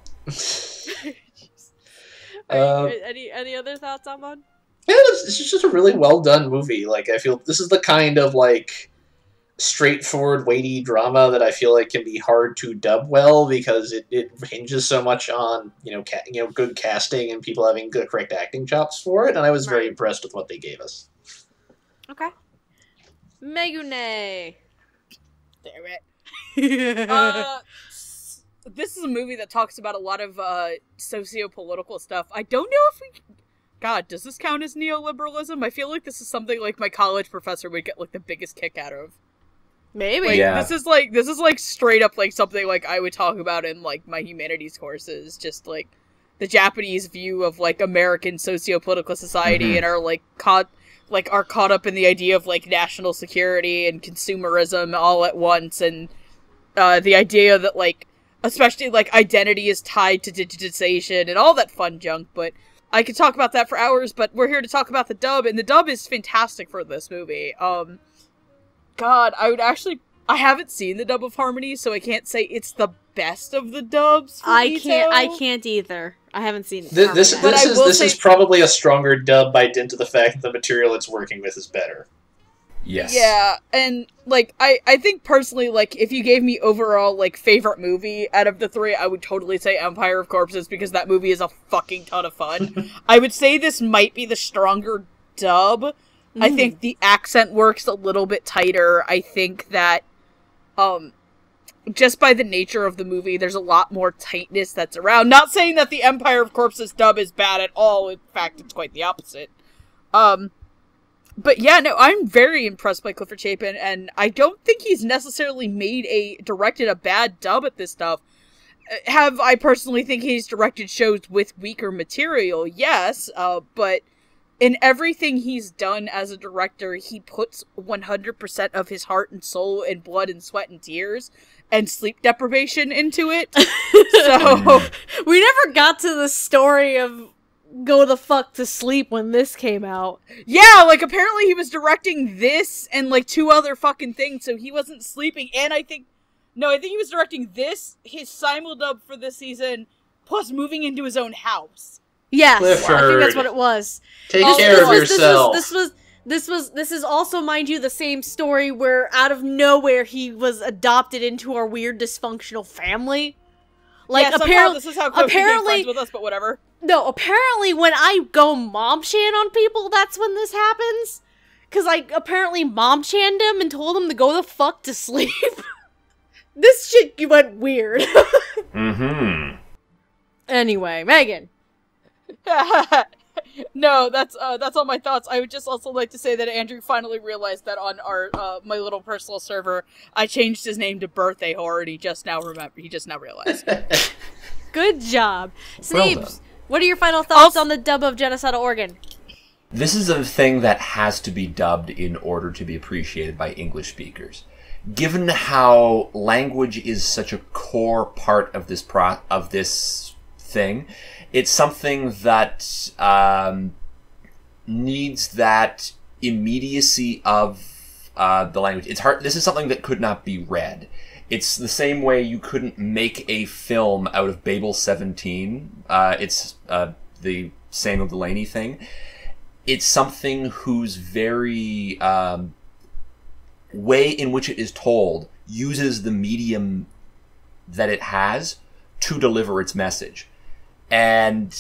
Any other thoughts, Amon? Yeah, it's just a really well done movie. Like, I feel this is the kind of, like, straightforward, weighty drama that I feel like can be hard to dub well, because it hinges so much on good casting and people having good correct acting chops for it. And I was very impressed with what they gave us. Okay. Megune. Damn it. This is a movie that talks about a lot of socio-political stuff. I don't know if we... God, does this count as neoliberalism? I feel like this is something like my college professor would get like the biggest kick out of. Maybe. Like, yeah. This is like straight up like something like I would talk about in like my humanities courses. Just like the Japanese view of like American socio-political society and are caught up in the idea of like national security and consumerism all at once, and the idea that like especially, like, identity is tied to digitization and all that fun junk, but I could talk about that for hours, but we're here to talk about the dub, and the dub is fantastic for this movie. God, I haven't seen the dub of Harmony, so I can't say it's the best of the dubs for Itoh. I can't either. I haven't seen it. This is probably a stronger dub by dint of the fact that the material it's working with is better. Yes. Yeah, and, like, I think personally, like, if you gave me overall, like, favorite movie out of the three, I would totally say Empire of Corpses, because that movie is a fucking ton of fun. I would say this might be the stronger dub. I think the accent works a little bit tighter. I think that, just by the nature of the movie, there's a lot more tightness that's around. Not saying that the Empire of Corpses dub is bad at all. In fact, it's quite the opposite. But yeah, no, I'm very impressed by Clifford Chapin, and I don't think he's necessarily directed a bad dub at this stuff. I personally think he's directed shows with weaker material? Yes, but in everything he's done as a director, he puts 100% of his heart and soul and blood and sweat and tears and sleep deprivation into it. So we never got to the story of go the fuck to sleep when this came out. Yeah, like, apparently he was directing this and, like, 2 other fucking things, so he wasn't sleeping, and I think he was directing this, his simuldub for this season, plus moving into his own house. Yes, Clifford. I think that's what it was. Take care of yourself. This is also, mind you, the same story where out of nowhere he was adopted into our weird dysfunctional family. Like, yeah, apparently, this is how Coach became friends with us, but whatever. No, apparently when I go mom-shan on people, that's when this happens. Because, like, apparently mom channed him and told him to go the fuck to sleep. This shit went weird. Mm-hmm. Anyway, Megan. No, that's all my thoughts. I would just also like to say that Andrew finally realized that on our my little personal server, I changed his name to Birthday Whore, and he just now realized. Good job. Well Sneebs, done. what are your final thoughts on the dub of Genocidal Organ? This is a thing that has to be dubbed in order to be appreciated by English speakers. Given how language is such a core part of this thing, it's something that needs that immediacy of the language. It's hard. This is something that could not be read. It's the same way you couldn't make a film out of Babel 17. It's the Samuel Delaney thing. It's something whose very way in which it is told uses the medium that it has to deliver its message. And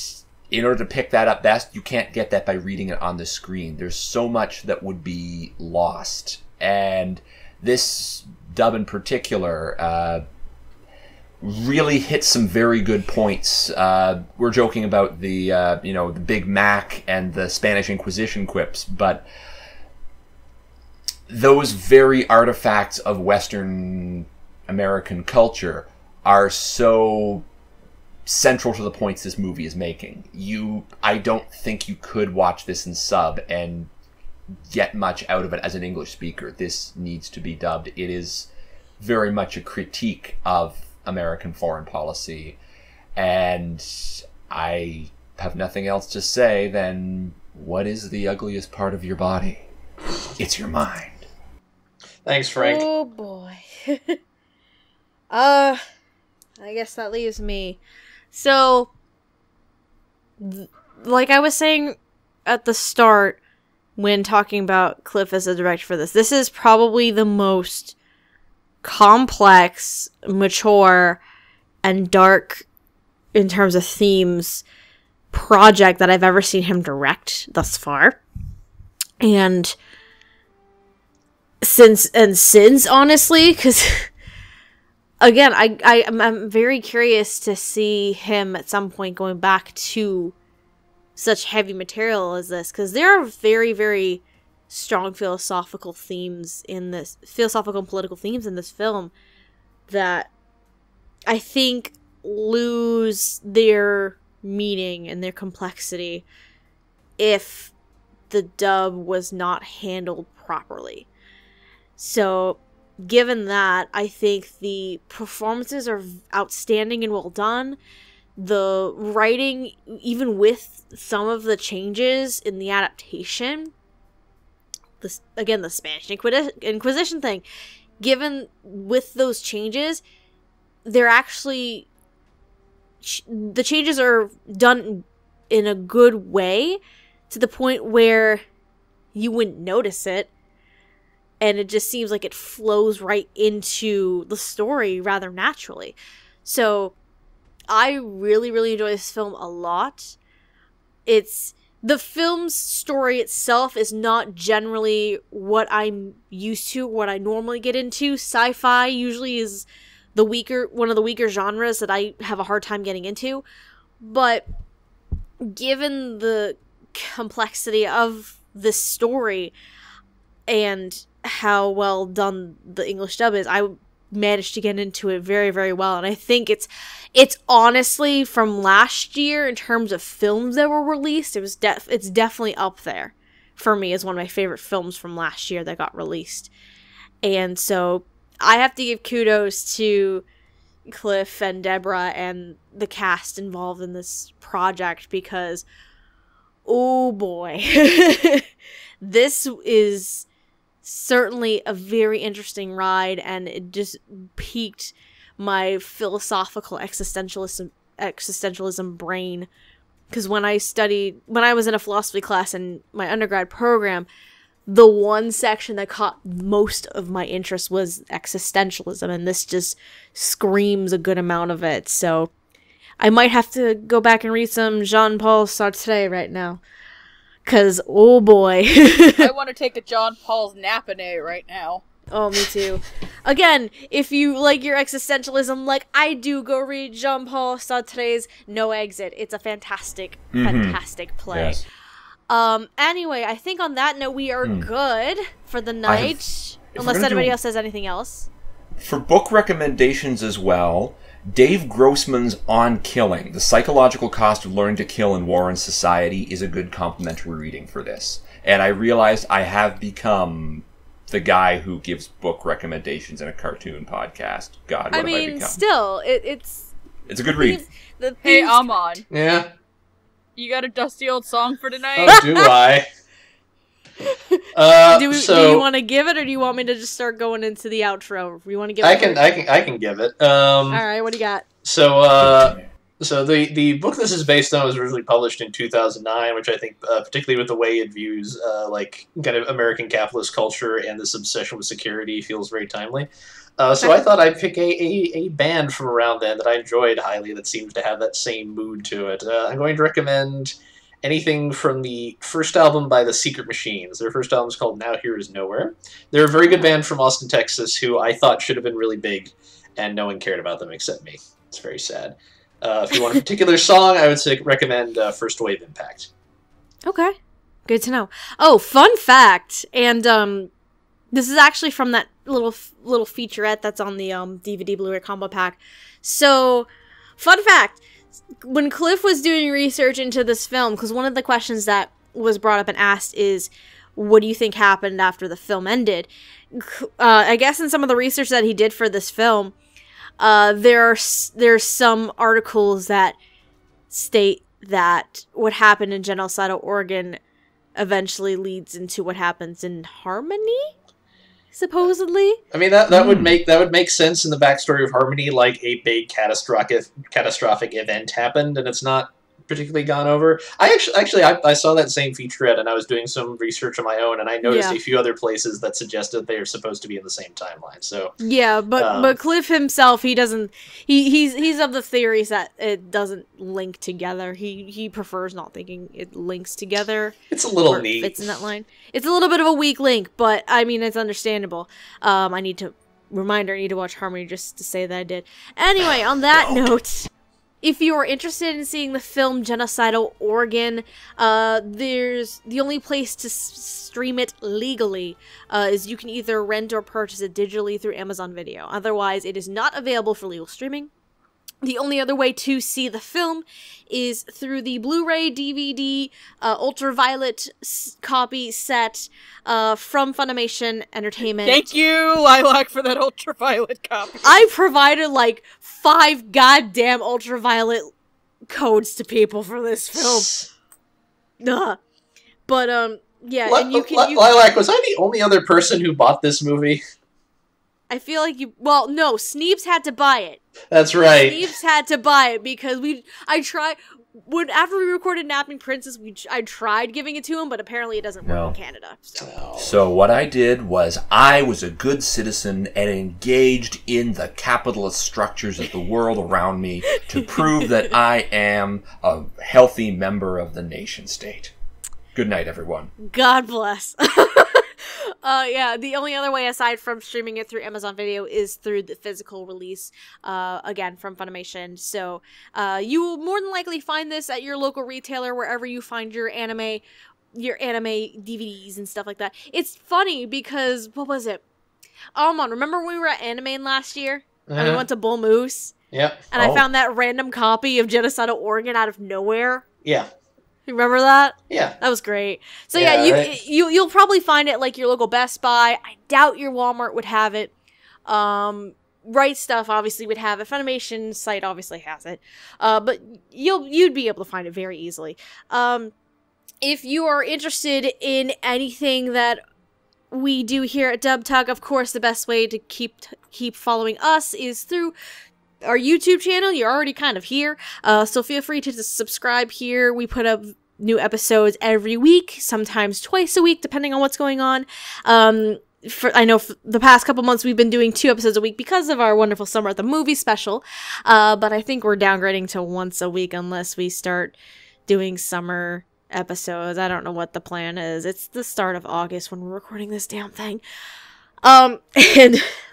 in order to pick that up best, you can't get that by reading it on the screen. There's so much that would be lost. And this dub in particular really hits some very good points. We're joking about the the Big Mac and the Spanish Inquisition quips, but those very artifacts of Western American culture are so central to the points this movie is making. I don't think you could watch this in sub and get much out of it as an English speaker. This needs to be dubbed. It is very much a critique of American foreign policy, and I have nothing else to say than, what is the ugliest part of your body? It's your mind. Thanks, Frank. Oh boy. I guess that leaves me. So, like I was saying at the start when talking about Cliff as a director for this is probably the most complex, mature, and dark in terms of themes project that I've ever seen him direct thus far. And since honestly, because again, I'm very curious to see him at some point going back to such heavy material as this, because there are very, very strong philosophical and political themes in this film that I think lose their meaning and their complexity if the dub was not handled properly. So, given that, I think the performances are outstanding and well done. The writing, even with some of the changes in the adaptation, the Spanish Inquisition thing, given with those changes, they're actually, the changes are done in a good way to the point where you wouldn't notice it. And it just seems like it flows right into the story rather naturally. So, I really, really enjoy this film a lot. The film's story itself is not generally what I'm used to, what I normally get into. Sci-fi usually is one of the weaker genres that I have a hard time getting into. But given the complexity of this story and how well done the English dub is, I managed to get into it very, very well. And I think it's honestly, from last year in terms of films that were released, it's definitely up there for me as one of my favorite films from last year that got released. And so I have to give kudos to Cliff and Deborah and the cast involved in this project, because oh boy, this is certainly a very interesting ride, and it just piqued my philosophical existentialism brain. Because when I was in a philosophy class in my undergrad program, the one section that caught most of my interest was existentialism, and this just screams a good amount of it. So I might have to go back and read some Jean-Paul Sartre right now, Cause, oh boy. I want to take a John Paul's Napanee right now. Oh, me too. Again, if you like your existentialism like I do, go read Jean-Paul Sartre's No Exit. It's a fantastic, fantastic play. Yes. Anyway, I think on that note, we are good for the night. Unless anybody else says anything else. For book recommendations as well, Dave Grossman's On Killing, The Psychological Cost of Learning to Kill in War and Society, is a good complimentary reading for this. And I realized I have become the guy who gives book recommendations in a cartoon podcast. God, what have I become? Still, it's a good read. Hey, Amon. Yeah? You got a dusty old song for tonight? Oh, do I? Do you want to give it, or do you want me to just start going into the outro? You want to give it? I can give it. All right, what do you got? So the book this is based on was originally published in 2009, which I think, particularly with the way it views like kind of American capitalist culture and this obsession with security, feels very timely. So I thought I'd pick a band from around then that I enjoyed highly that seems to have that same mood to it. I'm going to recommend anything from the first album by the Secret Machines. Their first album is called Now Here Is Nowhere. They're a very good band from Austin, Texas, who I thought should have been really big, and no one cared about them except me. It's very sad. If you want a particular song, I would recommend First Wave Impact. Okay. Good to know. Oh, fun fact, and this is actually from that little featurette that's on the DVD Blu-ray combo pack. So, fun fact, when Cliff was doing research into this film, because one of the questions that was brought up and asked is, what do you think happened after the film ended? I guess in some of the research that he did for this film, there's some articles that state that what happened in Genocidal Organ eventually leads into what happens in Harmony, supposedly. I mean that would make sense in the backstory of Harmony, like a big catastrophic event happened, and it's not particularly gone over. I saw that same featurette, and I was doing some research on my own, and I noticed a few other places that suggested they are supposed to be in the same timeline. So yeah, but Cliff himself, he's of the theories that it doesn't link together. He prefers not thinking it links together. It's a little neat. Fits in that line. It's a little bit of a weak link, but I mean it's understandable. I need to watch Harmony just to say that I did. Anyway, on that note. If you are interested in seeing the film Genocidal Organ, there's the only place to stream it legally is you can either rent or purchase it digitally through Amazon Video. Otherwise, it is not available for legal streaming. The only other way to see the film is through the Blu-ray, DVD, ultraviolet copy set from Funimation Entertainment. Thank you, Lilac, for that ultraviolet copy. I provided like 5 goddamn ultraviolet codes to people for this film. But yeah, and you can. Lilac, was I the only other person who bought this movie? I feel like you. Well, no, Sneebs had to buy it. That's right. Sneebs had to buy it because after we recorded Napping Princess, I tried giving it to him, but apparently it doesn't work in Canada. So what I did was I was a good citizen and engaged in the capitalist structures of the world around me to prove that I am a healthy member of the nation state. Good night, everyone. God bless. Yeah, the only other way aside from streaming it through Amazon Video is through the physical release, again, from Funimation. So, you will more than likely find this at your local retailer, wherever you find your anime DVDs and stuff like that. It's funny because, what was it? Amon, remember when we were at Anime last year? And we went to Bull Moose? Yep. And I found that random copy of Genocidal Organ out of nowhere? Yeah. You remember that? Yeah. That was great. So yeah, you'll probably find it like your local Best Buy. I doubt your Walmart would have it. Right Stuff obviously would have it. Funimation's site obviously has it. But you'd be able to find it very easily. If you are interested in anything that we do here at Dub Talk, of course, the best way to keep following us is through our YouTube channel. You're already kind of here, so feel free to just subscribe here. We put up new episodes every week, sometimes twice a week, depending on what's going on. I know for the past couple months we've been doing 2 episodes a week because of our wonderful Summer at the Movie special, but I think we're downgrading to once a week unless we start doing summer episodes. I don't know what the plan is. It's the start of August when we're recording this damn thing. And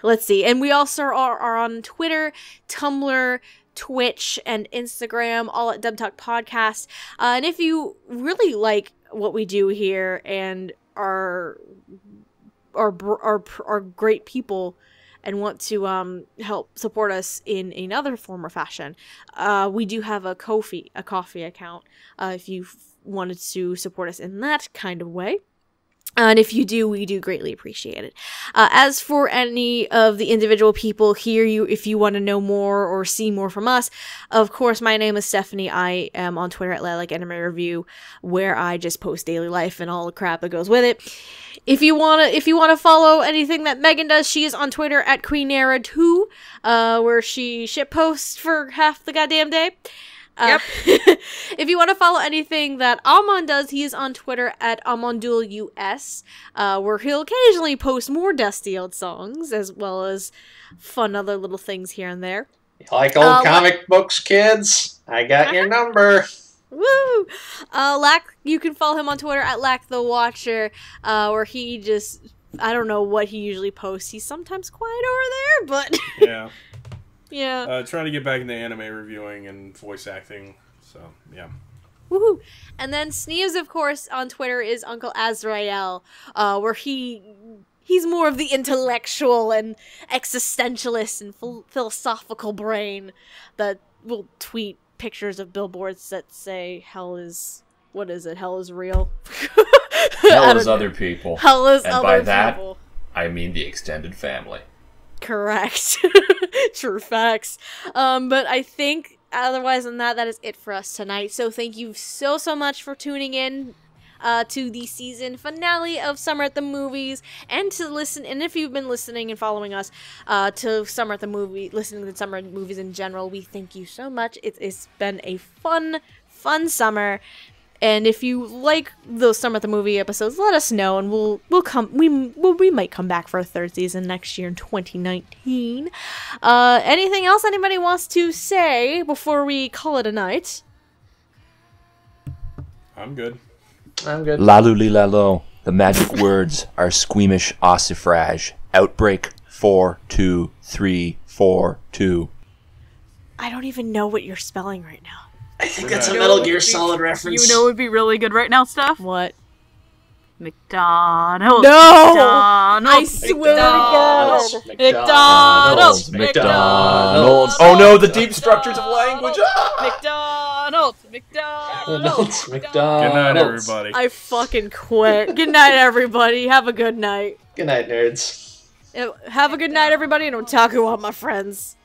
let's see. And we also are on Twitter, Tumblr, Twitch, and Instagram, all at dubtalkpodcast. And if you really like what we do here and are great people and want to help support us in another form or fashion, we do have a Ko-fi, a coffee account, if you wanted to support us in that kind of way. And if you do, we do greatly appreciate it. As for any of the individual people here, if you want to know more or see more from us, of course, my name is Stephanie. I am on Twitter at Like Anime Review, where I just post daily life and all the crap that goes with it. If you wanna follow anything that Megan does, she is on Twitter at QueenEra2, where she shitposts for half the goddamn day. Yep. If you want to follow anything that Amon does, he is on Twitter at AmonDuelUS, where he'll occasionally post more Dusty Old songs, as well as fun other little things here and there. You like old comic books, kids? I got your number. Woo! Lack, you can follow him on Twitter at LackTheWatcher, where he just, I don't know what he usually posts. He's sometimes quiet over there, but... Yeah. Yeah. Trying to get back into anime reviewing and voice acting, so, yeah. Woohoo! And then Sneebs, of course, on Twitter is Uncle Azrael, where he's more of the intellectual and existentialist and philosophical brain that will tweet pictures of billboards that say hell is... What is it? Hell is real? Hell is other people. Hell is and other by that, people. I mean the extended family. Correct. True facts. But I think otherwise than that is it for us tonight. So thank you so much for tuning in to the season finale of Summer at the Movies, and to listen, and if you've been listening and following us to Summer at the Movie, listening to Summer movies in general, we thank you so much. It's been a fun summer. And if you like those Summer at the Movie episodes, let us know, and we might come back for a third season next year in 2019. Anything else anybody wants to say before we call it a night? I'm good. Lalulilalo. The magic words are squeamish ossifrage. Outbreak 4, 2, 3, 4, 2. I don't even know what you're spelling right now. I think that's a Metal Gear Solid reference. You know what would be really good right now, Steph? What? McDonald's. No! McDonald's. I swear to God. McDonald's. McDonald's. Oh no, the deep structures of language. McDonald's. McDonald's. Good night, everybody. I fucking quit. Good night, everybody. Have a good night. Good night, nerds. Have a good night, everybody, and otaku on my friends.